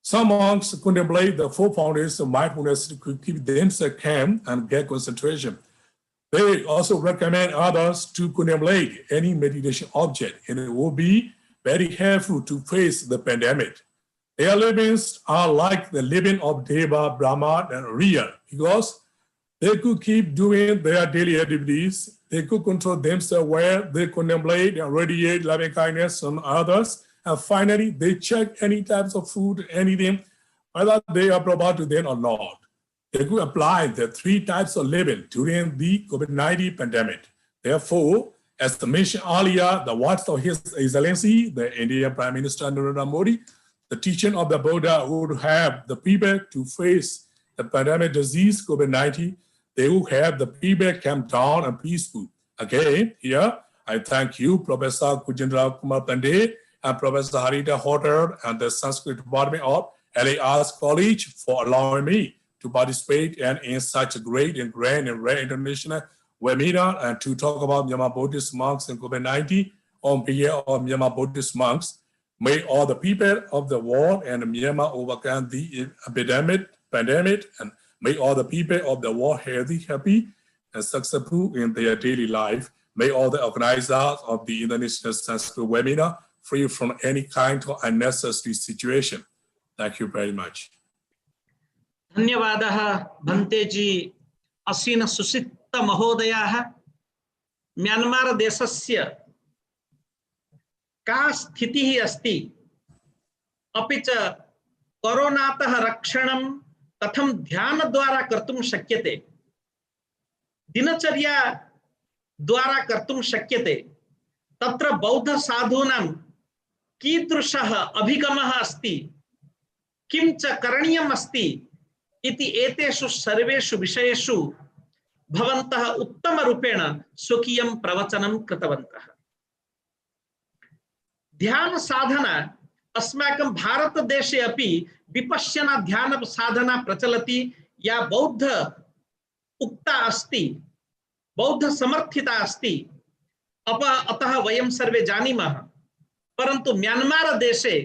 Some monks contemplate the 4 foundations of mindfulness to keep themselves calm and get concentration. They also recommend others to contemplate any meditation object, and it will be very helpful to face the pandemic. Their livings are like the living of Deva, Brahma, and Riya, because they could keep doing their daily activities, they could control themselves well, they contemplate and radiate loving kindness on others, and finally, they check any types of food, anything, whether they are proper to them or not. They could apply the 3 types of living during the COVID-19 pandemic. Therefore, as mentioned earlier, the words of His Excellency, the Indian Prime Minister Narendra Modi, the teaching of the Buddha would have the people to face the pandemic disease, COVID-19. They would have the people calm down and peaceful. Again, here, I thank you, Professor Kujendra Kumar Pandey and Professor Harita Hotter and the Sanskrit Department of LA Arts College for allowing me to participate in such a great and grand and rare international webinar and to talk about Myanmar Buddhist monks and COVID-19 on behalf of Myanmar Buddhist monks. May all the people of the world and Myanmar overcome the pandemic, and may all the people of the world healthy, happy, and successful in their daily life. May all the organizers of the International Sanskrit webinar free from any kind of unnecessary situation. Thank you very much. धन्यवादः भन्तेजी असीन सुसित महोदयाः। Myanmar देशस्य का स्थितिः अस्ति, अपि च कोरोनातः रक्षणं कथं ध्यानद्वारा कर्तुं शक्यते, दिनचर्या द्वारा कर्तुं शक्यते, तत्र बौद्ध साधूनां कीदृशः अभिगमः अस्ति, किं च करणीयम् अस्ति इति एतेषु सर्वेषु विषयेषु भवन्तः उत्तमरूपेण स्वकीयं प्रवचनं कृतवन्तः। ध्यान साधना अस्माकं भारतदेशे अपि विपश्यना ध्यान साधना प्रचलति, या बौद्ध उक्ता अस्ति, बौद्ध समर्थिता अस्ति। अतः वयं सर्वे जानीमः, परन्तु म्यांमार देशे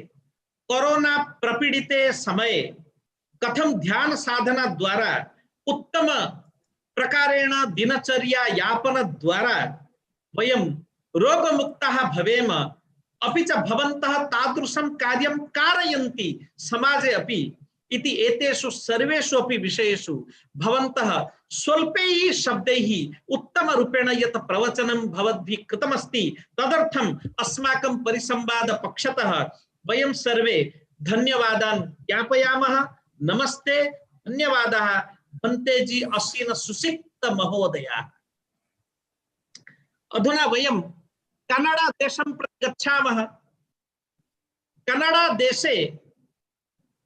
कोरोना प्रपीडिते समये कथं ध्यान साधना द्वारा उत्तम प्रकारेण दिनचर्या यापन द्वारा वयं रोगमुक्ताः भवेम, अपि च भवन्तः तादृशं कार्यं कारयन्ति समाजे अपि इति एतेषु सर्वेषु अपि विषयेषु भवन्तः स्वल्पैः शब्दैः उत्तमरूपेण यत् प्रवचनं भवद्भिः कृतमस्ति, तदर्थम् अस्माकं परिसंवाद पक्षतः वयं सर्वे धन्यवादान् ज्ञापयामः। नमस्ते, धन्यवादः भन्तेजी असीन सुसिक्त महोदया। अधुना वयं कनाडा देशं प्रति गच्छामः। कनाडा देशे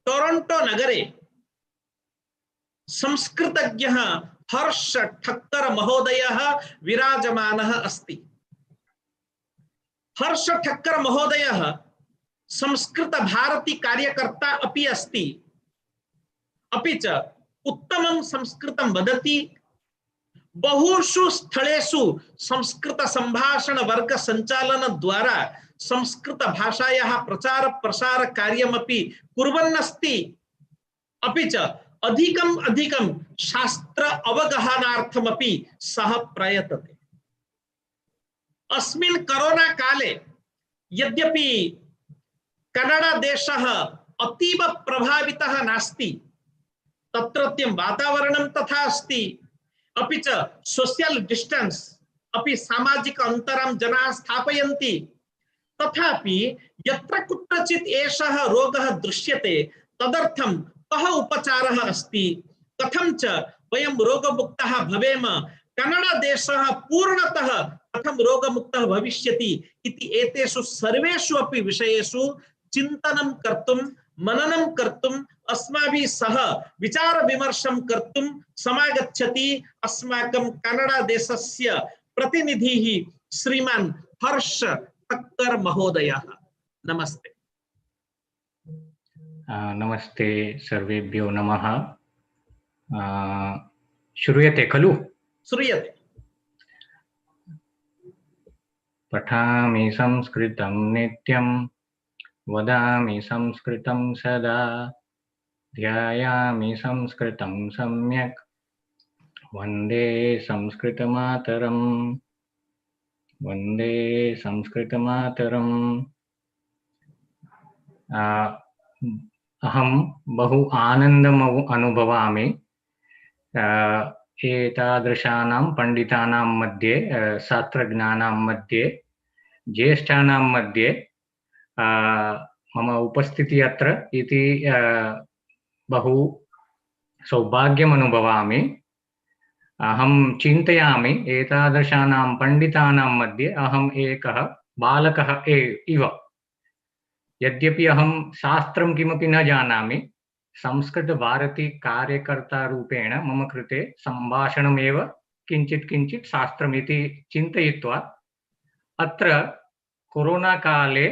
टोरंटो नगरे संस्कृतज्ञः हर्ष ठक्कर महोदयः विराजमानः अस्ति। हर्ष ठक्कर महोदयः संस्कृत भारती कार्यकर्ता अपि अस्ति। अपि च उत्तमं संस्कृतं वदति। बहुषु स्थलेषु संस्कृत संभाषण वर्ग संचालन द्वारा संस्कृत भाषायाः प्रचार प्रसार कार्यमपि कुर्वन् अस्ति। अपि च अधिकम् अधिकं शास्त्र अवगहनार्थमपि सः प्रयतते। अस्मिन् कोरोना काले यद्यपि कन्नड देशः अतीव प्रभावितः नास्ति, तत्रत्यं वातावरणं तथा अस्ति, अपि च सोशल डिस्टेंस अपि सामाजिक अंतरं जनाः स्थापयन्ति, तथापि यत्र कुत्रचित् एषः रोगः दृश्यते तदर्थं कः उपचारः अस्ति, कथं च वयं रोगमुक्तः भवेम, कन्नड देशः पूर्णतः कथं रोगमुक्तः भविष्यति इति एतेषु सर्वेषु अपि विषयेषु चिन्तनं कर्तुं मननं कर्तुं अस्माभिः सह विचार विमर्शं कर्तुं समागच्छति अस्माकं कन्नड देशस्य प्रतिनिधिः श्रीमान् हर्ष ठक्कर महोदयः। नमस्ते। नमस्ते सर्वेभ्यो नमः। श्रूयते खलु? श्रूयते। पठामि संस्कृतं नित्यं वदामि संस्कृतं सदा ध्यायामि संस्कृतं सम्यक् वन्दे संस्कृतमातरम् वन्दे संस्कृतमातरम्। अहं बहु आनन्दम् अनुभवामि एतादृशानां पण्डितानां मध्ये, शास्त्रज्ञानां मध्ये, ज्येष्ठानां मध्ये मम उपस्थितिः अत्र इति बहु सौभाग्यम् अनुभवामि। अहं चिन्तयामि एतादृशानां पण्डितानां मध्ये अहम् एकः बालकः इव। यद्यपि अहं शास्त्रं किमपि न जानामि, संस्कृतभारती कार्यकर्ता रूपेण मम कृते सम्भाषणमेव किञ्चित् किञ्चित् शास्त्रमिति चिन्तयित्वा अत्र कोरोना काले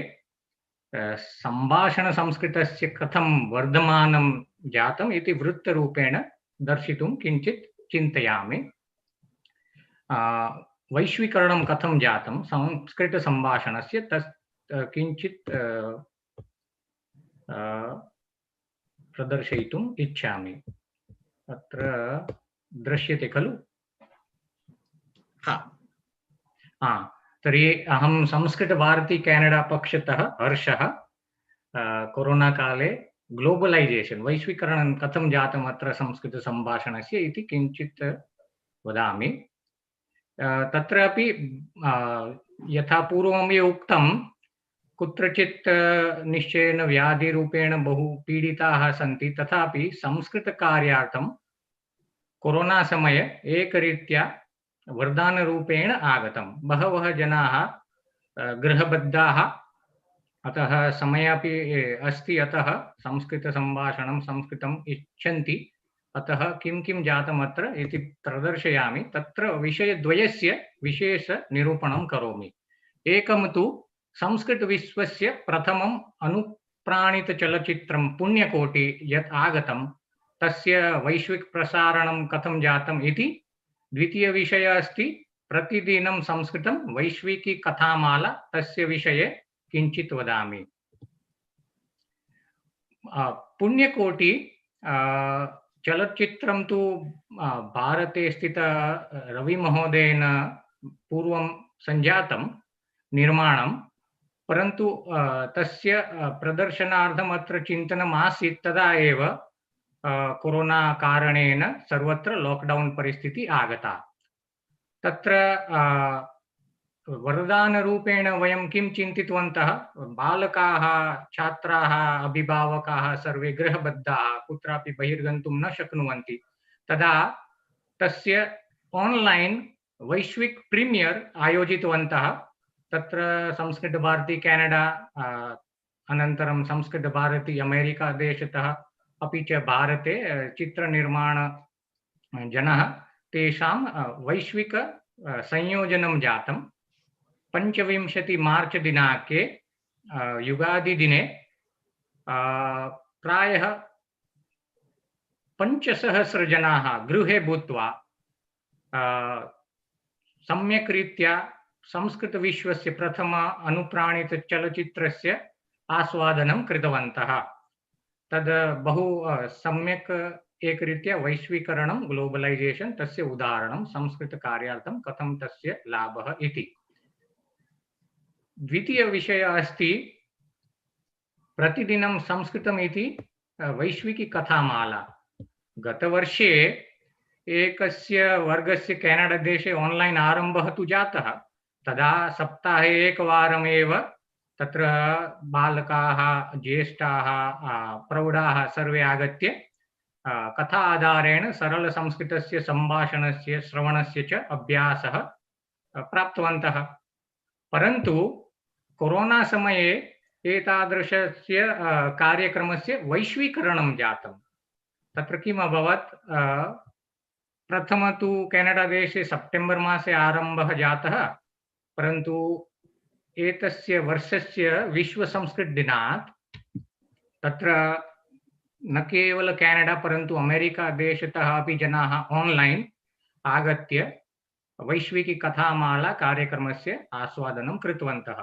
सम्भाषण संस्कृतस्य कथं वर्धमानं जातम् इति वृत्तरूपेण दर्शितुं किञ्चित् चिन्तयामि। वैश्वीकरणं कथं जातं संस्कृत सम्भाषणस्य तस् किञ्चित् प्रदर्शयितुम् इच्छामि। अत्र दृश्यते खलु? हाँ। तर्हि अहं संस्कृतभारती केनडा पक्षतः हर्षः। कोरोना काले ग्लोबलैजेशन् वैश्वीकरणं कथं जातम् अत्र संस्कृतसम्भाषणस्य इति किञ्चित् वदामि। तत्रापि यथा पूर्वमेव उक्तं कुत्रचित् निश्चयेन व्याधिरूपेण बहु पीडिताः सन्ति, तथापि संस्कृतकार्यार्थं कोरोना समये एकरीत्या वरदानरूपेण आगतं। बहवः जनाः गृहबद्धाः, अतः समयः अपि अस्ति, अतः संस्कृतसम्भाषणं संस्कृतम् इच्छन्ति। अतः किं किं जातम् अत्र इति प्रदर्शयामि। तत्र विषयद्वयस्य विशेषनिरूपणं करोमि। एकं तु संस्कृतविश्वस्य प्रथमम् अनुप्राणितचलच्चित्रं पुण्यकोटि यत् आगतं तस्य वैश्विकप्रसारणं कथं जातम् इति। द्वितीयविषयः अस्ति प्रतिदिनं संस्कृतं वैश्विकी कथामाला, तस्य विषये किञ्चित् वदामि। पुण्यकोटि चलच्चित्रं तु भारते स्थित रविमहोदयेन पूर्वं सञ्जातं निर्माणं, परन्तु तस्य प्रदर्शनार्थम् अत्र चिन्तनम् आसीत्। तदा एव कोरोना कारणेन सर्वत्र लॉकडाउन परिस्थिति आगता। तत्र वरदानरूपेण वयं किं चिन्तितवन्तः, बालकाः, छात्राः, अभिभावकाः सर्वे गृहबद्धाः, कुत्रापि बहिर्गन्तुं न शक्नुवन्ति। तदा तस्य ऑनलाइन वैश्विक प्रीमियर आयोजितवन्तः। तत्र संस्कृतभारती केनडा अनन्तरं संस्कृतभारती अमेरिकादेशतः अपि च भारते चित्रनिर्माण जनः तेषां वैश्विक संयोजनं जातं। 25 मार्च दिनाङ्के युगादिदिने प्रायः 500 जनाः गृहे भूत्वा सम्यक् रीत्या संस्कृतविश्वस्य प्रथम अनुप्राणितचलच्चित्रस्य आस्वादनं कृतवन्तः। तद् बहु सम्यक् एकरीत्या वैश्वीकरणं ग्लोबलैजेशन् तस्य उदाहरणं संस्कृतकार्यार्थं कथं तस्य लाभः इति। द्वितीयविषयः अस्ति प्रतिदिनं संस्कृतम् इति वैश्विकी कथामाला। गतवर्षे एकस्य वर्गस्य केनडा देशे ऑनलाइन आरम्भः तु जातः। तदा सप्ताहे एकवारमेव तत्र बालकाः, ज्येष्ठाः, प्रौढाः सर्वे आगत्य कथा आधारेण सरल संस्कृतस्य संभाषणस्य श्रवणस्य च अभ्यासः प्राप्तवन्तः। परन्तु कोरोना समये एतादृशस्य कार्यक्रमस्य वैश्वीकरणं जातं। तत्र किम् अभवत्, प्रथम तु केनडा देशे सेप्टेम्बर् मासे आरम्भः जातः, परन्तु एतस्य वर्षस्य विश्व संस्कृत दिनात् तत्र न केवल केनडा परन्तु अमेरिका देशतः अपि जनाः ऑनलाइन आगत्य वैश्विकी कथामाला कार्यक्रमस्य आस्वादनं कृतवन्तः।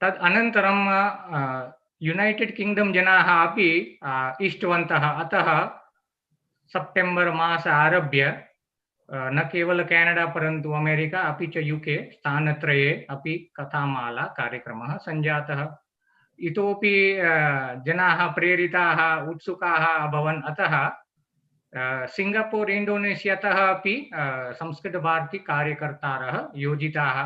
तद् अनन्तरं यूनैटेड किंगडम जनाः अपि इष्टवन्तः। अतः सेप्टेम्बर् मास आरभ्य न केवल केनडा परन्तु अमेरिका अपि च यूके स्थानत्रये अपि कथामाला कार्यक्रमः सञ्जातः। इतोपि जनाः प्रेरिताः उत्सुकाः अभवन्। अतः सिंगापुर इंडोनेशियातः अपि संस्कृतभारती कार्यकर्तारः योजिताः।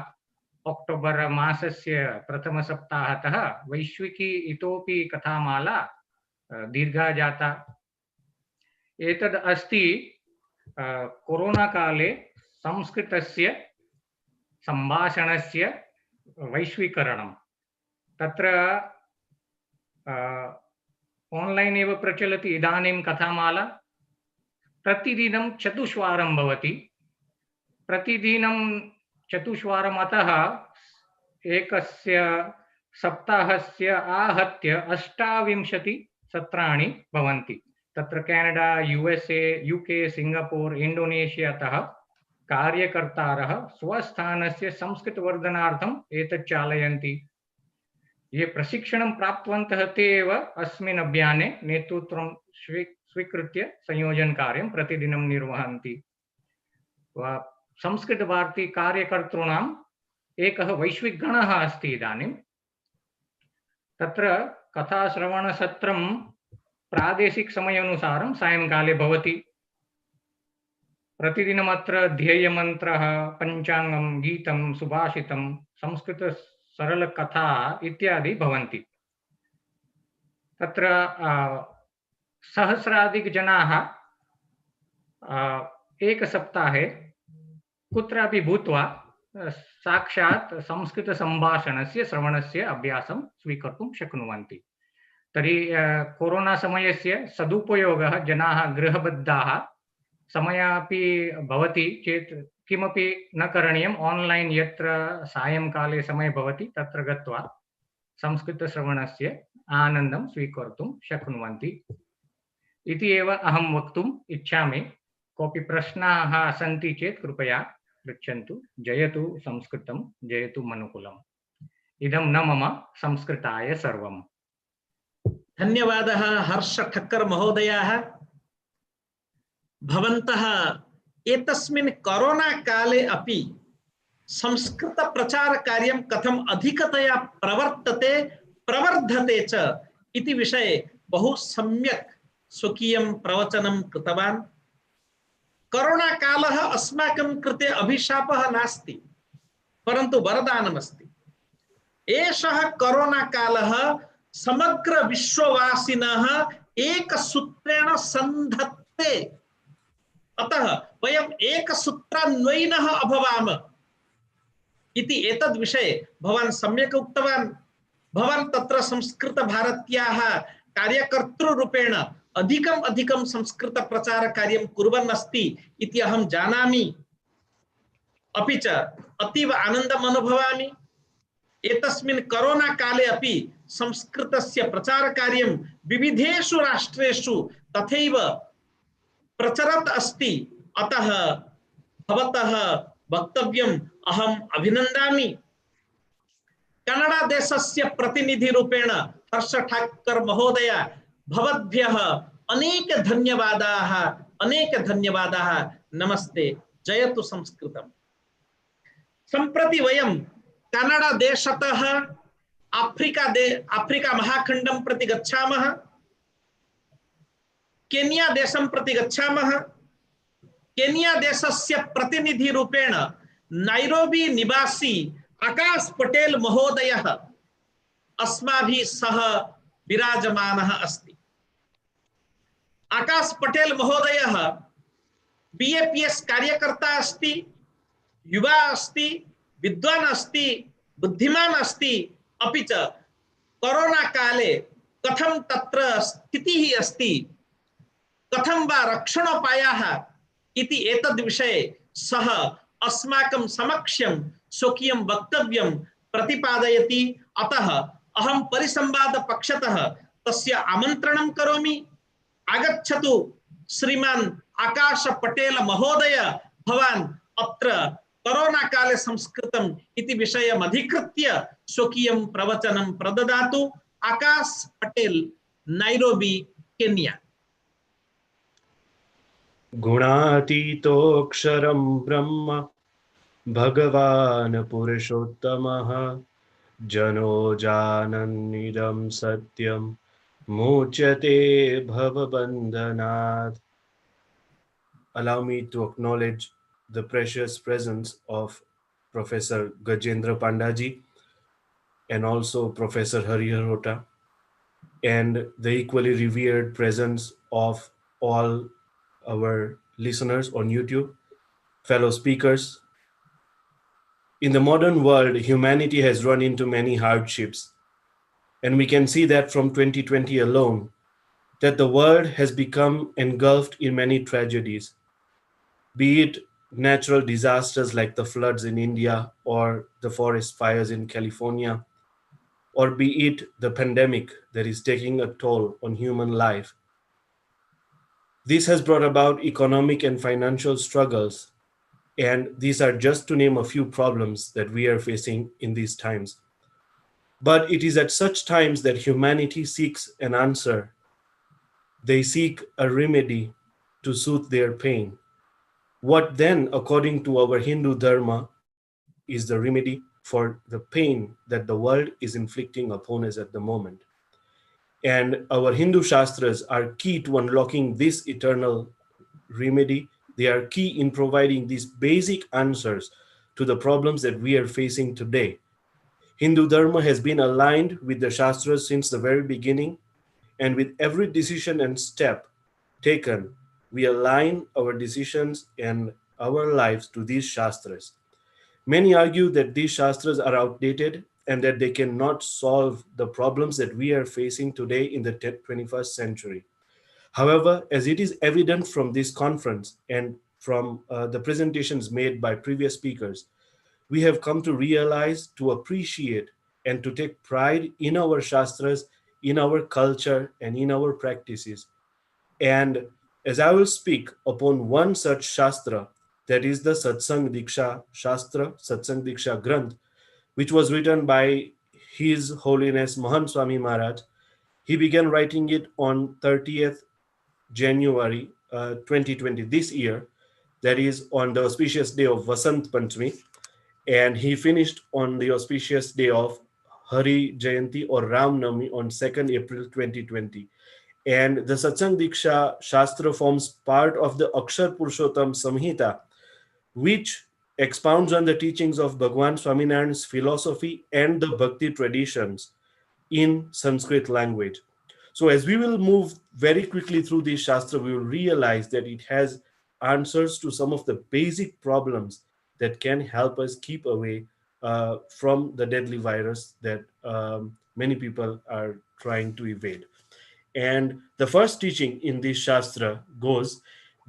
अक्टोबर् मासस्य प्रथम सप्ताहतः वैश्विकी इतोपि कथामाला दीर्घा जाता। एतद् अस्ति कोरोना काले संस्कृतस्य संभाषणस्य वैश्वीकरणं। तत्र ऑनलाइन एव प्रचलति इदानीं कथामाला। प्रतिदिनं चतुष्वारं भवति। प्रतिदिनं चतुष्वारम्, अतः एकस्य सप्ताहस्य आहत्य 28 सत्राणि भवन्ति। तत्र केनडा, यूएसए, यूके, सिंगापुर, इंडोनेशियातः कार्यकर्तारः स्वस्थानस्य संस्कृतवर्धनार्थम् एतत् चालयन्ति। ये प्रशिक्षणं प्राप्तवन्तः ते एव अस्मिन् अभियाने नेतृत्वं स्वीकृत्य संयोजन कार्यं प्रतिदिनं निर्वहन्ति। संस्कृतभारती कार्यकर्तॄणाम् एकः वैश्विकगणः अस्ति इदानीं। तत्र कथाश्रवणसत्रं प्रादेशिक समयानुसारं सायंकाले भवति। प्रतिदिनम् अत्र ध्येयमन्त्रः, पञ्चाङ्गं, गीतं, सुभाषितं, संस्कृत सरलकथा इत्यादि भवन्ति। तत्र सहस्राधिक जनाः एक सप्ताहे कुत्रापि भूत्वा साक्षात् संस्कृत संभाषणस्य श्रवणस्य अभ्यासं स्वीकर्तुं शक्नुवन्ति। तर्हि कोरोना समयस्य सदुपयोगः, जनाः गृहबद्धाः, समयः भवति चेत् किमपि न करणीयम्, ऑनलाइन यत्र सायंकाले समय भवति तत्र गत्वा संस्कृतश्रवणस्य आनन्दं स्वीकर्तुं शक्नुवन्ति इति एव अहं वक्तुम् इच्छामि। कोऽपि प्रश्नाः सन्ति चेत् कृपया पृच्छन्तु। जयतु संस्कृतं, जयतु मनुकुलम्। इदं न मम संस्कृताय सर्वम्। धन्यवादः हर्ष ठक्कर महोदयाः। भवन्तः एतस्मिन् कोरोना काले अपि संस्कृत प्रचार कार्यं कथम् अधिकतया प्रवर्तते प्रवर्धते च इति विषये बहु सम्यक् स्वकीयं प्रवचनं कृतवान्। कोरोना कालः अस्माकं कृते अभिशापः नास्ति, परन्तु वरदानमस्ति। एषः कोरोना कालः समग्र विश्ववासिनः एकसूत्रेण सन्धत्ते। अतः वयम् एकसूत्रान्वयिनः अभवाम इति एतद् विषये भवान् सम्यक् उक्तवान्। भवान् तत्र संस्कृत भारत्याः कार्यकर्तृरूपेण अधिकम् अधिकं संस्कृत प्रचार कार्यं कुर्वन् अस्ति इति अहं जानामि। अपि च अतीव आनन्दम् अनुभवामि। एतस्मिन् कोरोना काले अपि संस्कृतस्य प्रचार कार्यं विविधेषु राष्ट्रेषु तथैव प्रचरत् अस्ति। अतः भवतः वक्तव्यम् अहम् अभिनन्दामि। कन्नड देशस्य प्रतिनिधिरूपेण हर्ष ठाक्कर महोदय भवद्भ्यः अनेक धन्यवादाः। नमस्ते। जयतु संस्कृतम्। सम्प्रति वयं कन्नड देशतः आफ्रिका महाखण्डं प्रति गच्छामः। केन्या देशं प्रति गच्छामः। केन्या देशस्य प्रतिनिधिरूपेण नैरोबी निवासी आकाश पटेल महोदयः अस्माभिः सह विराजमानः अस्ति। आकाश पटेल महोदयः बीएपीएस कार्यकर्ता अस्ति, युवा अस्ति, विद्वान् अस्ति, बुद्धिमान् अस्ति। अपि च कोरोना काले कथं तत्र स्थितिः अस्ति, कथं वा रक्षणोपायाः इति एतद् विषये सः अस्माकं समक्षं स्वकीयं वक्तव्यं प्रतिपादयति। अतः अहं परिसंवाद पक्षतः तस्य आमन्त्रणं करोमि। आगच्छतु श्रीमान् आकाश पटेल महोदय, भवान् अत्र कोरोना काले संस्कृतम् इति विषयम् अधिकृत्य स्वकीयं प्रवचनं प्रददातु। आकाश पटेल, नैरोबी, केन्या। गुणातीतोऽक्षरं ब्रह्म भगवान् पुरुषोत्तमः जनो जानन्निदं सत्यं मुच्यते भवबन्धनात्. Allow me to acknowledge the precious presence of Professor Gajendra Pandaji and also Professor Hariharota, and the equally revered presence of all our listeners on YouTube, fellow speakers. In the modern world, humanity has run into many hardships, and we can see that from 2020 alone, that the world has become engulfed in many tragedies, be it natural disasters like the floods in India or the forest fires in California, or be it the pandemic that is taking a toll on human life. This has brought about economic and financial struggles, and these are just to name a few problems that we are facing in these times. But it is at such times that humanity seeks an answer. They seek a remedy to soothe their pain. What then, according to our Hindu Dharma, is the remedy for the pain that the world is inflicting upon us at the moment? And our Hindu Shastras are key to unlocking this eternal remedy. They are key in providing these basic answers to the problems that we are facing today. Hindu Dharma has been aligned with the Shastras since the very beginning, and with every decision and step taken, we align our decisions and our lives to these Shastras. Many argue that these Shastras are outdated and that they cannot solve the problems that we are facing today in the 21st century. However, as it is evident from this conference and from the presentations made by previous speakers, we have come to realize, to appreciate, and to take pride in our Shastras, in our culture, and in our practices. And as I will speak upon one such Shastra, that is the Satsang Diksha Shastra, Satsang Diksha Granth, which was written by His Holiness Mahan Swami Maharaj. He began writing it on 30th January 2020, this year, that is on the auspicious day of Vasant Panchami, and he finished on the auspicious day of Hari Jayanti or Ram Navami on 2nd April 2020. And the Satsang Diksha Shastra forms part of the Akshar Purushottam Samhita, which expounds on the teachings of Bhagwan Swaminarayan's philosophy and the Bhakti traditions in Sanskrit language. So as we will move very quickly through this Shastra, we will realize that it has answers to some of the basic problems that can help us keep away from the deadly virus that many people are trying to evade. And the first teaching in this Shastra goes,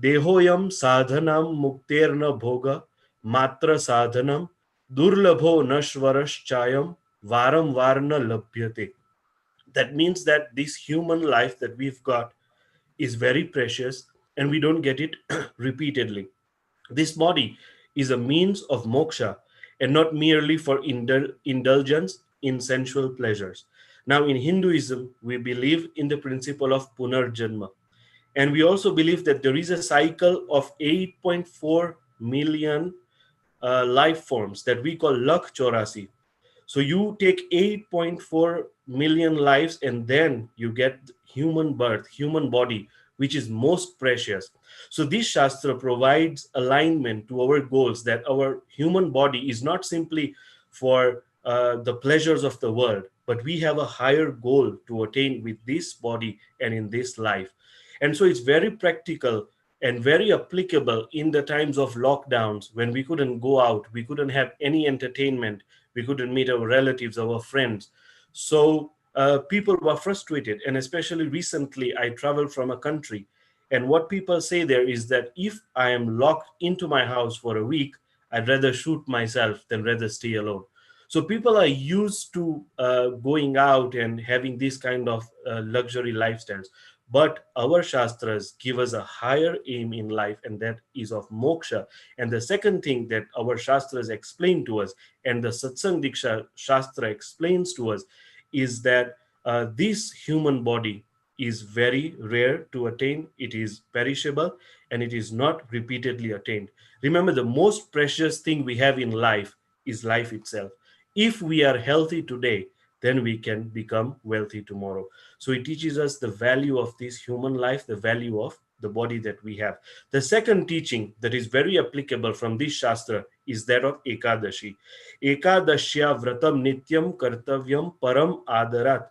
Dehoyam sadhanam mukterna bhoga matra sadhanam durlabho nashvaraschayam varam varna labhyate. That means that this human life that we've got is very precious and we don't get it repeatedly. This body is a means of moksha and not merely for indulgence in sensual pleasures. Now, in Hinduism, we believe in the principle of punarjanma. And we also believe that there is a cycle of 8.4 million life forms that we call Lakh Chorasi. So you take 8.4 million lives and then you get human birth, human body, which is most precious. So this Shastra provides alignment to our goals, that our human body is not simply for the pleasures of the world, but we have a higher goal to attain with this body and in this life. And so it's very practical and very applicable in the times of lockdowns when we couldn't go out, we couldn't have any entertainment, we couldn't meet our relatives, our friends. So people were frustrated. And especially recently, I traveled from a country. And what people say there is that if I am locked into my house for a week, I'd rather shoot myself than rather stay alone. So people are used to going out and having this kind of luxury lifestyles. But our Shastras give us a higher aim in life, and that is of moksha. And the second thing that our Shastras explain to us, and the Satsang Diksha Shastra explains to us, is that this human body is very rare to attain. It is perishable and it is not repeatedly attained. Remember, the most precious thing we have in life is life itself. If we are healthy today, then we can become wealthy tomorrow. So it teaches us the value of this human life, the value of the body that we have. The second teaching that is very applicable from this Shastra is that of Ekadashi. Ekadashya vratam nityam kartavyam param adarat.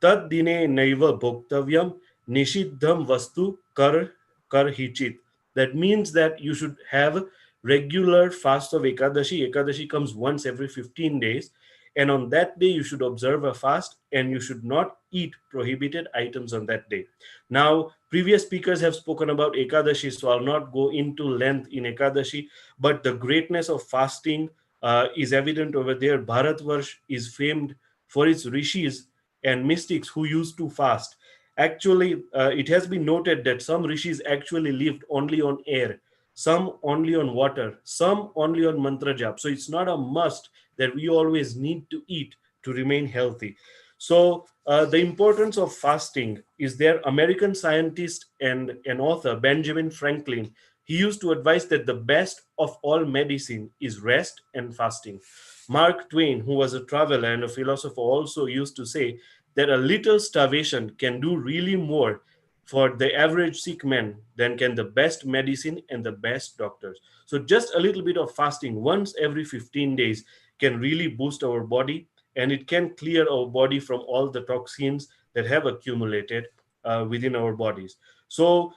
Tad dine naiva bhoktavyam nishiddham vastu karhichit. That means that you should have regular fast of Ekadashi. Ekadashi comes once every 15 days. And on that day, you should observe a fast and you should not eat prohibited items on that day. Now, previous speakers have spoken about Ekadashi, so I'll not go into length in Ekadashi, but the greatness of fasting is evident over there. Bharatvarsh is famed for its rishis and mystics who used to fast. Actually, it has been noted that some rishis actually lived only on air, some only on water, some only on mantra jap. So it's not a must that we always need to eat to remain healthy. So the importance of fasting is there. American scientist and an author, Benjamin Franklin, he used to advise that the best of all medicine is rest and fasting. Mark Twain, who was a traveler and a philosopher, also used to say that a little starvation can do really more for the average sick man than can the best medicine and the best doctors. So just a little bit of fasting once every 15 days can really boost our body, and it can clear our body from all the toxins that have accumulated within our bodies. So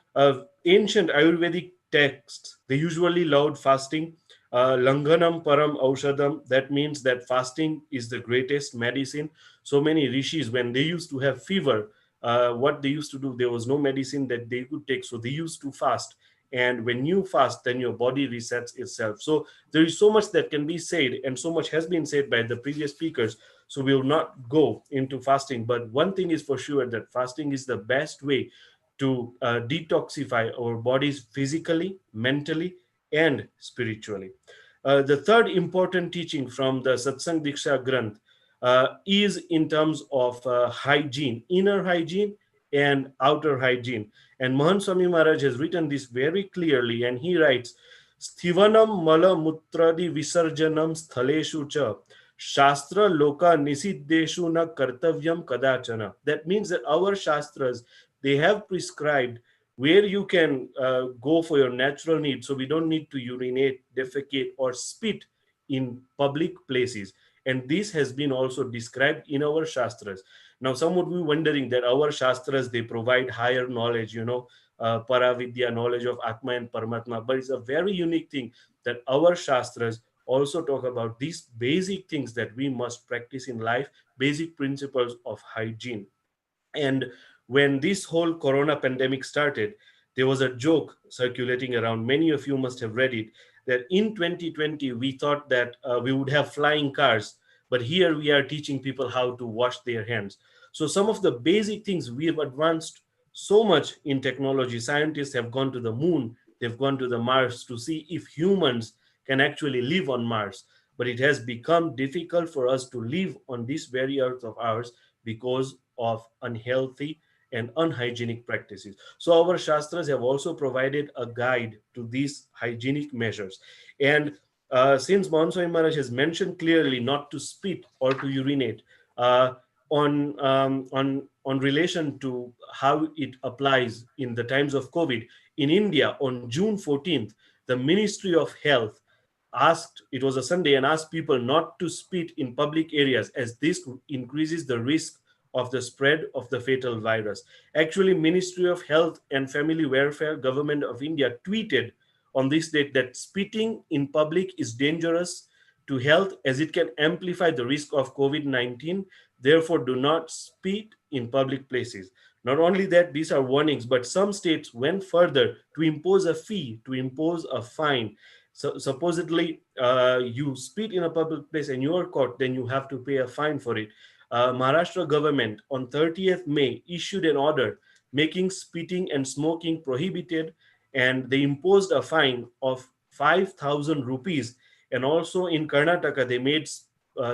ancient Ayurvedic texts, they usually laud fasting. Langhanam param aushadam, that means that fasting is the greatest medicine. So many rishis, when they used to have fever, what they used to do, there was no medicine that they could take, so they used to fast. And when you fast, then your body resets itself. So there is so much that can be said, and so much has been said by the previous speakers, so we will not go into fasting. But one thing is for sure, that fasting is the best way to detoxify our bodies physically, mentally, and spiritually. The third important teaching from the Satsang Diksha Granth is in terms of hygiene, inner hygiene and outer hygiene. And Mahan Swami Maharaj has written this very clearly, and he writes, Sthivanam mala mutradi visarjanam sthaleshu cha shastra loka nisiddeshu na kartavyam kadachana. That means that our shastras, they have prescribed where you can go for your natural needs. So we don't need to urinate, defecate, or spit in public places. And this has been also described in our Shastras. Now, some would be wondering that our Shastras, they provide higher knowledge, Paravidya, knowledge of Atma and Paramatma. But it's a very unique thing that our Shastras also talk about these basic things that we must practice in life, basic principles of hygiene. And when this whole corona pandemic started, there was a joke circulating around. Many of you must have read it, that in 2020 we thought that we would have flying cars, but here we are teaching people how to wash their hands. So some of the basic things, we have advanced so much in technology. Scientists have gone to the moon, they've gone to the Mars to see if humans can actually live on Mars. But it has become difficult for us to live on this very earth of ours because of unhealthy and unhygienic practices. So our Shastras have also provided a guide to these hygienic measures. And since Manswami Maharaj has mentioned clearly not to spit or to urinate, on relation to how it applies in the times of COVID, in India on June 14th, the Ministry of Health asked, it was a Sunday, and asked people not to spit in public areas as this increases the risk of the spread of the fatal virus. Actually, Ministry of Health and Family Welfare, Government of India tweeted on this date that spitting in public is dangerous to health as it can amplify the risk of COVID-19. Therefore, do not spit in public places. Not only that, these are warnings, but some states went further to impose a fee, to impose a fine. So supposedly, you spit in a public place and you are caught, then you have to pay a fine for it. Maharashtra government on 30th May issued an order making spitting and smoking prohibited, and they imposed a fine of 5,000 rupees. And also in Karnataka, they made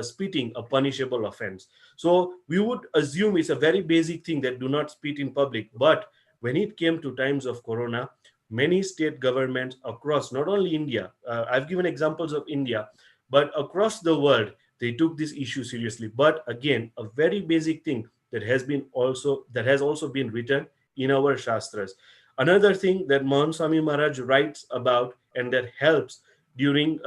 spitting a punishable offense. So we would assume it's a very basic thing that do not spit in public. But when it came to times of Corona, many state governments across, not only India, I've given examples of India, but across the world, they took this issue seriously. But again, a very basic thing that has also been written in our Shastras. Another thing that Mahan Swami Maharaj writes about and that helps during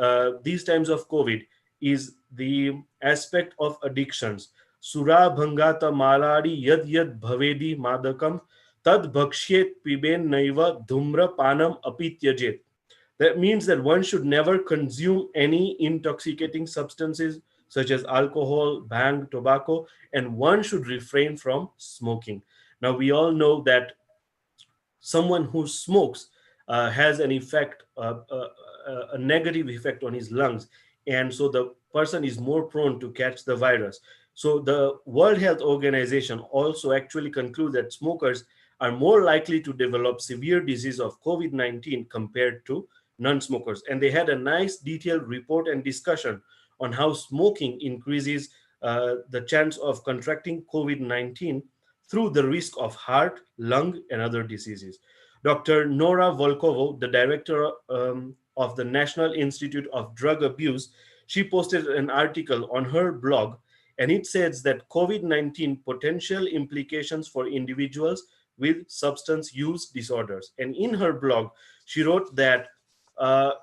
these times of COVID is the aspect of addictions. Sura bhangata maladi yad yad bhavedi madakam tad bhakshyet piben naiva dhumra panam apityajet. That means that one should never consume any intoxicating substances such as alcohol, bhang, tobacco, and one should refrain from smoking. Now, we all know that someone who smokes has an effect, a negative effect on his lungs. And so the person is more prone to catch the virus. So the World Health Organization also actually concludes that smokers are more likely to develop severe disease of COVID-19 compared to non-smokers. And they had a nice detailed report and discussion on how smoking increases the chance of contracting COVID-19 through the risk of heart, lung, and other diseases. Dr. Nora Volkovo, the director of the National Institute of Drug Abuse, she posted an article on her blog, and it says that COVID-19 potential implications for individuals with substance use disorders. And in her blog, she wrote that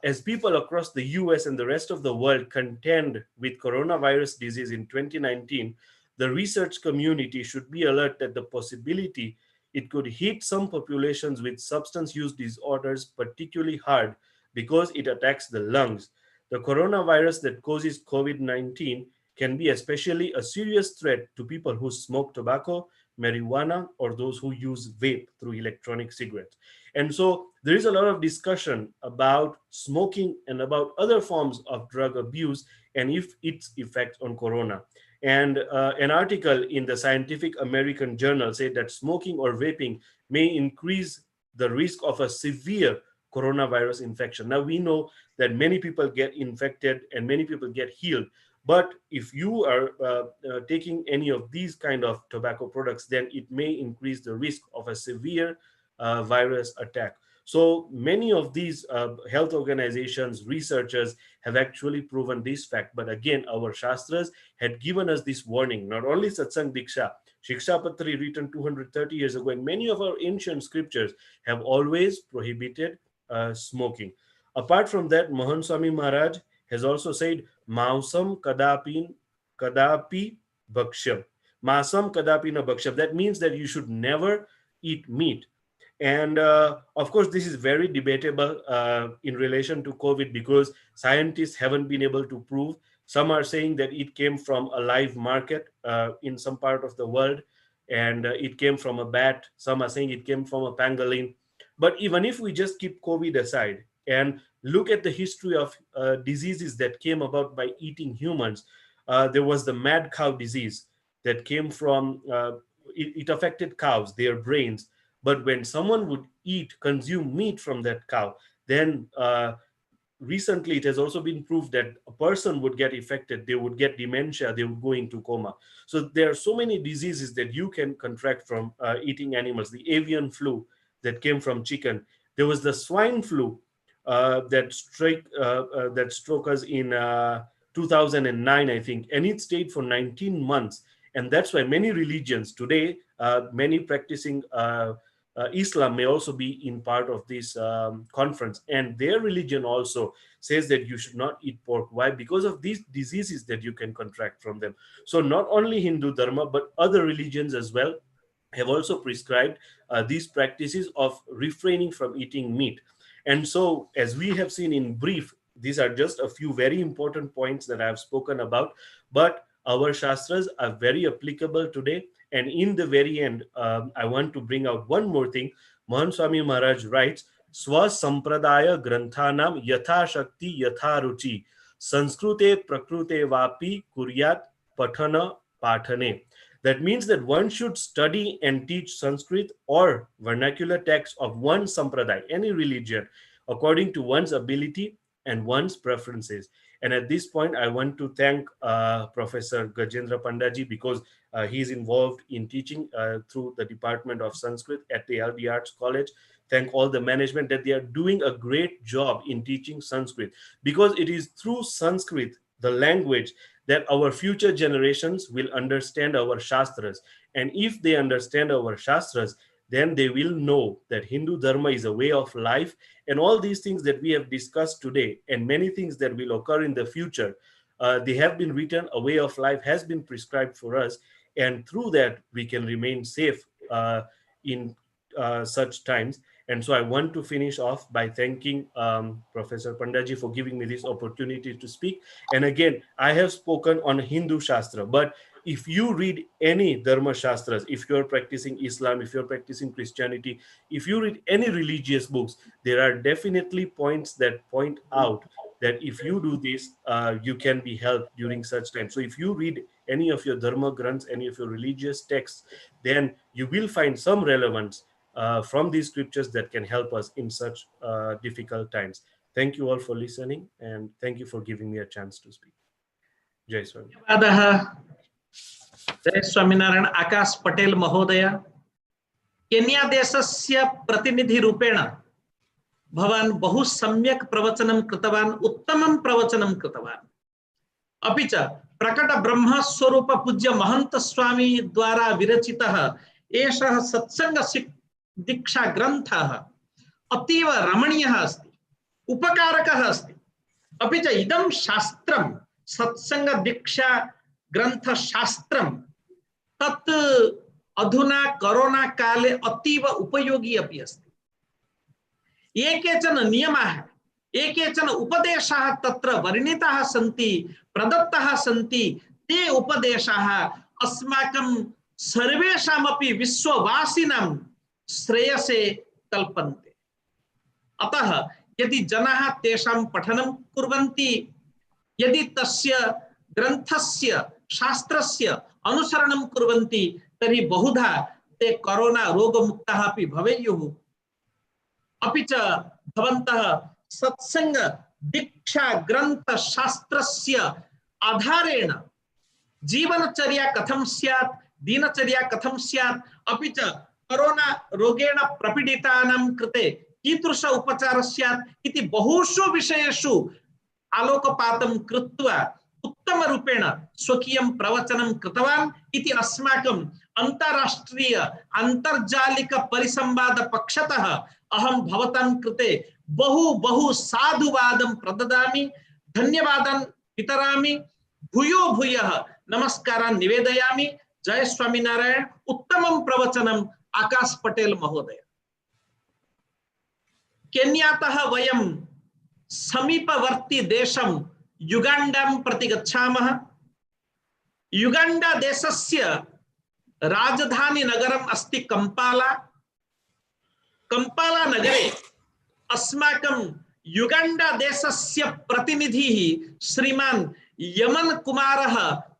as people across the US and the rest of the world contend with coronavirus disease in 2019, the research community should be alert that the possibility it could hit some populations with substance use disorders particularly hard because it attacks the lungs. The coronavirus that causes COVID-19 can be especially a serious threat to people who smoke tobacco, marijuana, or those who use vape through electronic cigarettes. And so there is a lot of discussion about smoking and about other forms of drug abuse and if its effect on corona. And an article in the Scientific American Journal said that smoking or vaping may increase the risk of a severe coronavirus infection. Now we know that many people get infected and many people get healed. But if you are taking any of these kind of tobacco products, then it may increase the risk of a severe virus attack. So many of these health organizations, researchers have actually proven this fact. But again, our Shastras had given us this warning, not only Satsang Diksha, Shikshapatri written 230 years ago, and many of our ancient scriptures have always prohibited smoking. Apart from that, Mahan Swami Maharaj has also said, Mausam kadapi bhaksham. Masam kadapi na bhaksham. That means that you should never eat meat. And of course, this is very debatable in relation to COVID, because scientists haven't been able to prove. Some are saying that it came from a live market in some part of the world, and it came from a bat. Some are saying it came from a pangolin. But even if we just keep COVID aside and look at the history of diseases that came about by eating humans, there was the mad cow disease that came from, it affected cows, their brains. But when someone would consume meat from that cow, then recently it has also been proved that a person would get affected, they would get dementia, they would go into coma. So there are so many diseases that you can contract from eating animals. The avian flu that came from chicken. There was the swine flu that struck us in 2009, I think, and it stayed for 19 months. And that's why many religions today, many practicing Islam may also be in part of this conference, and their religion also says that you should not eat pork. Why? Because of these diseases that you can contract from them. So not only Hindu Dharma, but other religions as well have also prescribed these practices of refraining from eating meat. And so, as we have seen in brief, these are just a few very important points that I have spoken about, but our Shastras are very applicable today. And in the very end, I want to bring out one more thing. Mahan Swami Maharaj writes, Swa Sampradaya Granthanam Yatha Shakti Yatha Ruchi Sanskrute Prakrute Vapi Kuryat Pathana Pathane. That means that one should study and teach Sanskrit or vernacular texts of one sampradaya, any religion, according to one's ability and one's preferences. And at this point, I want to thank Professor Gajendra Pandaji, because he's involved in teaching through the Department of Sanskrit at the LD Arts College. Thank all the management that they are doing a great job in teaching Sanskrit, because it is through Sanskrit, the language, that our future generations will understand our Shastras. And if they understand our Shastras, then they will know that Hindu Dharma is a way of life, and all these things that we have discussed today and many things that will occur in the future, they have been written. A way of life has been prescribed for us, and through that we can remain safe in such times. And so I want to finish off by thanking Professor Pandaji for giving me this opportunity to speak. And again, I have spoken on Hindu Shastra, but if you read any Dharma Shastras, if you're practicing Islam, if you're practicing Christianity, if you read any religious books, there are definitely points that point out that if you do this, you can be helped during such times. So if you read any of your Dharma Granths, any of your religious texts, then you will find some relevance from these scriptures that can help us in such difficult times. Thank you all for listening, and thank you for giving me a chance to speak. Jai Swami. जय स्वामीनारायण. आकाश पटेल महोदय, Kenya देशस्य प्रतिनिधि रूपेण भवान् बहु सम्यक् प्रवचनं कृतवान्, उत्तमं प्रवचनं कृतवान्. अपि च प्रकट ब्रह्म स्वरूप पूज्य महंत स्वामी द्वारा विरचितः एषः सत्संग दीक्षा ग्रन्थः अतीव रमणीयः अस्ति, उपकारकः अस्ति. अपि च इदं शास्त्रं सत्संग दीक्षा ग्रंथ शास्त्रं तत् अधुना कोरोना काले अतीव उपयोगी अपि अस्ति. ये केचन नियमाः, ये केचन उपदेशाः तत्र वर्णिताः सन्ति, प्रदत्ताः सन्ति. ते उपदेशाः अस्माकं सर्वेषामपि विश्ववासिनां श्रेयसे कल्पन्ते. अतः यदि जनाः तेषां पठनं कुर्वन्ति, यदि तस्य ग्रन्थस्य शास्त्रस्य अनुसरणं कुर्वन्ति, तर्हि बहुधा ते कोरोना रोगमुक्ताः अपि भवेयुः. अपि च भवन्तः सत्संग दीक्षा ग्रन्थ शास्त्रस्य आधारेण जीवनचर्या कथं स्यात्, दिनचर्या कथं स्यात्, अपि च कोरोना रोगेण प्रपीडितानां कृते कीदृश उपचारः स्यात् इति बहुषु विषयेषु आलोकपातं कृत्वा उत्तम रूपेण स्वकीयं प्रवचनं कृतवान् इति अस्माकं अन्ताराष्ट्रीय आन्तर्जालिक परिसंवाद पक्षतः अहं भवतां कृते बहु बहु साधुवादं प्रददामि, धन्यवादान् वितरामि, भूयो भूयः नमस्कारान् निवेदयामि. जय स्वामीनारायण. उत्तमं प्रवचनं आकाश पटेल महोदय. केन्यातः वयं समीपवर्ती देशं युगाण्डां प्रति गच्छामः। युगाण्डा देशस्य राजधानी नगरम् अस्ति कंपाला। कंपाला नगरे अस्माकं युगाण्डा देशस्य प्रतिनिधिः श्रीमान् यमन कुमारः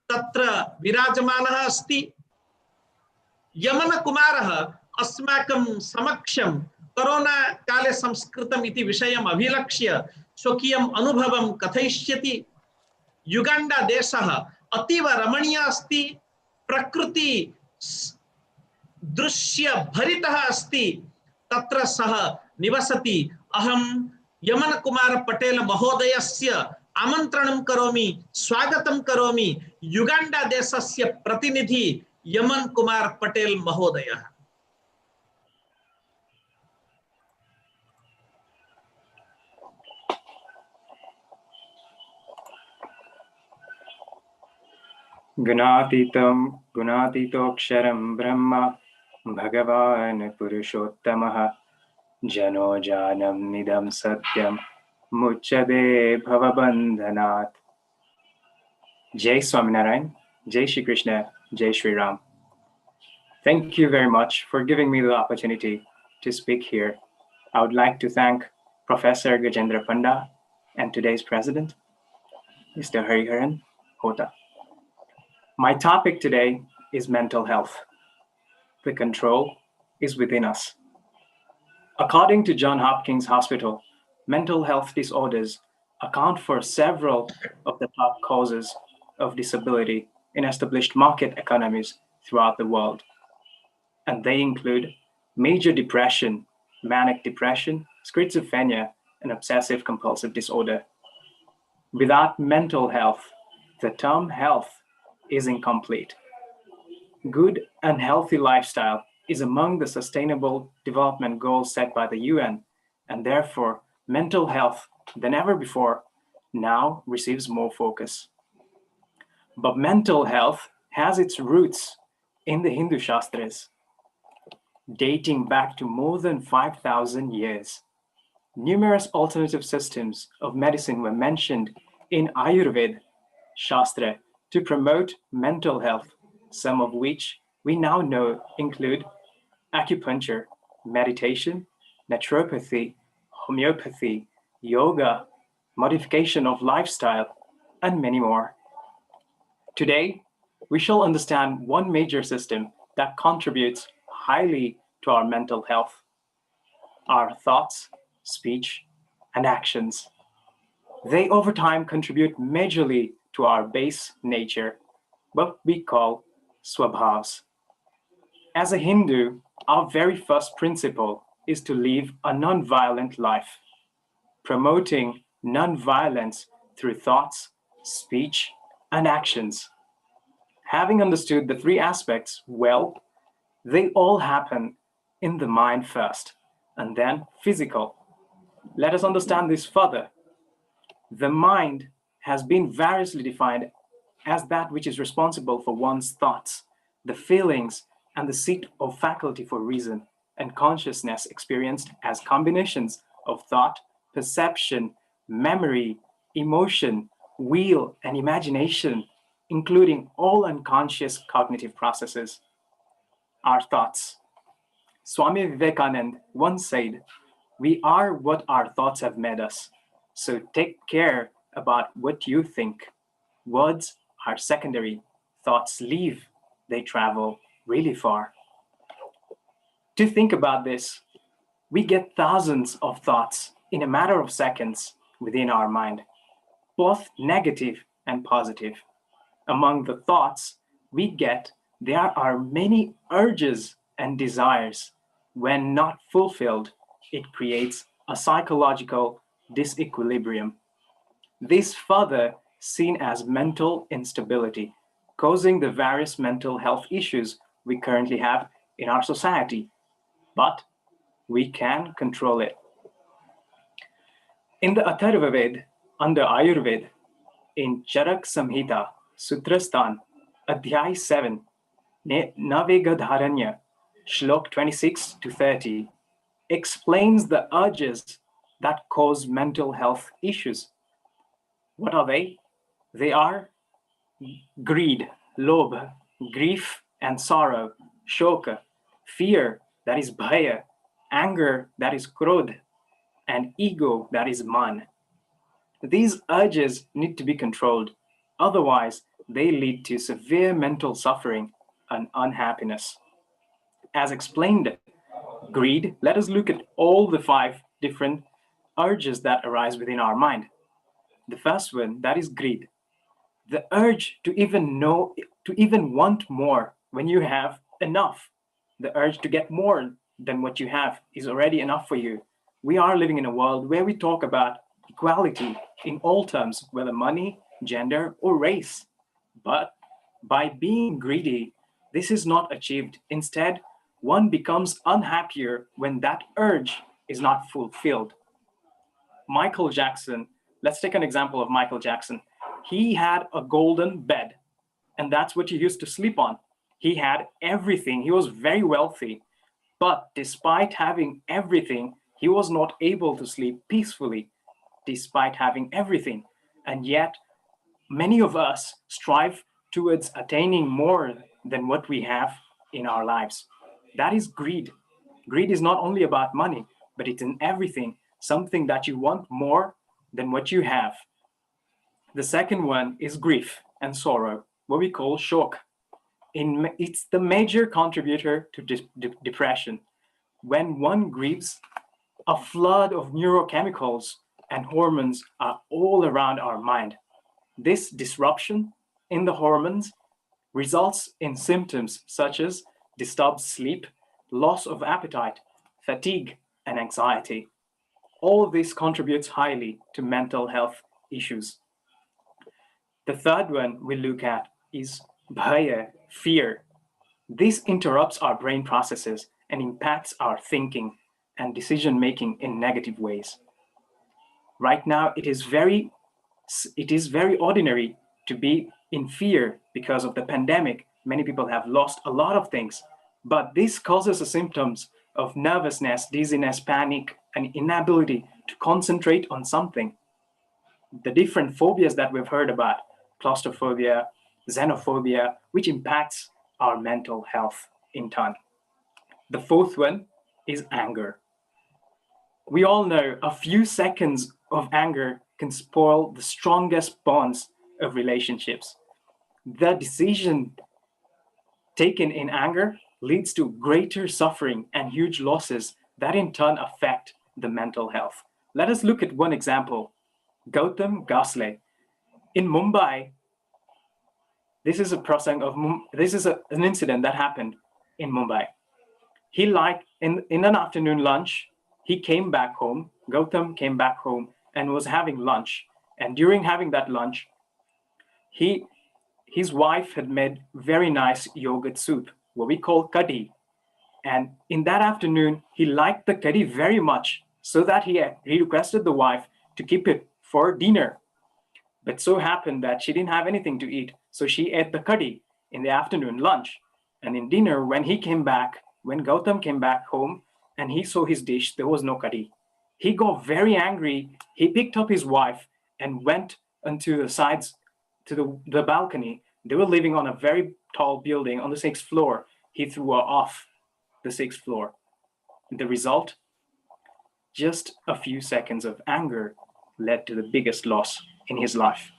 तत्र विराजमानः अस्ति। यमन कुमारः अस्माकं समक्षं कोरोना काले संस्कृतम् इति विषयम् अभिलक्ष्य स्वकीयम् अनुभवं कथयिष्यति। युगाण्डा देशः अतीव रमणीय अस्ति, प्रकृति दृश्य भरितः अस्ति, तत्र सः निवसति। अहं यमन कुमार पटेल महोदयस्य आमन्त्रणं करोमि, स्वागतं करोमि। युगाण्डा देशस्य प्रतिनिधि यमन कुमार पटेल महोदयः। गुणातीतं गुणातीतोऽक्षरं ब्रह्म भगवान् पुरुषोत्तमः जनो जानम् निदं सत्यं मुच्यते भवबन्धनात्। Jai Swaminarayan, Jai Shri Krishna, Jai Shri Ram. Thank you very much for giving me the opportunity to speak here. I would like to thank Professor Gajendra Panda and today's president, Mr. Hariharan Hota. My topic today is mental health. The control is within us. According to Johns Hopkins Hospital, mental health disorders account for several of the top causes of disability in established market economies throughout the world. And they include major depression, manic depression, schizophrenia, and obsessive compulsive disorder. Without mental health, the term health is incomplete. Good and healthy lifestyle is among the sustainable development goals set by the UN, and therefore mental health than ever before now receives more focus. But mental health has its roots in the Hindu Shastras, dating back to more than 5,000 years. Numerous alternative systems of medicine were mentioned in Ayurveda Shastra to promote mental health, some of which we now know include acupuncture, meditation, naturopathy, homeopathy, yoga, modification of lifestyle, and many more. Today, we shall understand one major system that contributes highly to our mental health: our thoughts, speech, and actions. They over time contribute majorly to our base nature, what we call swabhavs. As a Hindu, our very first principle is to live a non-violent life, promoting non-violence through thoughts, speech, and actions. Having understood the three aspects well, they all happen in the mind first, and then physical. Let us understand this further. The mind has been variously defined as that which is responsible for one's thoughts, the feelings, and the seat of faculty for reason and consciousness experienced as combinations of thought, perception, memory, emotion, will, and imagination, including all unconscious cognitive processes. Our thoughts. Swami Vivekananda once said, "We are what our thoughts have made us. So take care about what you think. Words are secondary. Thoughts leave. They travel really far." To think about this, we get thousands of thoughts in a matter of seconds within our mind, both negative and positive. Among the thoughts we get, there are many urges and desires. When not fulfilled, it creates a psychological disequilibrium. This further seen as mental instability, causing the various mental health issues we currently have in our society. But we can control it. In the Atharva Ved, under Ayurveda, in Charak Samhita, Sutrastan, Adhyay 7, Navegadharanya, Shlok 26 to 30, explains the urges that cause mental health issues. What are they? They are greed, lobh, grief and sorrow, shoka, fear, that is bhaya, anger, that is krodh, and ego, that is man. These urges need to be controlled, otherwise they lead to severe mental suffering and unhappiness. As explained, greed, let us look at all the 5 different urges that arise within our mind. The first one, that is greed. The urge to even want more when you have enough. The urge to get more than what you have is already enough for you. We are living in a world where we talk about equality in all terms, whether money, gender, or race. But by being greedy, this is not achieved. Instead, one becomes unhappier when that urge is not fulfilled. Michael Jackson, let's take an example of Michael Jackson. He had a golden bed, and that's what he used to sleep on. He had everything. He was very wealthy. But despite having everything, he was not able to sleep peacefully, despite having everything. And yet, many of us strive towards attaining more than what we have in our lives. That is greed. Greed is not only about money, but it's in everything, something that you want more than what you have. The second one is grief and sorrow, what we call shock. It's the major contributor to depression. When one grieves, a flood of neurochemicals and hormones are all around our mind. This disruption in the hormones results in symptoms such as disturbed sleep, loss of appetite, fatigue, and anxiety. All this contributes highly to mental health issues. The third one we look at is bhaya, fear. This interrupts our brain processes and impacts our thinking and decision making in negative ways. Right now, it is very ordinary to be in fear because of the pandemic. Many people have lost a lot of things, but this causes the symptoms of nervousness, dizziness, panic, and inability to concentrate on something. The different phobias that we've heard about, claustrophobia, xenophobia, which impacts our mental health in turn. The fourth one is anger. We all know a few seconds of anger can spoil the strongest bonds of relationships. The decision taken in anger leads to greater suffering and huge losses that in turn affect the mental health. Let us look at one example. Gautam Gasle. In Mumbai, this is an incident that happened in Mumbai. He in an afternoon lunch, he came back home, Gautam came back home and was having lunch. And during having that lunch, his wife had made very nice yogurt soup, what we call kadhi. And in that afternoon, he liked the kadhi very much, so that he requested the wife to keep it for dinner. But so happened that she didn't have anything to eat, so she ate the kadhi in the afternoon lunch. And in dinner, when Gautam came back home and he saw his dish, there was no kadhi. He got very angry. He picked up his wife and went onto the sides to the balcony. They were living on a very tall building on the 6th floor. He threw her off the 6th floor. The result, just a few seconds of anger led to the biggest loss in his life.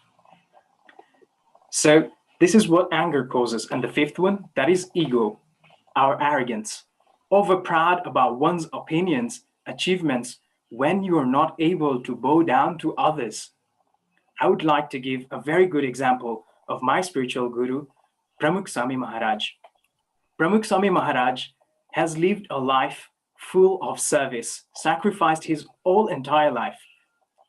So this is what anger causes. And the fifth one, that is ego, our arrogance. Overproud about one's opinions, achievements, when you are not able to bow down to others. I would like to give a very good example of my spiritual guru, Pramukh Swami Maharaj. Pramukh Swami Maharaj has lived a life full of service, sacrificed his whole entire life.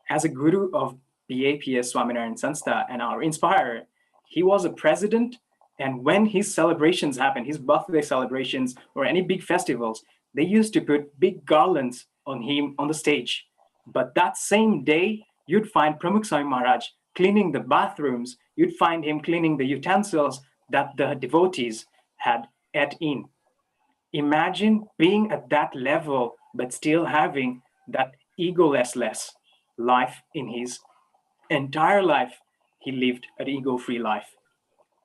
As a guru of BAPS Swaminarayan Sanstha and our inspirer, he was a president, and when his celebrations happened, his birthday celebrations or any big festivals, they used to put big garlands on him on the stage. But that same day, you'd find Pramukh Swami Maharaj cleaning the bathrooms, you'd find him cleaning the utensils that the devotees had ate in. Imagine being at that level, but still having that egoless life in his entire life. He lived an ego-free life.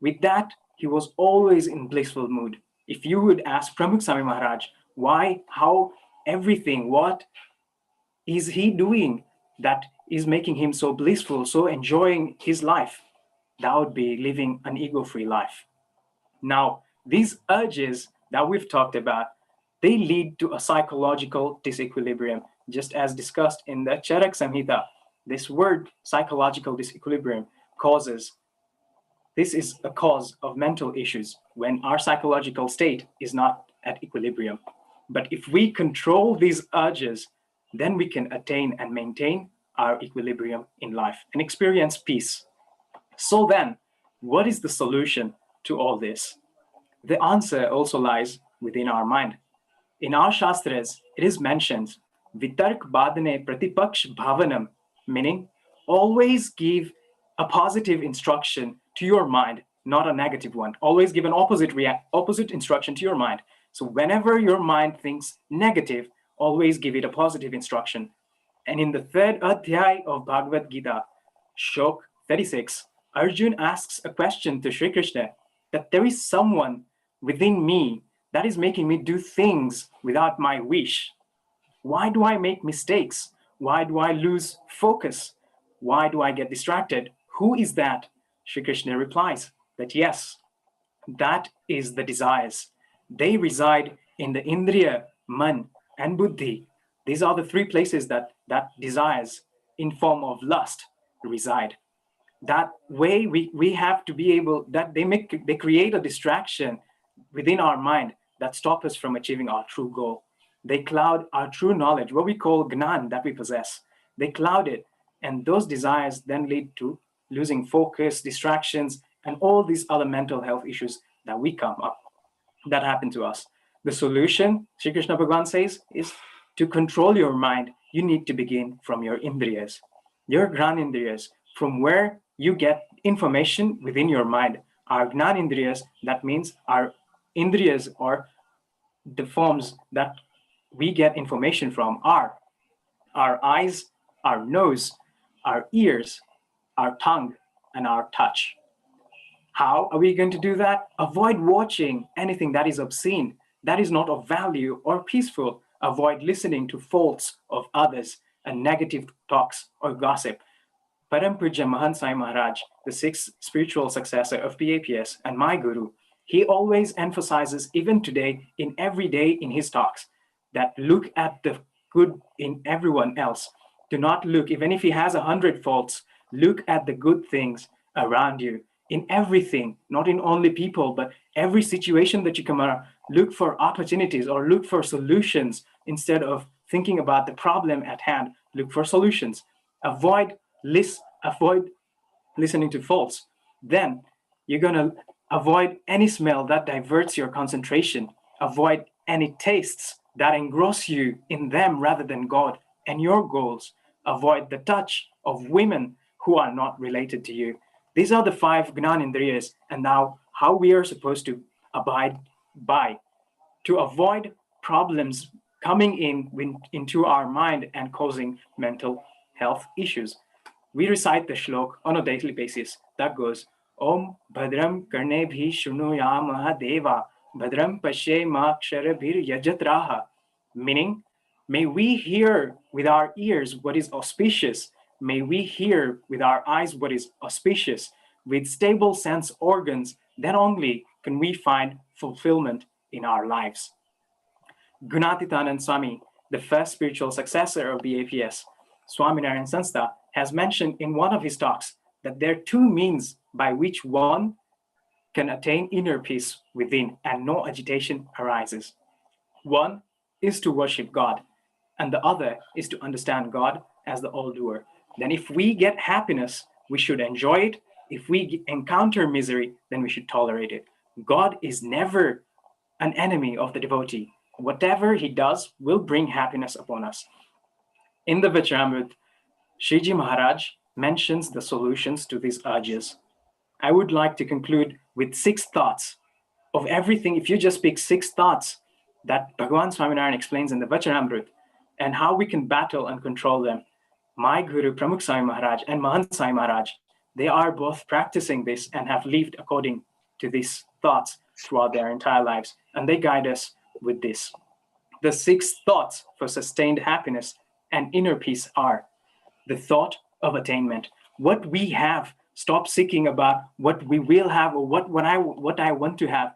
With that, he was always in blissful mood. If you would ask Pramukh Swami Maharaj, why, how, everything, what is he doing that is making him so blissful, so enjoying his life? That would be living an ego-free life. Now, these urges that we've talked about, they lead to a psychological disequilibrium, just as discussed in the Charak Samhita. This word psychological disequilibrium this is a cause of mental issues when our psychological state is not at equilibrium. But if we control these urges, then we can attain and maintain our equilibrium in life and experience peace. So then, what is the solution to all this? The answer also lies within our mind. In our Shastras, it is mentioned, Vitark Badane Pratipaksh Bhavanam, meaning always give a positive instruction to your mind, not a negative one. Always give an opposite instruction to your mind. So whenever your mind thinks negative, always give it a positive instruction. And in the third adhyay of Bhagavad Gita, Shok 36, Arjun asks a question to Sri Krishna, that there is someone within me that is making me do things without my wish. Why do I make mistakes? Why do I lose focus? Why do I get distracted? Who is that? Sri Krishna replies that yes, that is the desires. They reside in the Indriya, Man, and Buddhi. These are the three places that desires in form of lust reside. That way we have to be able, that they create a distraction within our mind that stop us from achieving our true goal. They cloud our true knowledge, what we call Gnan that we possess. They cloud it, and those desires then lead to losing focus, distractions, and all these other mental health issues that we come up, that happen to us. The solution, Sri Krishna Bhagavan says, is to control your mind. You need to begin from your Indriyas, your Gnan Indriyas, from where you get information within your mind. Our Gnan Indriyas, that means our Indriyas, or the forms that we get information from, are our eyes, our nose, our ears, our tongue, and our touch. How are we going to do that? Avoid watching anything that is obscene, that is not of value or peaceful. Avoid listening to faults of others and negative talks or gossip. Param Puja Mahant Sai Maharaj, the sixth spiritual successor of PAPS and my guru, he always emphasizes, even today, in every day in his talks, that look at the good in everyone else. Do not look, even if he has 100 faults, look at the good things around you, in everything, not in only people, but every situation that you come around. Look for opportunities or look for solutions instead of thinking about the problem at hand. Look for solutions. Avoid listening to faults. Then you're going to avoid any smell that diverts your concentration. Avoid any tastes that engross you in them rather than God and your goals. Avoid the touch of women who are not related to you. These are the 5 Gnanindriyas, and now how we are supposed to abide by to avoid problems coming into our mind and causing mental health issues. We recite the shlok on a daily basis that goes, Om Bhadram Karnebhi Shunuyamaha Deva Bhadram Pashe Maksharabhir Yajatraha, meaning, may we hear with our ears what is auspicious. May we hear with our eyes what is auspicious. With stable sense organs, then only can we find fulfillment in our lives. Gunatitanand Swami, the first spiritual successor of BAPS, Swaminarayan Sanstha, has mentioned in one of his talks that there are 2 means by which one can attain inner peace within and no agitation arises. One is to worship God, and the other is to understand God as the all-doer. Then if we get happiness, we should enjoy it. If we encounter misery, then we should tolerate it. God is never an enemy of the devotee. Whatever he does will bring happiness upon us. In the Vajramrita, Shriji Maharaj mentions the solutions to these urges. I would like to conclude with 6 thoughts of everything. If you just pick 6 thoughts that Bhagavan Swaminarayan explains in the Vajramrita, and how we can battle and control them. My Guru Pramukh Sai Maharaj and Mahant Sai Maharaj, they are both practicing this and have lived according to these thoughts throughout their entire lives, and they guide us with this. The 6 thoughts for sustained happiness and inner peace are the thought of attainment. What we have, stop seeking about what we will have or what I want to have.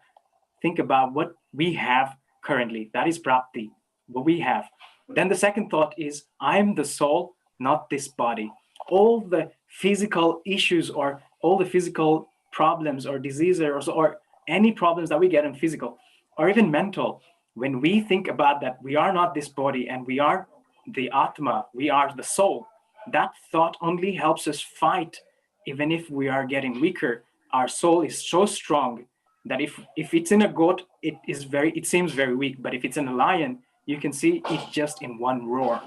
Think about what we have currently. That is prapti, what we have. Then the second thought is, I am the soul, not this body. All the physical issues or all the physical problems or diseases or any problems that we get in physical or even mental, when we think about that we are not this body and we are the Atma, we are the soul, that thought only helps us fight. Even if we are getting weaker, our soul is so strong that if it's in a goat, it seems very weak, but if it's in a lion, you can see it just in one roar.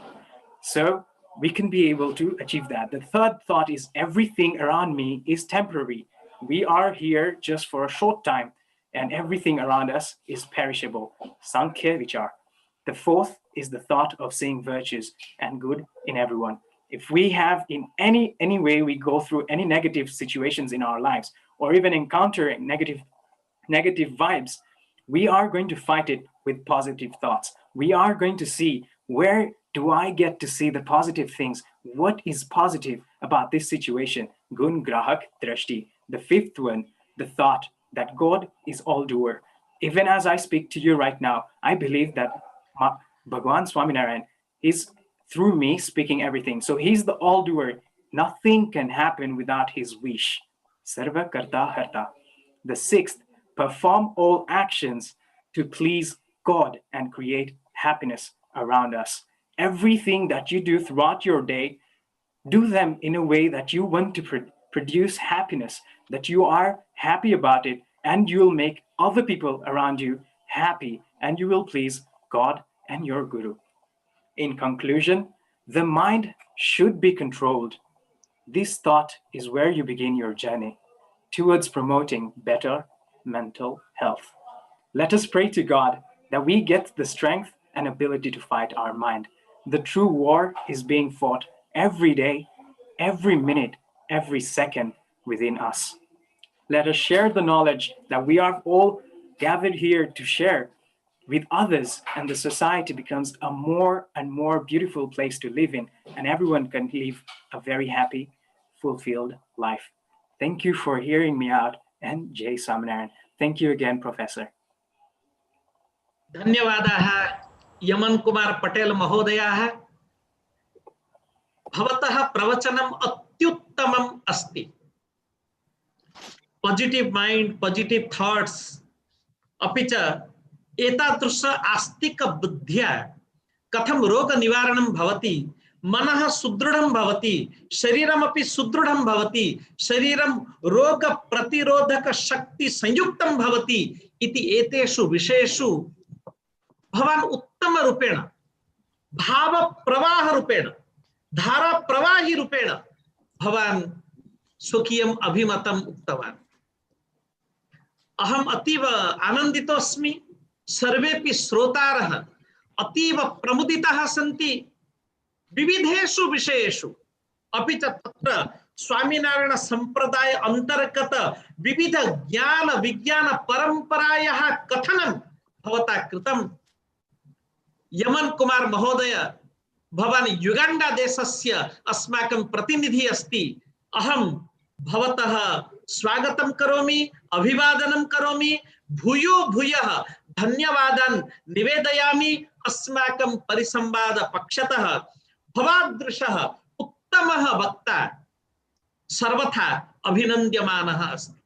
So we can be able to achieve that. The third thought is, everything around me is temporary. We are here just for a short time, and everything around us is perishable. Sankhya Vichar. The fourth is the thought of seeing virtues and good in everyone. If we have in any way we go through any negative situations in our lives, or even encountering negative vibes, we are going to fight it with positive thoughts. We are going to see, where do I get to see the positive things? What is positive about this situation? Gun Grahak Drashti. The fifth one, the thought that God is all doer. Even as I speak to you right now, I believe that Bhagwan Swaminarayan is through me speaking everything. So he's the all doer. Nothing can happen without his wish. Sarva Karta Harta. The sixth, perform all actions to please God and create happiness around us. Everything that you do throughout your day, do them in a way that you want to produce happiness, that you are happy about it, and you'll make other people around you happy, and you will please God and your Guru. In conclusion, the mind should be controlled. This thought is where you begin your journey towards promoting better mental health. Let us pray to God that we get the strength and ability to fight our mind. The true war is being fought every day, every minute, every second within us. Let us share the knowledge that we are all gathered here to share with others, and the society becomes a more and more beautiful place to live in, and everyone can live a very happy, fulfilled life. Thank you for hearing me out, and Jai Swaminarayan. Thank you again, Professor. धन्यवादाः Yemen Kumar Patel महोदयाः। भवतः प्रवचनम् अत्युत्तमम् अस्ति। Positive mind, positive thoughts, अपि च एतादृश आस्तिक बुद्ध्या कथं रोग निवारणं भवति, मनः सुदृढं भवति, शरीरमपि सुदृढं भवति, शरीरं रोग प्रतिरोधक शक्ति संयुक्तं भवति इति एतेषु विषयेषु भवान् उत्तम रूपेण, भाव प्रवाह रूपेण, धारा प्रवाही रूपेण भवान् स्वकीयम् अभिमतम् उक्तवान्। अहम् अतीव आनन्दितोऽस्मि। सर्वेपि श्रोतारः अतीव प्रमुदिताः सन्ति विविधेषु विषयेषु, अपि च तत्र स्वामीनारायण संप्रदाय अंतर्गत विविध ज्ञान विज्ञान परंपरायाः कथनं भवता कृतम्। यमन कुमार महोदय, भवान् युगांडा देशस्य अस्माकं प्रतिनिधि अस्ति। अहं भवतः स्वागतं करोमि, अभिवादनं करोमि, भूयो भूयः धन्यवादान् निवेदयामि। अस्माकं परिसंवाद पक्षतः भवादृशः उत्तमः वक्ता सर्वथा अभिनन्द्यमानः अस्ति।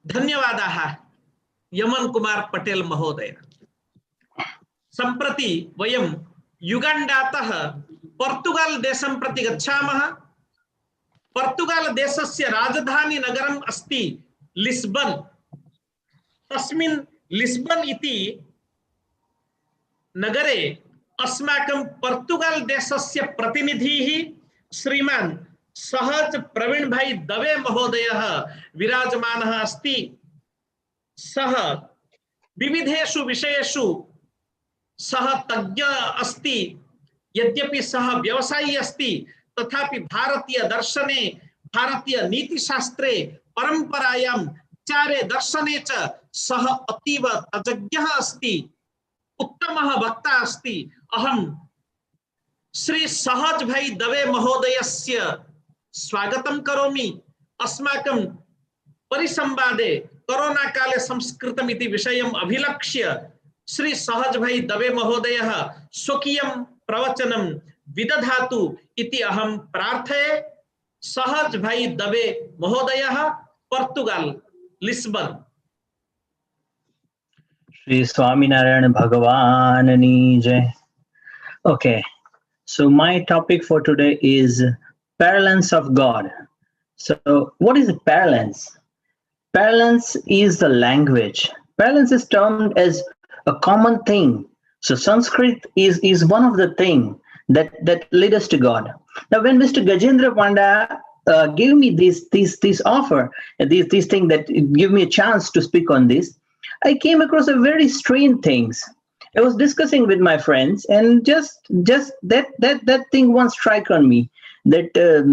धन्यवादाः यमन कुमार पटेल महोदय। सम्प्रति वयं युगांडातः पोर्तुगाल देशं प्रति गच्छामः। पोर्तुगाल देशस्य राजधानी नगरम् अस्ति लिस्बन्। तस्मिन् लिस्बन् इति नगरे अस्माकं पोर्तुगाल देशस्य प्रतिनिधिः श्रीमान सहज प्रवीण भाई दवे महोदयः विराजमानः अस्ति। सः विविधेषु विषयेषु सः तज्ञ अस्ति, यद्यपि सः व्यवसायी अस्ति, तथापि भारतीय दर्शने, भारतीय नीतिशास्त्रे, परंपरायां, विचारे, दर्शने च सः अतीव तज्ञः अस्ति, उत्तमः वक्ता अस्ति। अहं श्री सहज भाई दवे महोदयस्य स्वागतं करोमि। अस्माकं परिसंवादे कोरोना काले संस्कृतम् इति विषयम् अभिलक्ष्य श्री सहज भाई दवे महोदयः स्वकीयं प्रवचनं विदधातु इति अहं प्रार्थये। सहज भाई दवे महोदयः, Portugal, Lisbon. Shri Swaminarayan Bhagavanani Jai. Okay, so my topic for today is parlance of God. So what is parlance? Parlance is the language. Parlance is termed as a common thing. So Sanskrit is one of the things that lead us to God. Now when Mr. Gajendra Panda gave me this offer, this thing that give me a chance to speak on this, I came across a very strange things. I was discussing with my friends, and just that thing once struck on me, that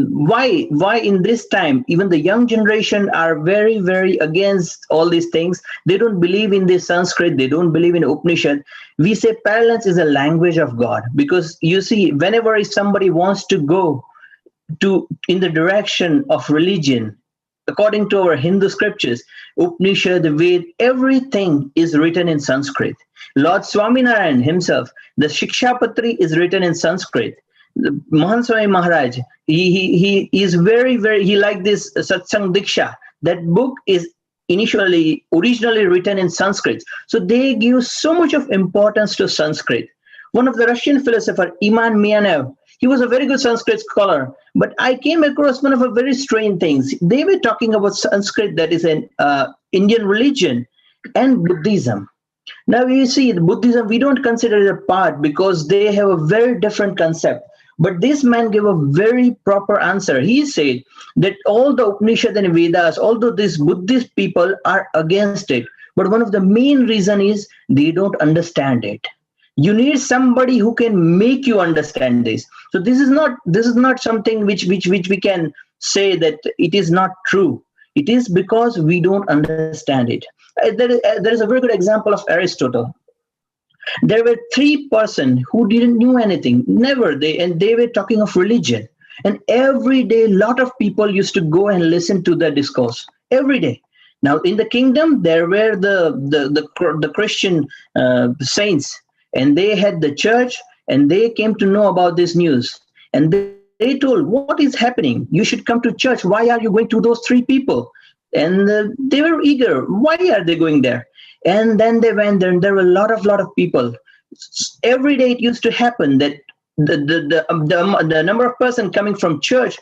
why in this time even the young generation are very against all these things. They don't believe in this Sanskrit, they don't believe in Upanishad. We say parlance is a language of God, because you see, whenever somebody wants to go in the direction of religion, according to our Hindu scriptures, Upanishad, the Ved, everything is written in Sanskrit. Lord Swaminarayan himself, the Shikshapatri is written in Sanskrit. Mahan Swami Maharaj, he is very, he liked this Satsang Diksha. That book is originally written in Sanskrit. So they give so much of importance to Sanskrit. One of the Russian philosopher, Iman Mianev, he was a very good Sanskrit scholar, but I came across one of the very strange things. They were talking about Sanskrit, that is an Indian religion, and Buddhism. Now you see, Buddhism, we don't consider it a part because they have a very different concept. But this man gave a very proper answer. He said that all the Upanishad and Vedas, although these Buddhist people are against it, but one of the main reason is they don't understand it. You need somebody who can make you understand this. So this is not something which we can say that it is not true. It is because we don't understand it. There is a very good example of Aristotle. There were 3 persons who didn't know anything, and they were talking of religion. And every day, a lot of people used to go and listen to their discourse every day. Now, in the kingdom, there were the Christian saints, and they had the church, and they came to know about this news. And they told, what is happening? You should come to church. Why are you going to those 3 people? And they were eager. Why are they going there? And then they went there, and there were a lot of people. Every day it used to happen that the number of person coming from church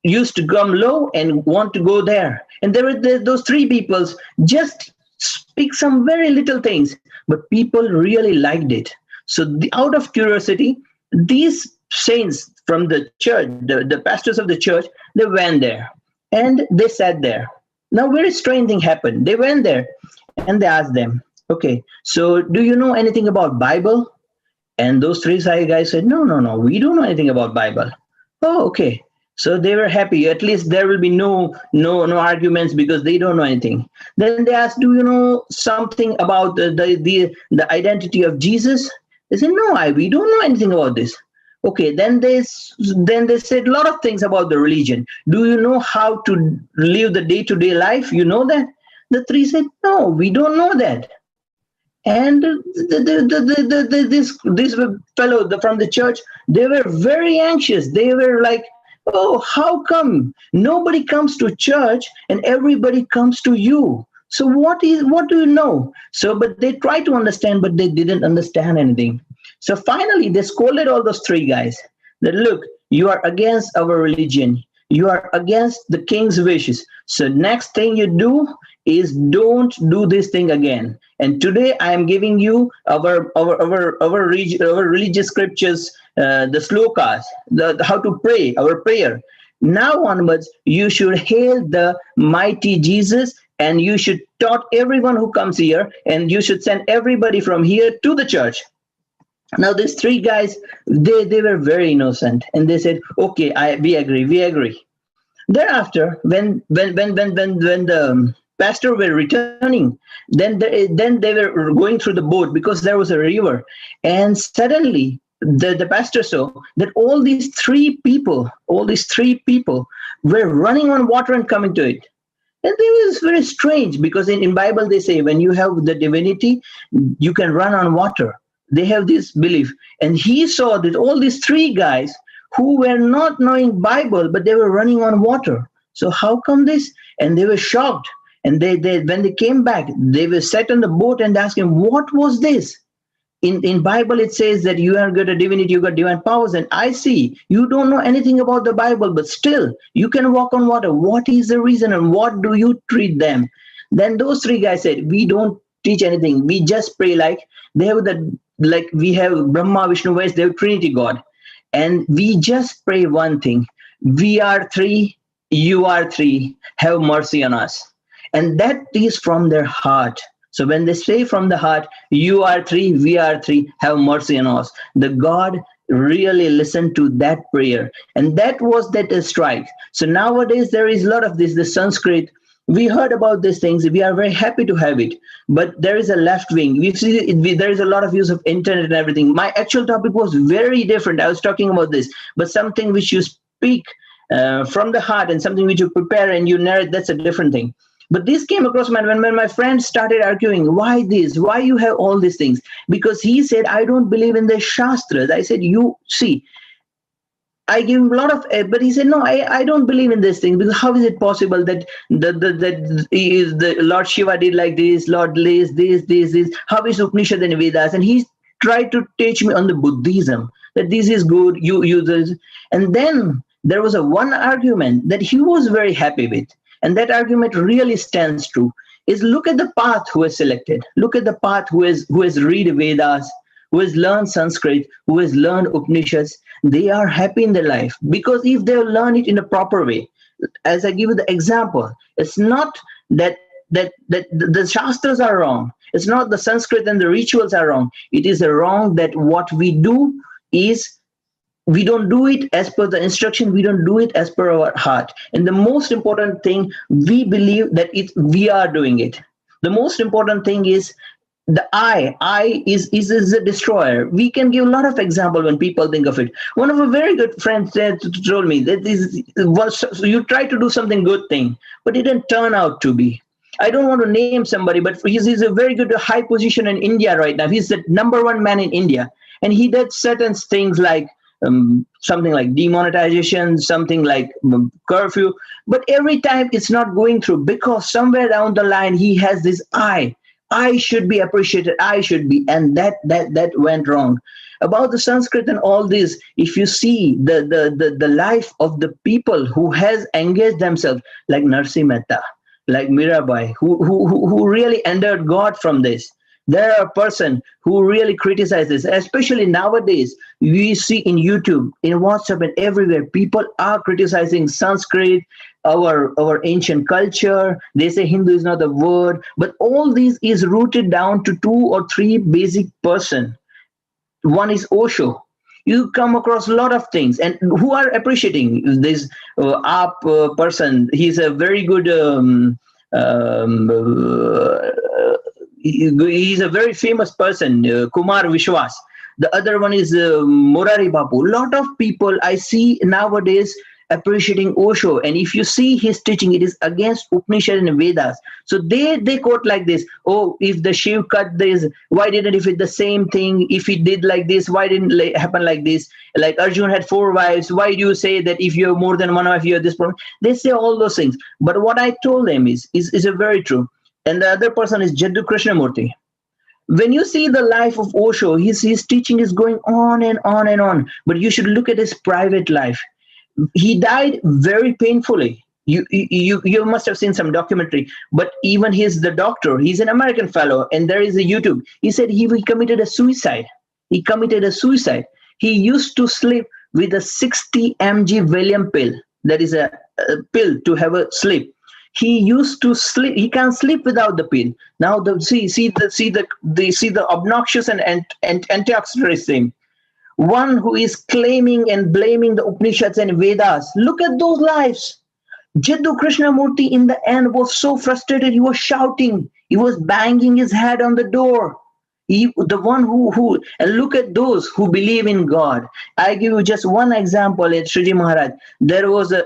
used to come low and want to go there. And there were those 3 people just speak some very little things, but people really liked it. So out of curiosity, these saints from the church, the pastors of the church, they went there and they sat there. Now, very strange thing happened. They went there and they asked them, okay, so do you know anything about Bible? And those 3 guys said, no, we don't know anything about Bible. Oh, okay. So they were happy. At least there will be no arguments because they don't know anything. Then they asked, do you know something about the identity of Jesus? They said, no, we don't know anything about this. Okay, then they said a lot of things about the religion. Do you know how to live the day-to-day life? You know that? The 3 said, no, we don't know that. And this fellow from the church, they were very anxious. They were like, oh, how come nobody comes to church and everybody comes to you? So what do you know? So, but they tried to understand, but they didn't understand anything. So finally, they scolded all those 3 guys that, look, you are against our religion. You are against the king's wishes. So next thing you do is don't do this thing again. And today I am giving you our religious scriptures, the slokas, how to pray, our prayer. Now onwards, you should hail the mighty Jesus, and you should taught everyone who comes here, and you should send everybody from here to the church. Now these three guys, they were very innocent, and they said, okay, we agree. Thereafter, when the pastor were returning, then they were going through the boat because there was a river, and suddenly the pastor saw that all these three people were running on water and coming to it. And it was very strange because in Bible they say when you have the divinity, you can run on water. They have this belief. And he saw that all these three guys who were not knowing Bible, but they were running on water. So how come this? And they were shocked. And they when they came back, they were set on the boat and asked him, what was this? In Bible, it says that you have got a divinity, you got divine powers, and I see you don't know anything about the Bible, but still you can walk on water. What is the reason, and what do you treat them? Then those three guys said, we don't teach anything. We just pray like they have like we have Brahma, Vishnu, Mahesh, they have Trinity God, and we just pray one thing: we are three, you are three. Have mercy on us, and that is from their heart. So when they say from the heart, you are three, we are three, have mercy on us, the God really listened to that prayer. And that was that strike. So nowadays there is a lot of this, the Sanskrit. We heard about these things. We are very happy to have it. But there is a left wing. We see there is a lot of use of internet and everything. My actual topic was very different. I was talking about this. But something which you speak from the heart and something which you prepare and you narrate, that's a different thing. But this came across my mind when my friends started arguing, why this? Why you have all these things? Because he said, I don't believe in the Shastras. I said, you see, I give him a lot of, but he said, no, I don't believe in this thing, because how is it possible that the Lord Shiva did like this, Lord this, how is Upanishad and Vedas? And he tried to teach me on the Buddhism, that this is good, you this. And then there was one argument that he was very happy with. And that argument really stands true, is look at the path who is selected. Look at the path who has read Vedas, who has learned Sanskrit, who has learned Upanishads. They are happy in their life because if they learn it in a proper way. As I give you the example, it's not that the Shastras are wrong. It's not the Sanskrit and the rituals are wrong. It is wrong that what we do is we don't do it as per the instruction. We don't do it as per our heart. And the most important thing, we believe that we are doing it. The most important thing is the I is a destroyer. We can give a lot of example when people think of it. One of a very good friends told me that you try to do something good thing, but it didn't turn out to be. I don't want to name somebody, but he's a very good high position in India right now. He's the #1 man in India. And he did certain things like something like demonetization, something like curfew, but every time it's not going through because somewhere down the line he has this I should be appreciated, I should be, and that went wrong. About the Sanskrit and all this, if you see the life of the people who has engaged themselves, like Narsi Mehta, like Mirabai, who really entered God from this. There are a person who really criticizes, especially nowadays, we see in YouTube, in WhatsApp and everywhere, people are criticizing Sanskrit, our ancient culture. They say Hindu is not a word, but all these is rooted down to 2 or 3 basic person. One is Osho. You come across a lot of things, and who are appreciating this person. He's a very good he's a very famous person, Kumar Vishwas. The other one is Murari Bapu. A lot of people I see nowadays appreciating Osho, and if you see his teaching, it is against Upanishad and Vedas. So they quote like this: oh, if the Shiv cut this, why didn't if it the same thing? If he did like this, why didn't it happen like this? Like Arjun had 4 wives, why do you say that if you have more than one wife, you have this problem? They say all those things. But what I told them is a very true. And the other person is Jaddu Krishnamurti. When you see the life of Osho, his teaching is going on and on and on. But you should look at his private life. He died very painfully. You must have seen some documentary. But even the doctor, he's an American fellow, and there is a YouTube. He said he committed a suicide. He committed a suicide. He used to sleep with a 60 mg Valium pill. That is a pill to have a sleep. He used to sleep. He can't sleep without the pill. Now see the obnoxious and antioxidant thing. One who is claiming and blaming the Upanishads and Vedas. Look at those lives. Jiddu Krishnamurti in the end was so frustrated, he was shouting, he was banging his head on the door. The one who and look at those who believe in God. I give you just one example at Sriji Maharaj. There was a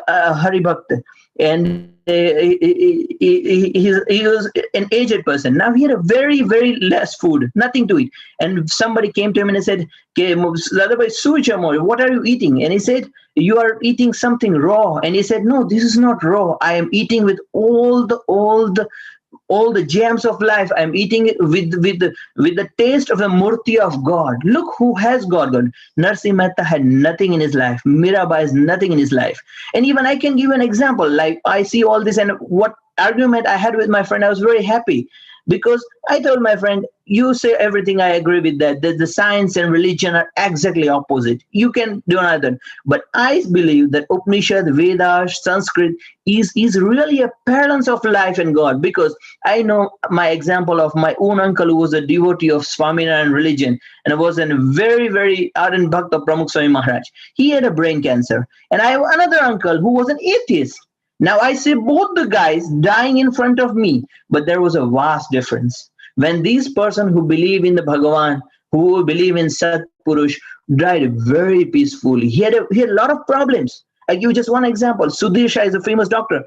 Hari Bhakt, and he was an aged person. Now he had a very, very less food, nothing to eat. And somebody came to him and said, what are you eating? And he said, you are eating something raw. And he said, no, this is not raw. I am eating with all the gems of life. I'm eating it with the taste of the murti of God. Look who has God. Narsimha Mehta had nothing in his life. Mirabai has nothing in his life. And even I can give an example. Like I see all this, and what argument I had with my friend, I was very happy because I told my friend, you say everything, I agree with that. That the science and religion are exactly opposite. You can do another. But I believe that Upanishad, Vedas, Sanskrit is really a balance of life and God, because I know my example of my own uncle who was a devotee of Swaminarayan religion and was a very, very ardent bhakt of Pramukh Swami Maharaj. He had a brain cancer. And I have another uncle who was an atheist. Now I see both the guys dying in front of me, but there was a vast difference. When these person who believe in the Bhagavan, who believe in Sat Purush, died very peacefully. He had a lot of problems. I give you just one example. Sudhir Shah is a famous doctor.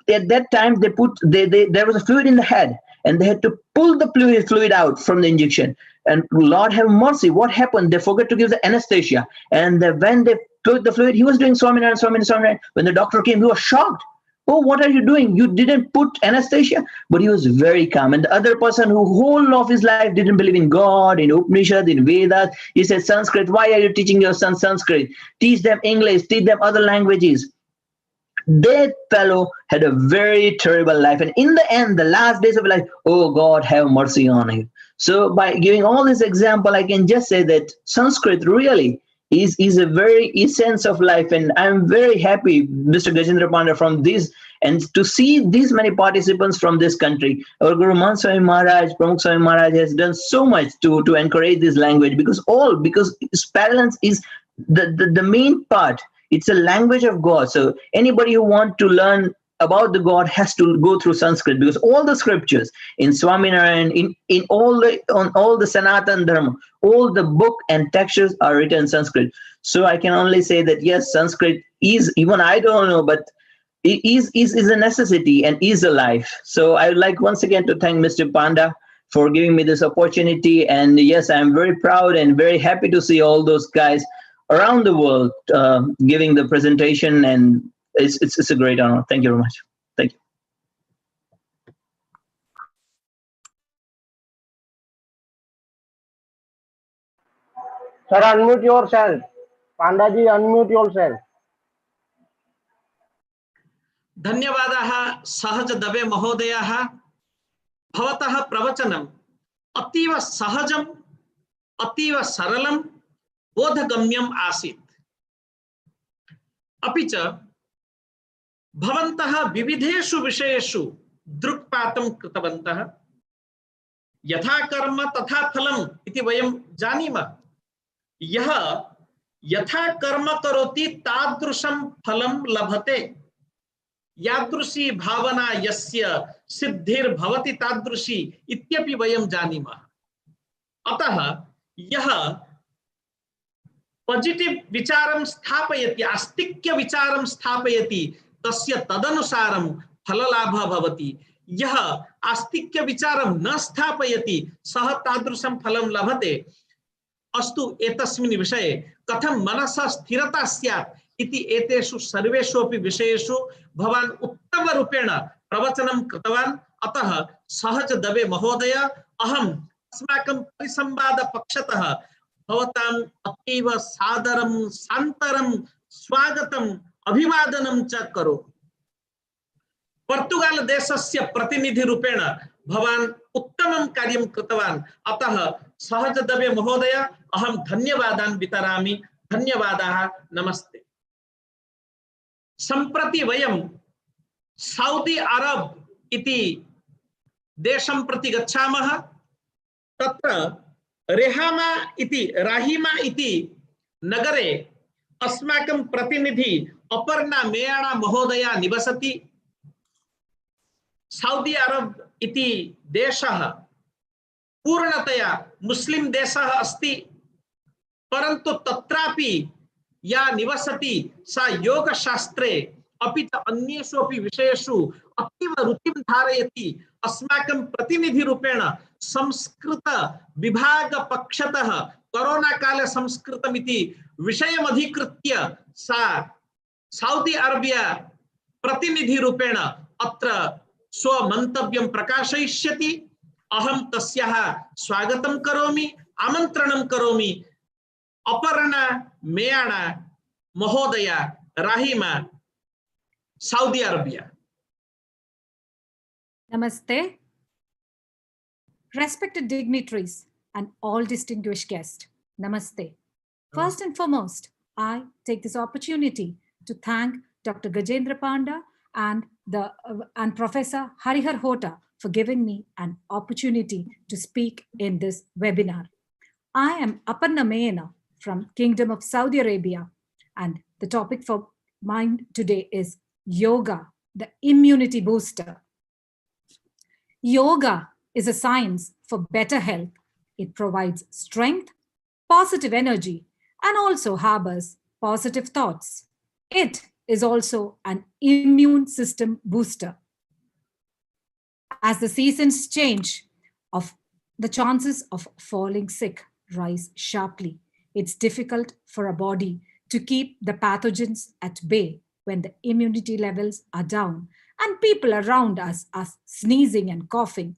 At that time, there was a fluid in the head, and they had to pull the fluid out from the injection. And Lord have mercy, what happened? They forgot to give the anesthesia. And when they took the fluid, he was doing Swaminarayan. When the doctor came, he was shocked. Oh, what are you doing? You didn't put anesthesia? But he was very calm. And the other person who whole of his life didn't believe in God, in Upanishad, in Vedas, he said, Sanskrit, why are you teaching your son Sanskrit? Teach them English, teach them other languages. That fellow had a very terrible life. And in the end, the last days of life, oh God, have mercy on him. So by giving all this example, I can just say that Sanskrit really is a very essence of life. And I'm very happy, Mr. Gajendra Panda, from this, and to see these many participants from this country. Our Guru Man Swami Maharaj, Pramukh Swami Maharaj has done so much to encourage this language, because balance is the main part. It's a language of God. So anybody who wants to learn about the God has to go through Sanskrit, because all the scriptures in Swaminarayan, on all the Sanatan Dharma, all the book and textures are written in Sanskrit. So I can only say that yes, Sanskrit is, even I don't know, but it is a necessity and is a life. So I would like once again to thank Mr. Panda for giving me this opportunity. And yes, I'm very proud and very happy to see all those guys around the world giving the presentation, and it's a great honor. Thank you very much. Thank you. Sir, unmute yourself. Pandaji, unmute yourself. धन्यवादाः सहज दवे महोदयाः। भवतः प्रवचनम् अतीव सहजम्, अतीव सरलम्, बोधगम्यम् आसीत्। अपि च भवन्तः विविधेषु विषयेषु दृक्पातं कृतवन्तः। यथा कर्म तथा फलम् इति वयं जानीमः। यः यथा कर्म करोति तादृशं फलं लभते। यादृशी भावना यस्य सिद्धिर्भवति तादृशी इत्यपि वयं जानीमः। अतः यः पॉजिटिव विचारं स्थापयति, आस्तिक्य विचारं स्थापयति, तस्य तदनुसारं फललाभः भवति। यः आस्तिक्य विचारं न स्थापयति सः तादृशं फलं लभते। अस्तु, एतस्मिन् विषये कथं मनसः स्थिरता स्यात् इति एतेषु सर्वेषु अपि विषयेषु भवान् उत्तमरूपेण प्रवचनं कृतवान्। अतः सहज दवे महोदय, अहम् अस्माकं परिसंवाद पक्षतः भवताम् अतीव सादरं सान्तरं स्वागतम् अभिवादनं च करोमि। पोर्तुगाल देशस्य प्रतिनिधिरूपेण भवान् उत्तमं कार्यं कृतवान्। अतः सहज दवे महोदय, अहं धन्यवादान् वितरामि। धन्यवादाः, नमस्ते। सम्प्रति वयं सौदी अरब इति देशं प्रति गच्छामः। तत्र राहिमा इति नगरे अस्माकं प्रतिनिधि अपर्णा मेयाणा महोदया निवसति। सौदी अरब इति देशः पूर्णतया मुस्लिम देशः अस्ति, परन्तु तत्रापि या निवसति सा योगशास्त्रे अपि च अन्येषु अपि विषयेषु अतीव रुचिं धारयति। अस्माकं प्रतिनिधिरूपेण संस्कृत विभाग पक्षतः कोरोना काले संस्कृतमिति विषयमधिकृत्य सा सौदी अरेबिया प्रतिनिधिरूपेण अत्र स्वमन्तव्यं प्रकाशयिष्यति। अहं तस्याः स्वागतं करोमि, आमन्त्रणं करोमि। अपर्णा मेयाणा महोदया, राहिमा, Saudi Arabia. Namaste. Respected dignitaries and all distinguished guests, Namaste. First and foremost, I take this opportunity to thank Dr. Gajendra Panda and Professor Harihar Hota for giving me an opportunity to speak in this webinar. I am Aparna Meyana from Kingdom of Saudi Arabia, and the topic for mine today is Yoga, the immunity booster. Yoga is a science for better health. It provides strength, positive energy, and also harbors positive thoughts. It is also an immune system booster. As the seasons change, the chances of falling sick rise sharply. It's difficult for a body to keep the pathogens at bay when the immunity levels are down and people around us are sneezing and coughing.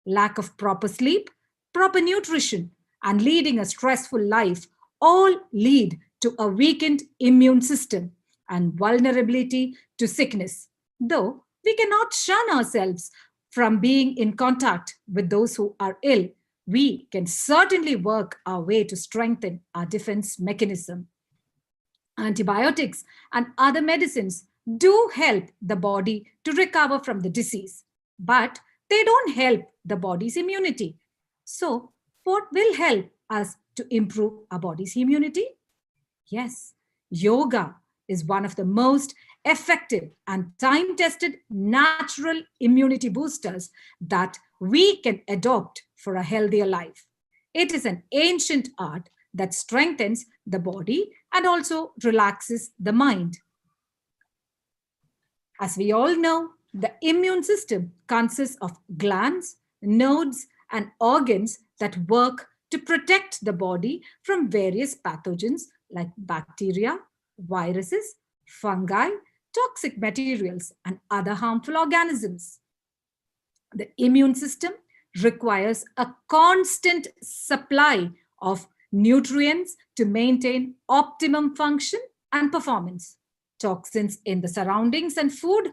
Lack of proper sleep, proper nutrition, and leading a stressful life all lead to a weakened immune system and vulnerability to sickness. Though we cannot shun ourselves from being in contact with those who are ill, we can certainly work our way to strengthen our defense mechanism. Antibiotics and other medicines do help the body to recover from the disease, but they don't help the body's immunity. So, what will help us to improve our body's immunity? Yes, yoga is one of the most effective and time-tested natural immunity boosters that we can adopt for a healthier life. It is an ancient art that strengthens the body and also relaxes the mind. As we all know, the immune system consists of glands, nodes, and organs that work to protect the body from various pathogens like bacteria, viruses, fungi, toxic materials, and other harmful organisms. The immune system requires a constant supply of nutrients to maintain optimum function and performance. Toxins in the surroundings and food,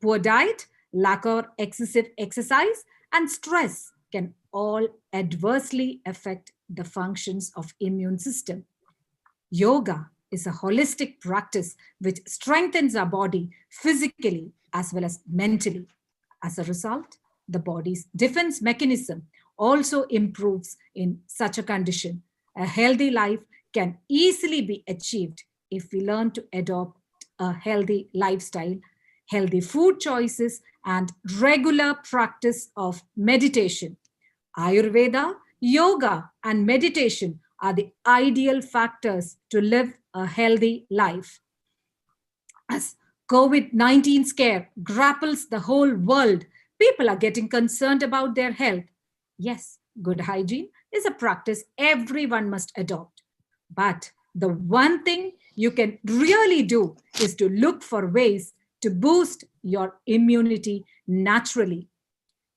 poor diet, lack of excessive exercise, and stress can all adversely affect the functions of immune system. Yoga is a holistic practice which strengthens our body physically as well as mentally. As a result, the body's defense mechanism also improves in such a condition. A healthy life can easily be achieved if we learn to adopt a healthy lifestyle, healthy food choices, and regular practice of meditation. Ayurveda, yoga, and meditation are the ideal factors to live a healthy life. As COVID-19 scare grapples the whole world, people are getting concerned about their health. Yes, good hygiene is a practice everyone must adopt. But the one thing you can really do is to look for ways to boost your immunity naturally.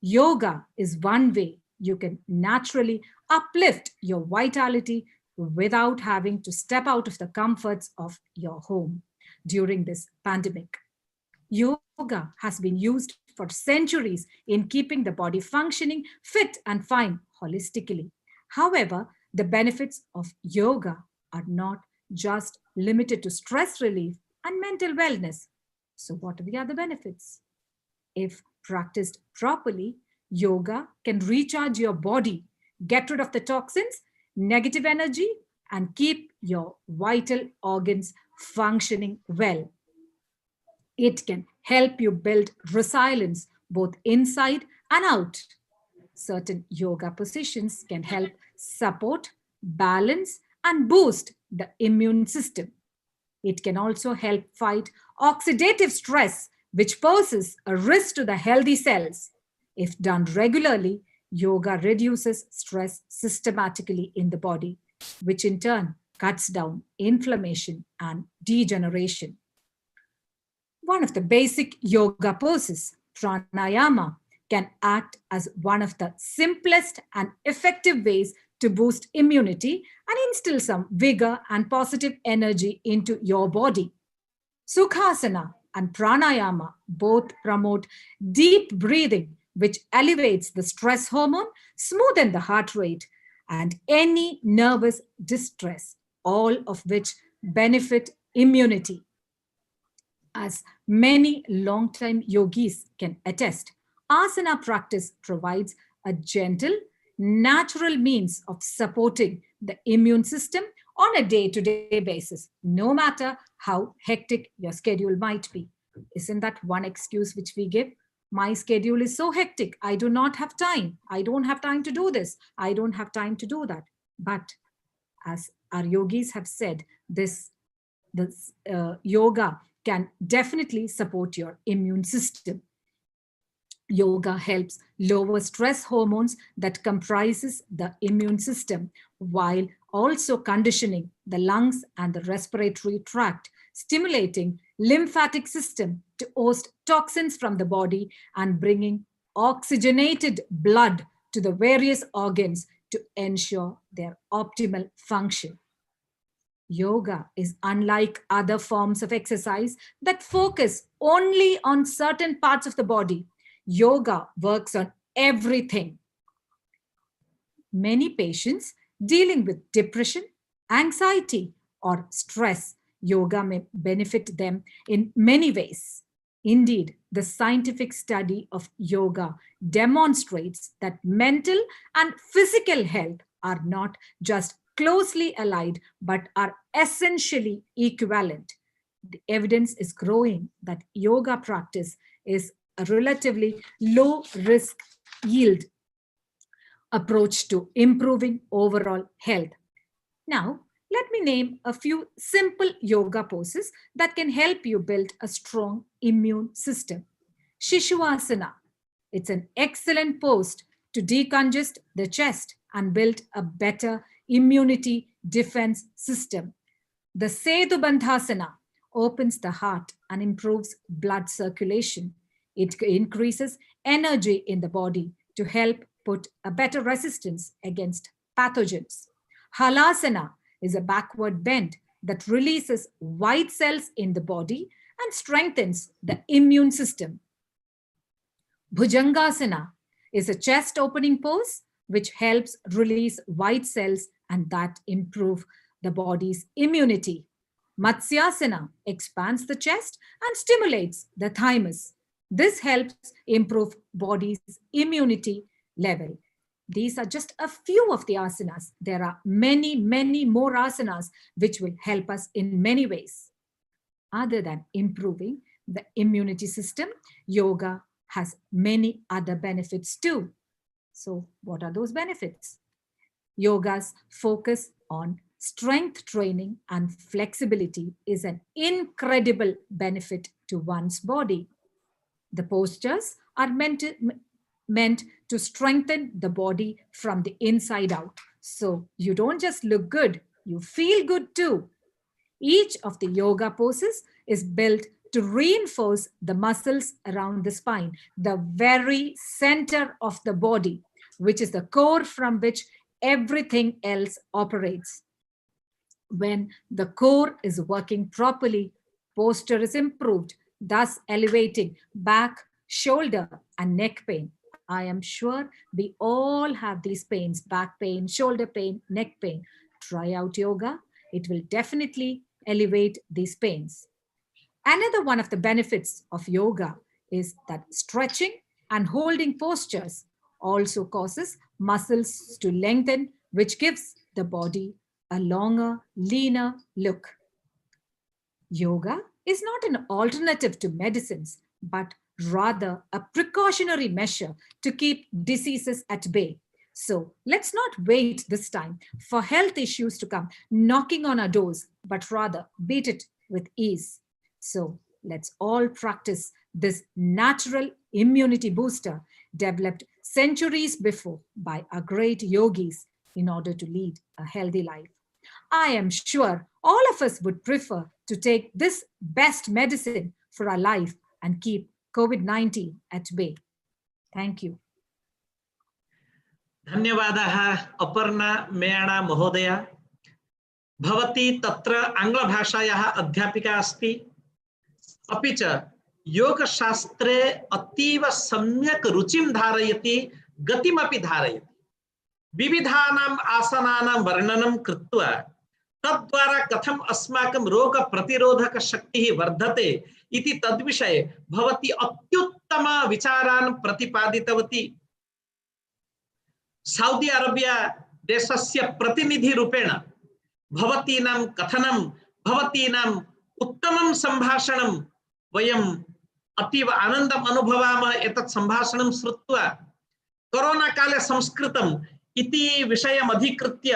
Yoga is one way you can naturally uplift your vitality without having to step out of the comforts of your home during this pandemic. Yoga has been used for centuries in keeping the body functioning fit and fine holistically. However, the benefits of yoga are not just limited to stress relief and mental wellness. So what are the other benefits? If practiced properly, yoga can recharge your body, get rid of the toxins, negative energy, and keep your vital organs functioning well. It can help you build resilience both inside and out. Certain yoga positions can help support, balance, and boost the immune system. It can also help fight oxidative stress, which poses a risk to the healthy cells. If done regularly, yoga reduces stress systematically in the body, which in turn cuts down inflammation and degeneration. One of the basic yoga poses, pranayama, can act as one of the simplest and effective ways to boost immunity and instill some vigor and positive energy into your body. Sukhasana and pranayama both promote deep breathing, which elevates the stress hormone, smoothen the heart rate, and any nervous distress, all of which benefit immunity. As many long-time yogis can attest, asana practice provides a gentle, natural means of supporting the immune system on a day-to-day basis, no matter how hectic your schedule might be. Isn't that one excuse which we give? My schedule is so hectic. I do not have time. I don't have time to do this. I don't have time to do that. But as our yogis have said, this yoga can definitely support your immune system. Yoga helps lower stress hormones that comprises the immune system, while also conditioning the lungs and the respiratory tract, stimulating lymphatic system to host toxins from the body and bringing oxygenated blood to the various organs to ensure their optimal function. Yoga is unlike other forms of exercise that focus only on certain parts of the body. Yoga works on everything. Many patients dealing with depression, anxiety, or stress, yoga may benefit them in many ways. Indeed, the scientific study of yoga demonstrates that mental and physical health are not just closely allied, but are essentially equivalent. The evidence is growing that yoga practice is a relatively low risk yield approach to improving overall health. Now, let me name a few simple yoga poses that can help you build a strong immune system. Shishuvasana. It's an excellent pose to decongest the chest and build a better immunity defense system. The Setu Bandhasana opens the heart and improves blood circulation. It increases energy in the body to help put a better resistance against pathogens. Halasana is a backward bend that releases white cells in the body and strengthens the immune system. Bhujangasana is a chest opening pose which helps release white cells and that improve the body's immunity. Matsyasana expands the chest and stimulates the thymus. This helps improve body's immunity level. These are just a few of the asanas. There are many, many more asanas which will help us in many ways. Other than improving the immunity system, yoga has many other benefits too. So what are those benefits? Yoga's focus on strength training and flexibility is an incredible benefit to one's body. The postures are meant to strengthen the body from the inside out. So you don't just look good, you feel good too. Each of the yoga poses is built to reinforce the muscles around the spine, the very center of the body, which is the core from which everything else operates. When the core is working properly, posture is improved, thus elevating back, shoulder, and neck pain. I am sure we all have these pains: back pain, shoulder pain, neck pain. Try out yoga. It will definitely elevate these pains. Another one of the benefits of yoga is that stretching and holding postures also causes muscles to lengthen, which gives the body a longer, leaner look. Yoga is not an alternative to medicines, but rather a precautionary measure to keep diseases at bay. So let's not wait this time for health issues to come knocking on our doors, but rather beat it with ease. So let's all practice this natural immunity booster developed centuries before by our great yogis in order to lead a healthy life. I am sure all of us would prefer to take this best medicine for our life and keep COVID-19 at bay. Thank you. धन्यवादः अपर्णा मेयाणा महोदय। भवती तत्र आङ्ग्लभाषायाः अध्यापिका अस्ति, अपि च योगशास्त्रे अतीव सम्यक् रुचिं धारयति, गतिमपि धारयति। विविधानाम् आसनानां वर्णनं कृत्वा तद्वारा कथम् अस्माकं रोग प्रतिरोधक शक्तिः वर्धते इति तद्विषये भवती अत्युत्तम विचारान् प्रतिपादितवती। सऊदी अरेबिया देशस्य प्रतिनिधि रूपेण भवतीनां कथनं, भवतीनां उत्तमं सम्भाषणं वयम् अतीव आनन्दम् अनुभवामः। एतत् सम्भाषणं श्रुत्वा कोरोना काले संस्कृतम् इति विषयम् अधिकृत्य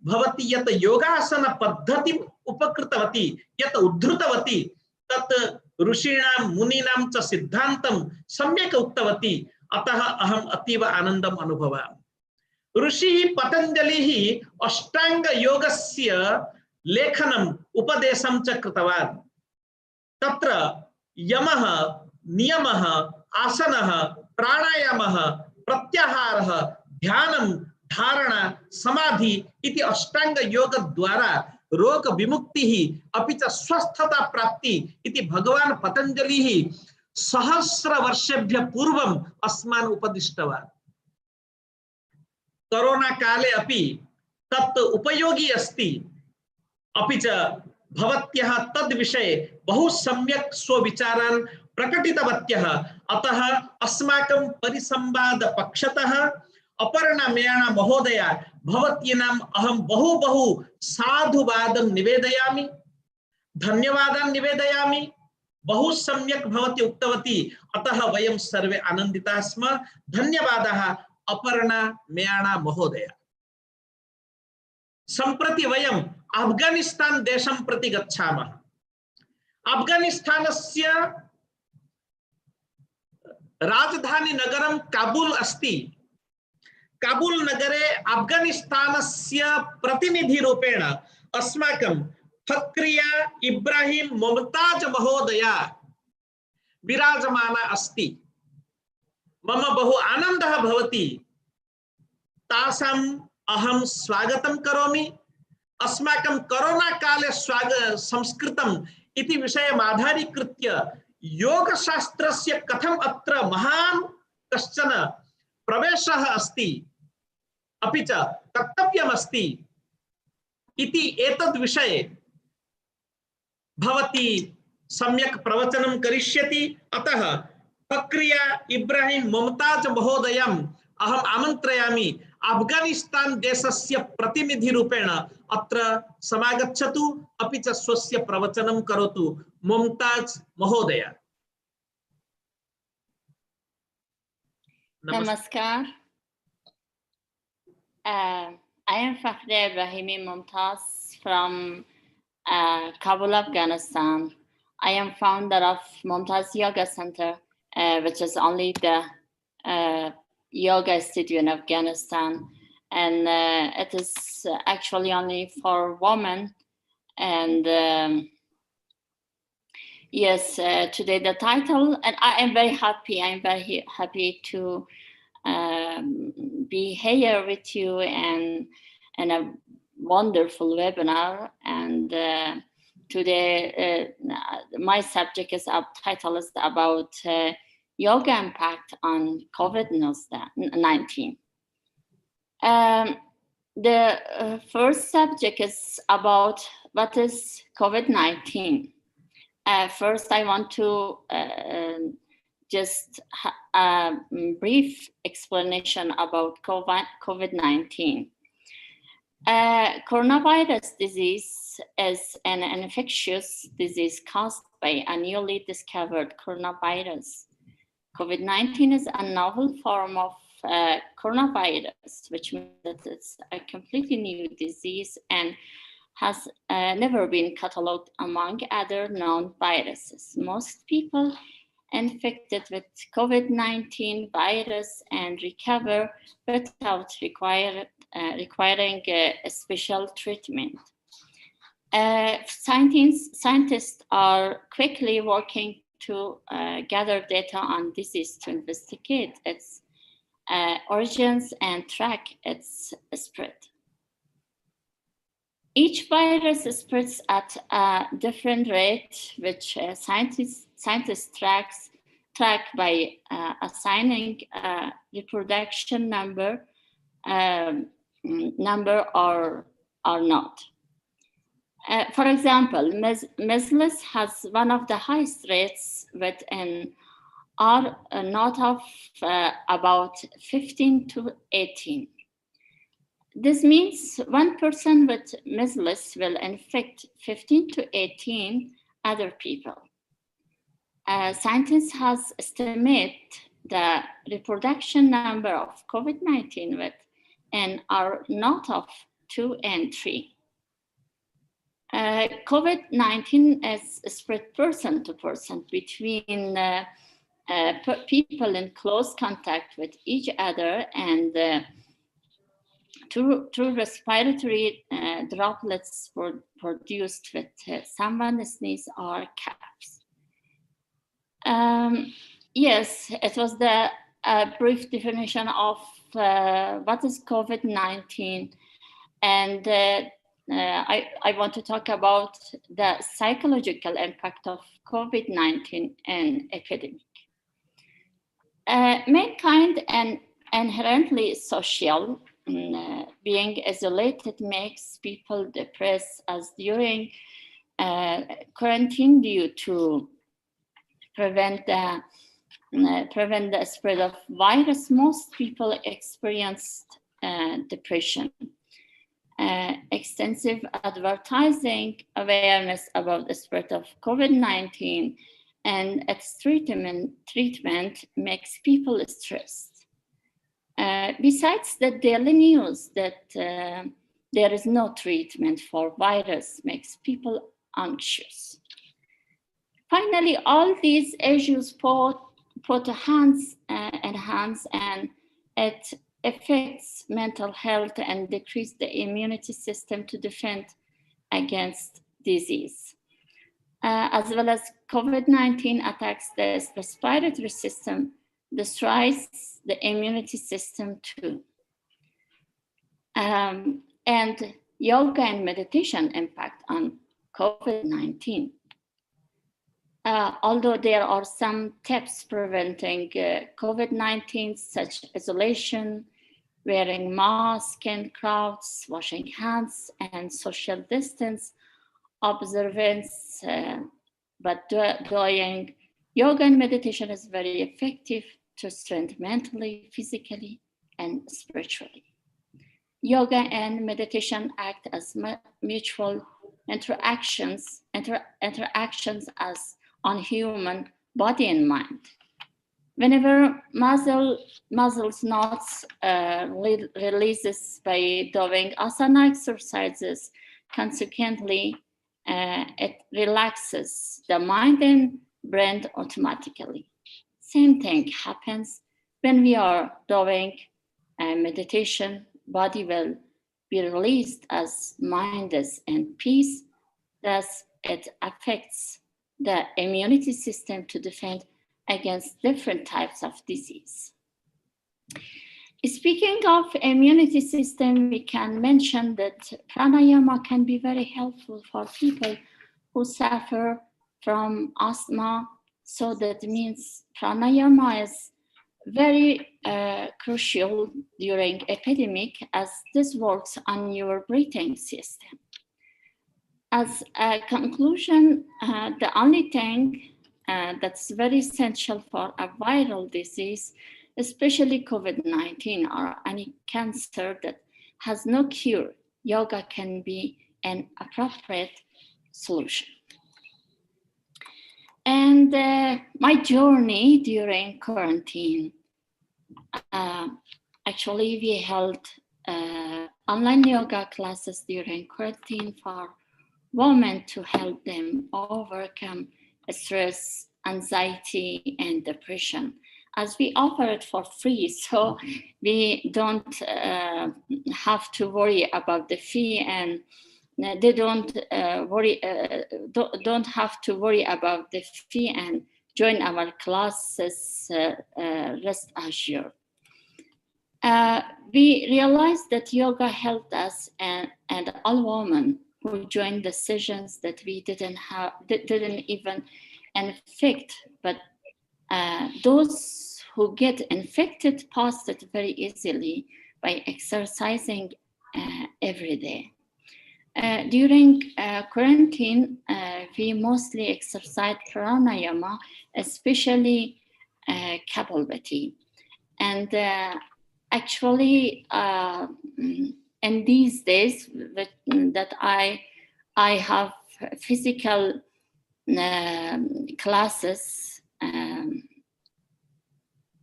भवती यत् योगासन पद्धतिम् उपकृतवती, यत् उद्धृतवती, तत् ऋषीणां मुनीनां च सिद्धान्तं सम्यक् उक्तवती। अतः अहम् अतीव आनन्दम् अनुभवामि। ऋषिः पतञ्जलिः अष्टांग योगस्य लेखनम् उपदेशं च कृतवान्। तत्र यमः, नियमः, आसनः, प्राणायामः, प्रत्याहारः, ध्यानं, धारणा, समाधि इति अष्टांग योग द्वारा रोग विमुक्तिः अपि च स्वस्थता प्राप्ति इति भगवान् पतञ्जलिः सहस्र वर्षेभ्यः पूर्वम् अस्मान् उपदिष्टवान्। कोरोना काले अपि तत् उपयोगी अस्ति। अपि च भवत्यः तद् विषये बहु सम्यक् स्वविचारान् प्रकटितवत्यः। अतः अस्माकं परिसंवाद पक्षतः अपर्णा मेयाणा महोदय, भवतीनाम् अहं बहु साधुवादं निवेदयामि, धन्यवादान् निवेदयामि। बहु सम्यक् भवती उक्तवती, अतः वयं सर्वे आनन्दिताः स्मः। धन्यवादः अपर्णा मेयाणा महोदय। सम्प्रति वयम् अफगानिस्तान देशं प्रति गच्छामः। अफगानिस्तानस्य राजधानी नगरं काबुल अस्ति। काबुल नगरे अफगानिस्तानस्य प्रतिनिधि रूपेण अस्माकं फक्रिया इब्राहिम मुमताज महोदया विराजमाना अस्ति। मम बहु आनन्दः भवति। तासाम् अहं स्वागतं करोमि। अस्माकं कोरोना काले संस्कृतम् इति विषयम् आधारीकृत्य योगशास्त्रस्य कथम् अत्र महान् कश्चन प्रवेशः अस्ति, अपि च कर्तव्यम् अस्ति इति एतद् विषये भवती सम्यक् प्रवचनं करिष्यति। अतः फक्रिया इब्राहिम मुमताज महोदयम् अहम् आमन्त्रयामि, अफगानिस्तान देशस्य प्रतिनिधि रूपेण अत्र समागच्छतु, अपि च स्वस्य प्रवचनं करोतु। मुमताज महोदय। Namaskar. I am Fakhriya Ibrahimi Mumtaz from Kabul, Afghanistan. I am founder of Mumtaz Yoga Center, which is only the yoga studio in Afghanistan. And it is actually only for women. And yes, today the title, and I am very happy. I'm very happy to be here with you and a wonderful webinar. And today my subject is title is about yoga impact on COVID-19. The first subject is about what is COVID-19. first I want to just a brief explanation about COVID-19. Coronavirus disease is an infectious disease caused by a newly discovered coronavirus. COVID-19 is a novel form of coronavirus, which means that it's a completely new disease and has never been cataloged among other known viruses. Most people infected with COVID-19 virus and recover without requiring a special treatment. Scientists are quickly working to gather data on disease to investigate its origins and track its spread. Each virus spreads at a different rate, which scientists track by assigning a reproduction number or not. For example, measles has one of the highest rates with an R naught of about 15 to 18. This means one person with measles will infect 15 to 18 other people. Scientists have estimated the reproduction number of COVID-19 with an R naught of 2 and 3. COVID-19 is spread person to person between people in close contact with each other and through respiratory droplets produced with someone sneeze or coughs. Yes, it was the brief definition of what is COVID-19, and I want to talk about the psychological impact of COVID-19 and epidemic. Mankind and inherently social. Being isolated makes people depressed, as during quarantine due to prevent the spread of virus, most people experienced depression. Extensive advertising awareness about the spread of COVID-19 and its treatment makes people stressed. Besides the daily news that there is no treatment for virus makes people anxious. Finally, all these issues put hands in hands, and it affects mental health and decrease the immunity system to defend against disease. As well as COVID-19 attacks the respiratory system, destroys the immunity system too. And yoga and meditation impact on COVID-19. Although there are some tips preventing COVID-19, such as isolation, wearing masks in crowds, washing hands, and social distance observance, but doing yoga and meditation is very effective to strengthen mentally, physically, and spiritually. Yoga and meditation act as mutual interactions as on human body and mind. Whenever muscles knots releases by doing asana exercises, consequently, it relaxes the mind and brain automatically. Same thing happens when we are doing meditation. Body will be released as mind is in peace. Thus, it affects the immunity system to defend against different types of disease. Speaking of immunity system, we can mention that pranayama can be very helpful for people who suffer from asthma. So that means pranayama is very crucial during epidemic, as this works on your breathing system. As a conclusion, the only thing that's very essential for a viral disease, especially COVID-19 or any cancer that has no cure, yoga can be an appropriate solution. And my journey during quarantine, actually we held online yoga classes during quarantine for women to help them overcome stress, anxiety, and depression, as we offer it for free. So we don't have to worry about the fee, and they don't have to worry about the fee and join our classes rest assured. We realized that yoga helped us and all women who joined the sessions that we didn't even infect, but those who get infected passed it very easily by exercising every day. During quarantine, we mostly exercised pranayama, especially Kapalbhati. And actually, in these days that I have physical classes,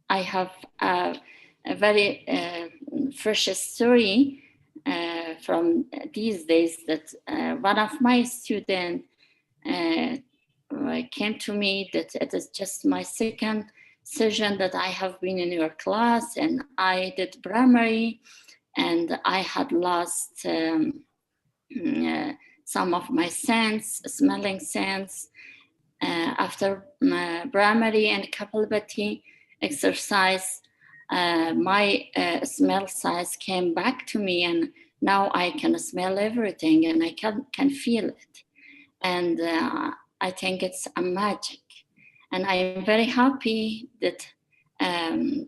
I have a very fresh story from these days that one of my students came to me that it is just my second session that I have been in your class, and I did primary, and I had lost some of my sense, smelling sense. After primary and Kapalbhati exercise, my smell size came back to me, and now I can smell everything and I can feel it. And I think it's a magic. And I am very happy that, I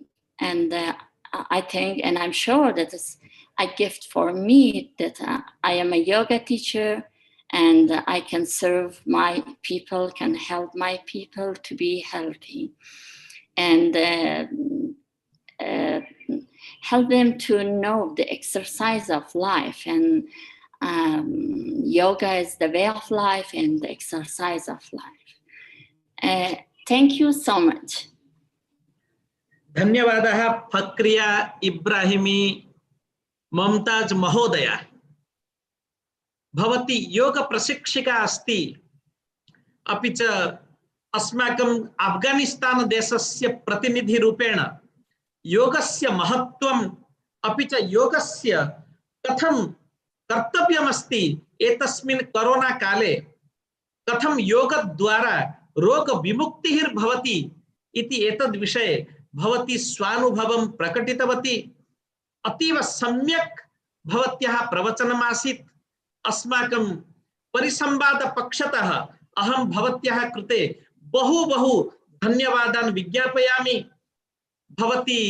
think, and I'm sure that it's a gift for me that I am a yoga teacher and I can serve my people, can help my people to be healthy, and help them to know the exercise of life. And yoga is the way of life and the exercise of life. Thank you so much. धन्यवादः फक्रिया इब्राहिमी ममताज महोदया। भवती योग प्रशिक्षिका अस्ति, अपि च अस्माकं अफगानिस्तान देशस्य प्रतिनिधि रूपेण योगस्य महत्त्वम् अपि च योगस्य कथं कर्तव्यमस्ति एतस्मिन् कोरोना काले, कथं योगद्वारा रोग विमुक्तिः भवति इति एतद् विषये भवती स्वानुभवं प्रकटितवती। अतीव सम्यक् भवत्याः प्रवचनमासीत्। अस्माकं परिसंवाद पक्षतः अहं भवत्याः कृते बहु धन्यवादान् विज्ञापयामि। भवती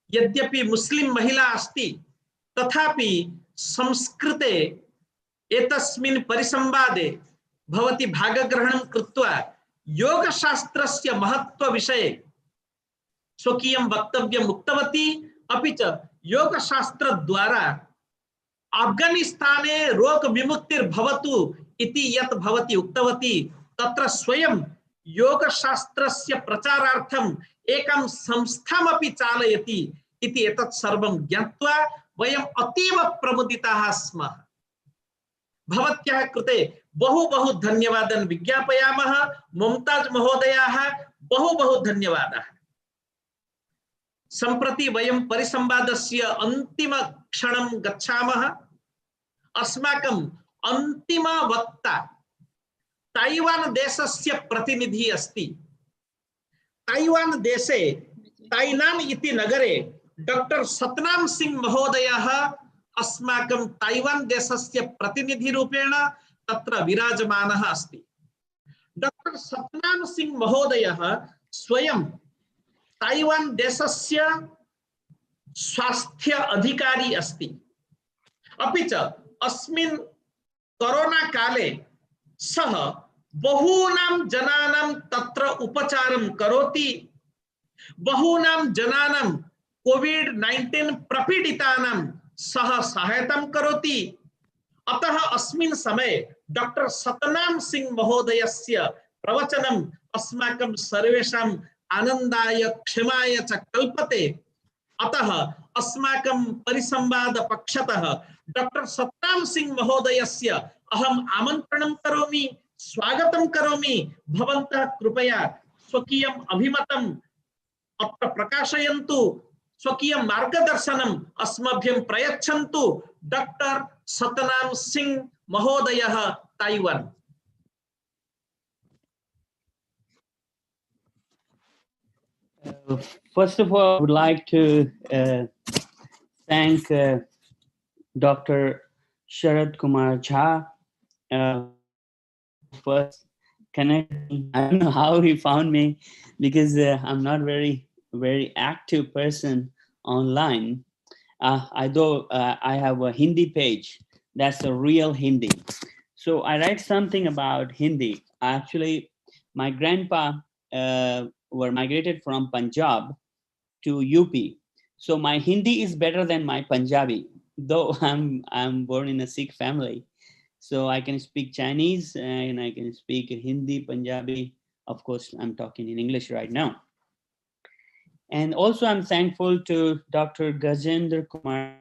यद्यपि मुस्लिम महिला अस्ति, तथापि संस्कृते एतस्मिन् परिसंवादे भवती भागग्रहणं कृत्वा योगशास्त्रस्य महत्त्वविषये स्वकीयं वक्तव्यम् उक्तवती। अपि च योगशास्त्रद्वारा अफगानिस्ताने रोग विमुक्तिर्भवतु इति यत् भवती उक्तवती, तत्र स्वयं योगशास्त्रस्य प्रचारार्थम् एकं संस्थामपि चालयति इति एतत् सर्वं ज्ञात्वा वयम् अतीव प्रमुदिताः स्मः। भवत्याः कृते बहु धन्यवादान् विज्ञापयामः। ममताज महोदयाः बहु धन्यवादाः। सम्प्रति वयं परिसंवादस्य अन्तिम क्षणं गच्छामः। अस्माकं अन्तिम वक्ता ताइवान देशस्य प्रतिनिधि अस्ति। ताइवान देशे ताइनान इति नगरे डॉक्टर सतनाम सिंह महोदयः अस्माकं ताइवान देशस्य प्रतिनिधि रूपेण तत्र विराजमानः अस्ति। डॉक्टर सतनाम सिंह महोदयः स्वयं ताइवान देशस्य स्वास्थ्य अधिकारी अस्ति। अपि च अस्मिन् कोरोना काले सः बहूनां जनानां तत्र उपचारं करोति, बहूनां जनानां कोविड-19 प्रपीडितानां सः सहायतां करोति। अतः अस्मिन् समये डॉक्टर सतनाम सिंह महोदयस्य प्रवचनम् अस्माकं सर्वेषाम् आनन्दाय क्षमाय च कल्पते। अतः अस्माकं परिसंवाद पक्षतः डॉक्टर सतनाम सिंह महोदयस्य अहम् आमन्त्रणं करोमि, स्वागतं करोमि। भवन्तः कृपया स्वकीयम् अभिमतम् अत्र प्रकाशयन्तु, स्वकीय मार्गदर्शनम् अस्मभ्यं प्रयच्छन्तु। डॉक्टर सतनाम सिंह महोदयः, Taiwan. First of all, I would like to thank Dr. Sharad Kumar Jha. First connecting. I don't know how he found me because I'm not very active person online. Although I have a Hindi page, that's a real Hindi. So I write something about Hindi. Actually, my grandpa were migrated from Punjab to UP. So my Hindi is better than my Punjabi, though I'm born in a Sikh family. So I can speak Chinese and I can speak Hindi, Punjabi. Of course, I'm talking in English right now. And also I'm thankful to Dr. Gajendra Kumar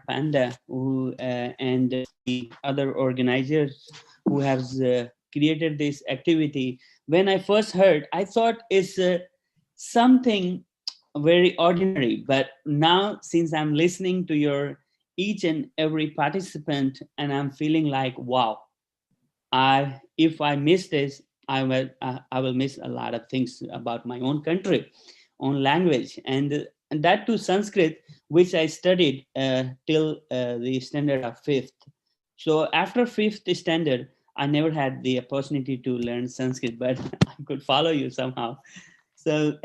Panda who, and the other organizers who have created this activity. When I first heard, I thought it's something very ordinary, but now since I'm listening to your each and every participant and I'm feeling like, wow, if I miss this, I will miss a lot of things about my own country, own language, and that too Sanskrit, which I studied till the standard of 5th. So after 5th standard, I never had the opportunity to learn Sanskrit, but I could follow you somehow. So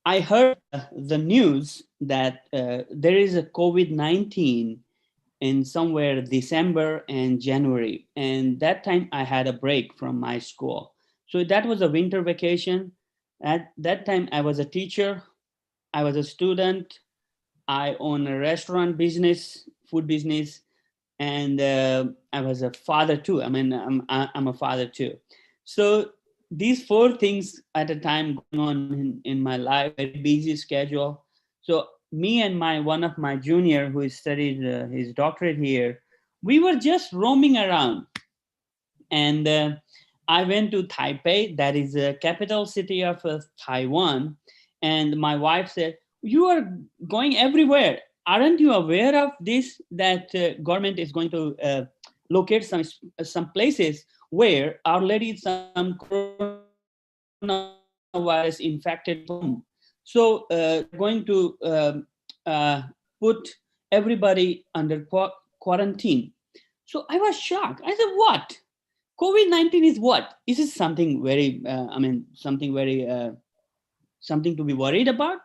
I heard the news that there is a COVID-19 in somewhere December and January. And that time I had a break from my school. So that was a winter vacation. At that time I was a teacher, I was a student, I own a restaurant business, food business, and I was a father too. I mean, I'm a father too. So these 4 things at a time going on in my life, very busy schedule. So me and one of my junior who studied his doctorate here, we were just roaming around. And I went to Taipei, that is the capital city of Taiwan. And my wife said, "You are going everywhere. Aren't you aware of this, that government is going to locate some places where already some coronavirus infected home. So going to put everybody under quarantine." So I was shocked. I said, "What? COVID-19 is what? Is it something very, something to be worried about?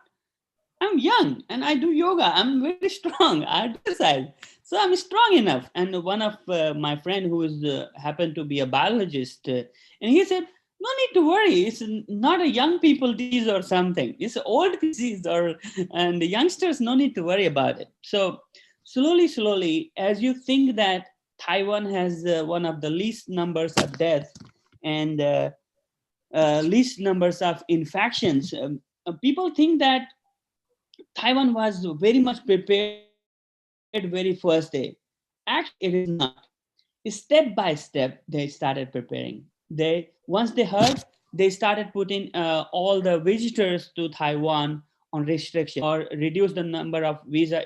I'm young and I do yoga. I'm very strong. I exercise. So I'm strong enough." And one of my friend who is happened to be a biologist, and he said, "No need to worry. It's not a young people disease or something. It's an old disease, and the youngsters, no need to worry about it." So slowly, as you think that Taiwan has one of the least numbers of deaths and least numbers of infections, people think that Taiwan was very much prepared very first day. Actually, it is not. Step by step, they started preparing. Once they heard, they started putting all the visitors to Taiwan on restriction or reduce the number of visa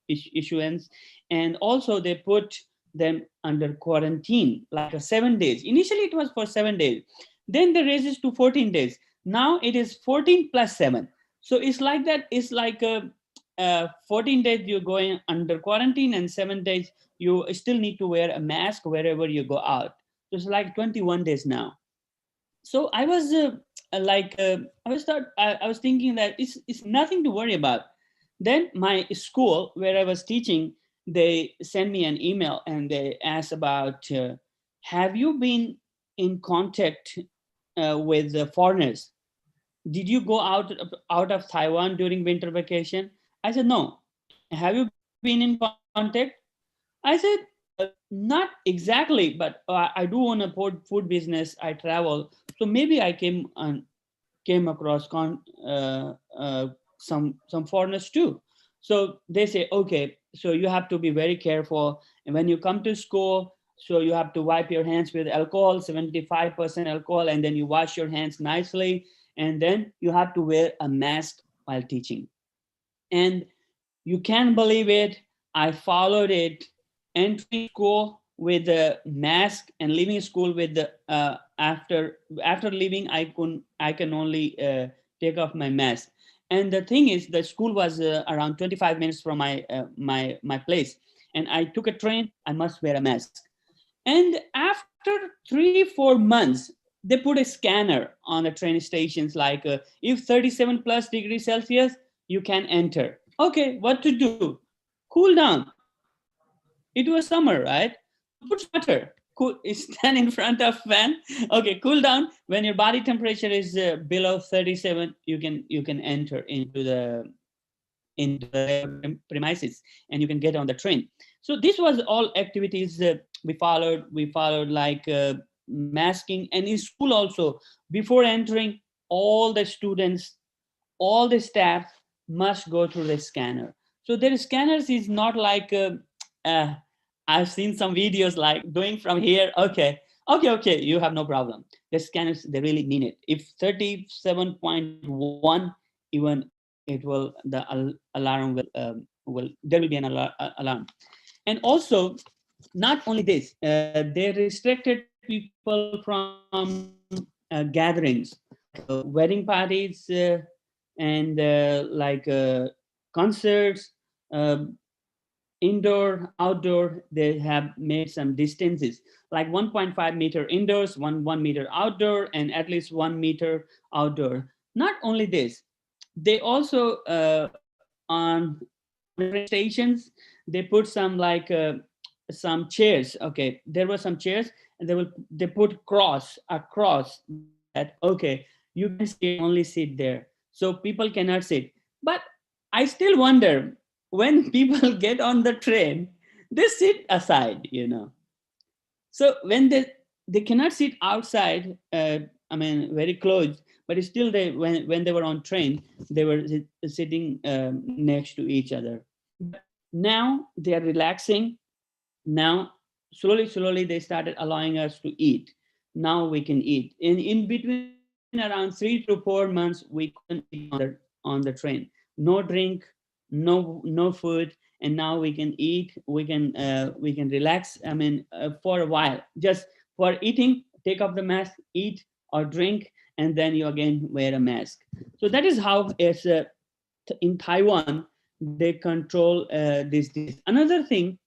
issuance, and also they put them under quarantine like 7 days. Initially, it was for 7 days. Then they raised it to 14 days. Now it is 14 plus 7. So it's like that. It's like 14 days you're going under quarantine and 7 days you still need to wear a mask wherever you go out. So it's like 21 days now. So I was I was thinking that it's nothing to worry about. Then my school where I was teaching, they send me an email and they ask about, have you been in contact with the foreigners? Did you go out of Taiwan during winter vacation? I said, no. Have you been in contact? I said, not exactly, but I do own a food business. I travel, so maybe I came across some foreigners too. So they say, okay, so you have to be very careful, and when you come to school, so you have to wipe your hands with alcohol, 75% alcohol, and then you wash your hands nicely, and then you have to wear a mask while teaching. And you can't believe it, I followed it, entering school with a mask and leaving school with the after leaving I can only take off my mask. And the thing is, the school was around 25 minutes from my place, and I took a train. I must wear a mask. And after 3-4 months, they put a scanner on the train stations, like if 37 plus degrees Celsius, you can enter. Okay, what to do? Cool down. It was summer, right? Put sweater. Cool. Stand in front of fan. Okay, cool down. When your body temperature is below 37, you can enter into the premises, and you can get on the train. So this was all activities we followed. We followed like masking, and in school also, before entering, all the students, all the staff must go through the scanner. So their scanners is not like I've seen some videos like going from here. Okay, you have no problem. The scanners, they really mean it. If 37.1, even it will, the alarm will there will be an alarm. And also, not only this, they restricted people from gatherings, wedding parties, and like concerts, indoor, outdoor. They have made some distances, like 1.5 meter indoors, 1 meter outdoor, and at least 1 meter outdoor. Not only this, they also on train stations, they put some like some chairs. Okay, there were some chairs, and they put a cross that, okay, you can only sit there, so people cannot sit. But I still wonder, when people get on the train, they sit aside, so when they cannot sit outside, I mean very close, but still they, when they were on train, they were sitting next to each other. Now they are relaxing. Now slowly they started allowing us to eat. Now we can eat. In between, around 3 to 4 months, we couldn't eat on the train. No drink, no food, and now we can eat. We can relax. I mean, for a while, just for eating, take off the mask, eat or drink, and then you again wear a mask. So that is how it's in Taiwan they control this disease. Another thing,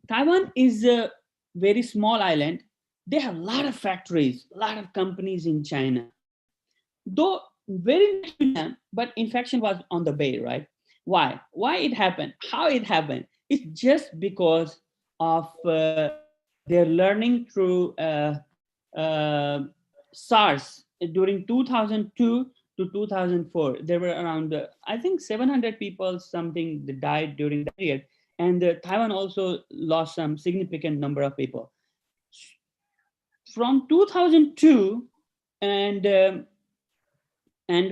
Taiwan is a very small island. They have a lot of factories, a lot of companies in China. Though very next to them, but infection was on the bay, right? Why? Why it happened? How it happened? It's just because of their learning through SARS during 2002 to 2004. There were around, I think, 700 people something that died during that period. And Taiwan also lost some significant number of people. From 2002 and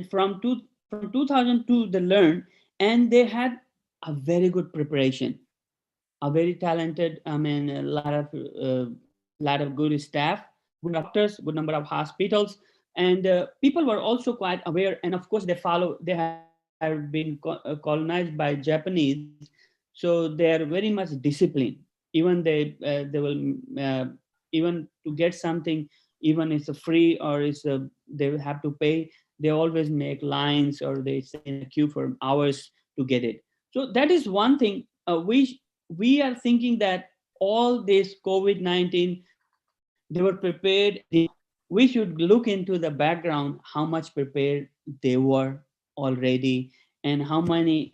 from 2002 they learned, and they had a very good preparation, a very talented, I mean, a lot of good staff, good doctors, good number of hospitals, and people were also quite aware. And of course, they have been colonized by Japanese, so they are very much disciplined. Even they will even to get something, even it's a free or it's a, they have to pay, they always make lines or they stay in a queue for hours to get it. So that is one thing. We are thinking that all this COVID-19, they were prepared. We should look into the background, how much prepared they were already, and how many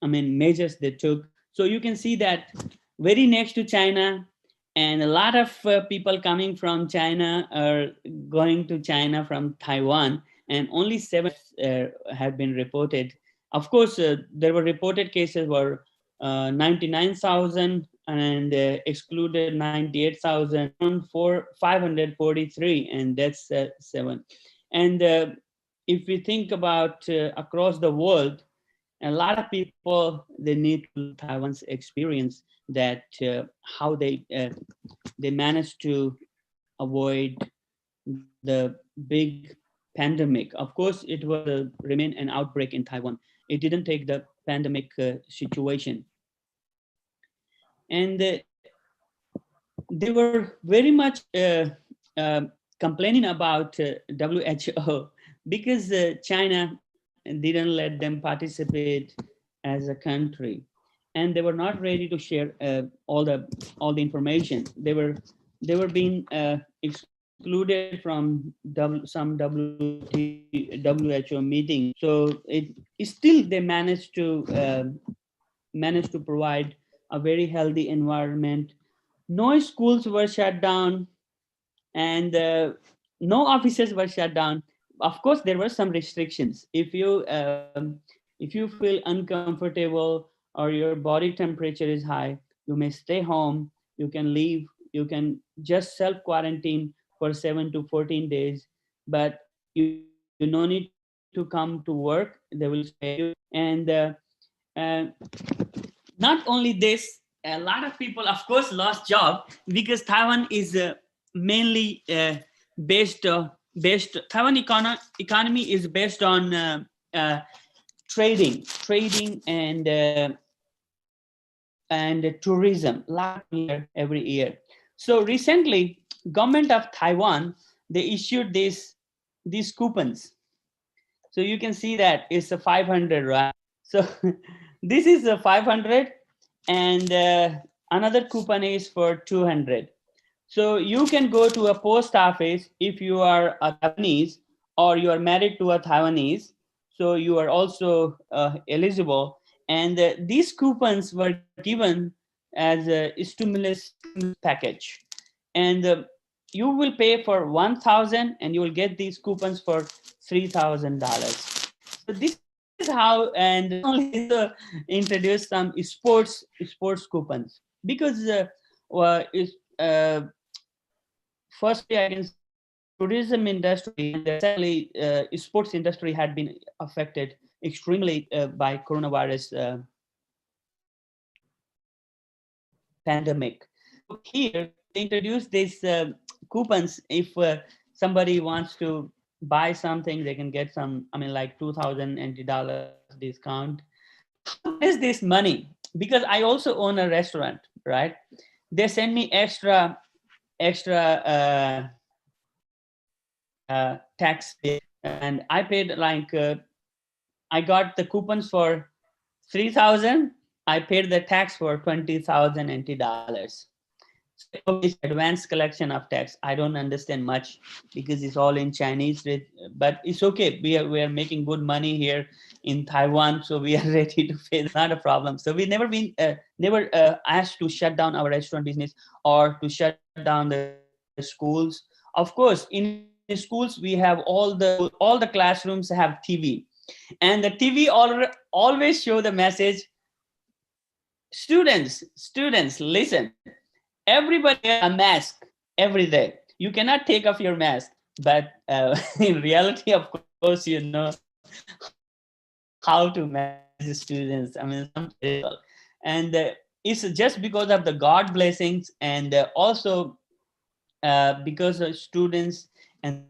measures they took. So you can see that very next to China, and a lot of people coming from China are going to China from Taiwan, and only 7 have been reported. Of course, there were reported cases were 99,000 and excluded 98,000, 543, and that's 7. And if we think about across the world, a lot of people, they need Taiwan's experience, that how they managed to avoid the big pandemic. Of course, it will remain an outbreak in Taiwan. It didn't take the pandemic situation. And they were very much complaining about WHO because China didn't let them participate as a country, and they were not ready to share all the information. They were being excluded from some WHO meeting. So it still they managed to provide a very healthy environment. No schools were shut down, and no offices were shut down. Of course, there were some restrictions. If you feel uncomfortable or your body temperature is high, you may stay home. You can leave. You can just self quarantine for 7 to 14 days, but you no need to come to work. They will stay you. And not only this, a lot of people, of course, lost job because Taiwan is mainly based. Taiwan economy is based on trading and tourism. Lot every year. So recently, government of Taiwan, they issued these coupons. So you can see that it's a 500, right? So this is a 500, and another coupon is for 200. So you can go to a post office if you are a Taiwanese or you are married to a Taiwanese. So you are also eligible. And these coupons were given as a stimulus package. And you will pay for 1,000 and you will get these coupons for $3,000. So this is how, and only introduce some sports coupons, because firstly, I can say tourism industry and secondly, sports industry had been affected extremely by coronavirus pandemic. Here, they introduced these coupons. If somebody wants to buy something, they can get some, like $2,000 discount. How is this money? Because I also own a restaurant, right? They send me extra tax, and I paid I got the coupons for 3,000. I paid the tax for $20,000. So it's advanced collection of tax. I don't understand much because it's all in Chinese, but it's okay. We are making good money here in Taiwan, so we are ready to pay. It's not a problem. So we never been asked to shut down our restaurant business or to shut down the schools. Of course, in schools we have all the classrooms have TV, and the TV always show the message. Students, listen. Everybody wear a mask every day. You cannot take off your mask, but in reality, of course, you know how to manage students. And it's just because of the God blessings, and also because of students and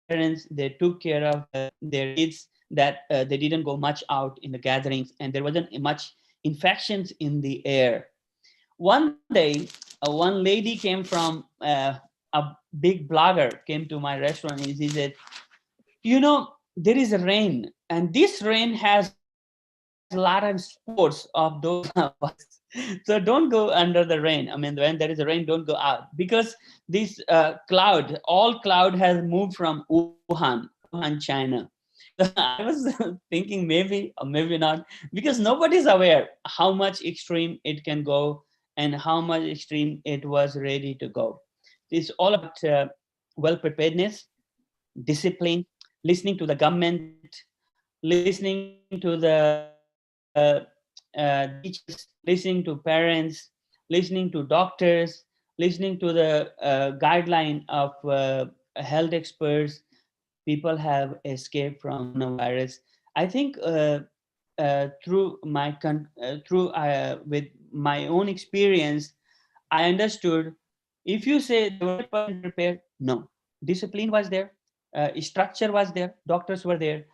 parents, they took care of their kids, that they didn't go much out in the gatherings, and there wasn't much infections in the air. One day, one lady came from a big blogger came to my restaurant, and he said, there is a rain, and this rain has a lot of sports of those of us. So don't go under the rain. When there is a rain, don't go out, because this all cloud has moved from Wuhan, China. I was thinking maybe or maybe not, because nobody's aware how much extreme it can go and how much extreme it was ready to go. It's all about well preparedness, discipline, listening to the government, listening to the teachers, listening to parents, listening to doctors, listening to the guideline of health experts. People have escaped from coronavirus. I think with my own experience, I understood. If you say they were prepared, no, discipline was there, structure was there, doctors were there,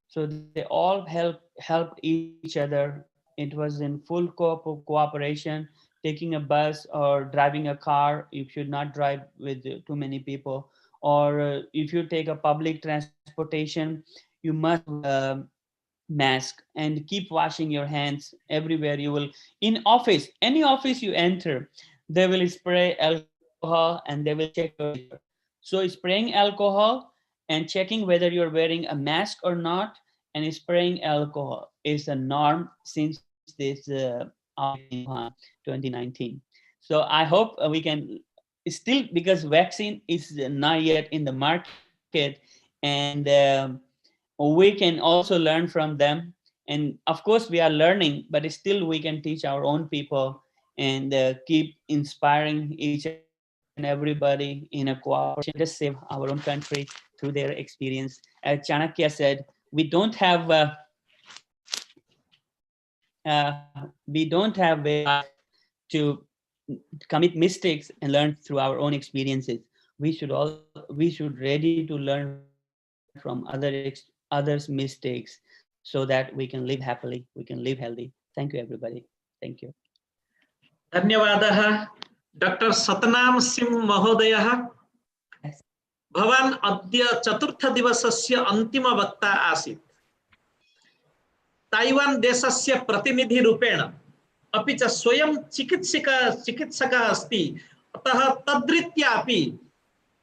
so they all helped each other. It was in full cooperation. Taking a bus or driving a car, you should not drive with too many people. Or if you take a public transportation, you must mask and keep washing your hands everywhere you will. In office, any office you enter, they will spray alcohol and they will check your temperature. So spraying alcohol and checking whether you're wearing a mask or not, and spraying alcohol is a norm since this outbreak in Wuhan 2019. So I hope we can still, because vaccine is not yet in the market, and we can also learn from them. And of course we are learning, but still we can teach our own people and keep inspiring each and everybody in a cooperation, just save our own country through their experience. As Chanakya said, we don't have very hard to commit mistakes and learn through our own experiences. We should ready to learn from others' mistakes, so that we can live happily, we can live healthy. Thank you, everybody. Thank you. धन्यवादः doctor Satnam Singh महोदयः। भवान् अद्य चतुर्थदिवसस्य अन्तिम वक्ता आसीत्। Taiwan देशस्य प्रतिनिधिरूपेण अपि च स्वयं चिकित्सकः अस्ति, अतः तद्रीत्या अपि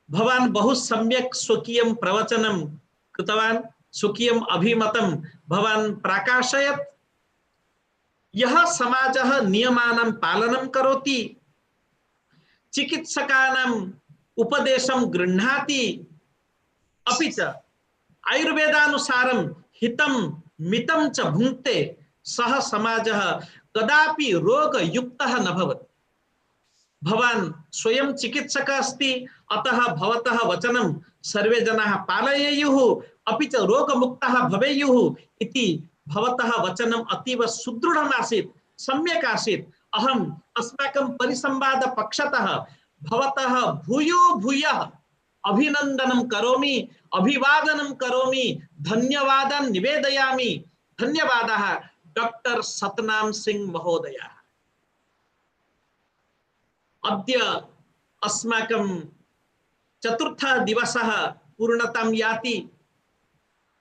भवान् बहु सम्यक् स्वकीयं प्रवचनं कृतवान्, स्वकीयम् अभिमतं भवान् प्राकाशयत्। यः समाजः नियमानां पालनं करोति, चिकित्सकानां उपदेशं गृह्णाति, अपि च आयुर्वेदानुसारं हितं मितं च भुङ्क्ते, सः समाजः कदापि रोगयुक्तः न भवति। भवान् स्वयं चिकित्सकः अस्ति, अतः भवतः वचनं सर्वे जनाः पालयेयुः, अपि च रोगमुक्तः भवेयुः इति भवतः वचनम् अतीव सुदृढम् आसीत्, सम्यक् आसीत्। अहम् अस्माकं परिसंवाद पक्षतः भवतः भूयो भूयः अभिनन्दनं करोमि, अभिवादनं करोमि, धन्यवादं निवेदयामि। धन्यवादः डॉक्टर सतनाम सिंह महोदय। अद्य अस्माकं चतुर्थः दिवसः पूर्णतां याति।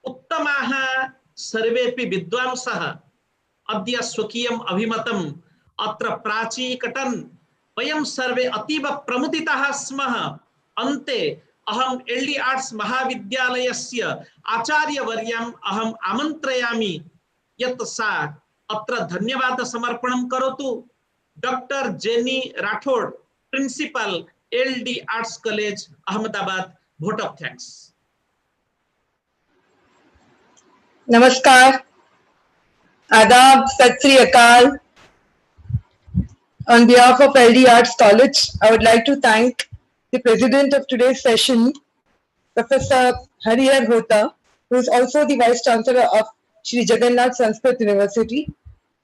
उत्तमाः सर्वेपि विद्वांसः अद्य स्वकीयम् अभिमतम् अत्र प्राचीकटन् वयं सर्वे अतीव प्रमुदिताः स्मः। अन्ते अहम् एल्डी आर्ट्स् महाविद्यालयस्य आचार्यवर्यम् अहम् आमन्त्रयामि यत् सा अत्र धन्यवाद समर्पणं करोतु। Doctor Jenny Rathore, principal LD arts college Ahmedabad, vote of thanks. नमस्कार, आदाब, सत श्री अकाल। On behalf of LD Arts College, I would like to thank the president of today's session, Professor Harihar Hota, who is also the Vice Chancellor of Shri Jagannath Sanskrit University.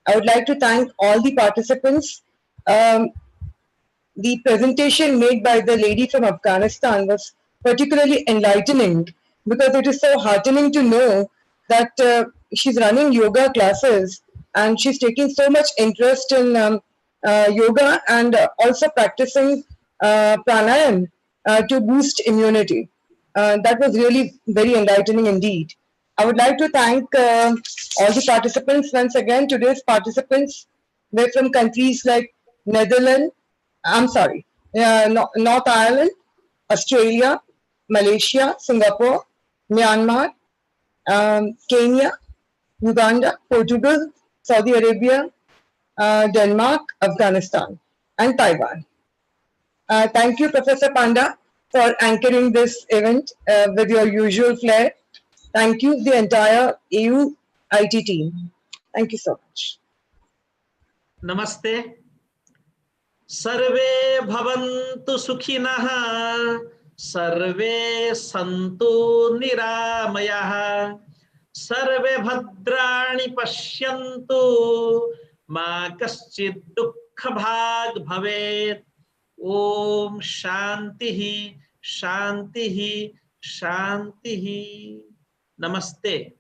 I would like to thank all the participants. The presentation made by the lady from Afghanistan was particularly enlightening, because it is so heartening to know that she's running yoga classes and she's taking so much interest in yoga and also practicing pranayam to boost immunity. That was really very enlightening indeed. I would like to thank all the participants once again. Today's participants were from countries like Netherlands, North Ireland, Australia, Malaysia, Singapore, Myanmar, Kenya, Uganda, Portugal, Saudi Arabia, Denmark, Afghanistan, and Taiwan. Thank you, Professor Panda, for anchoring this event with your usual flair. Thank you, the entire AU IT team. Thank you so much. Namaste. Sarve bhavantu sukhinah, sarve santu niramayah, sarve bhadrani pashyantu, ma kaschid dukkha bhag bhavet. Om Shantihi, Shantihi, Shantihi. Namaste.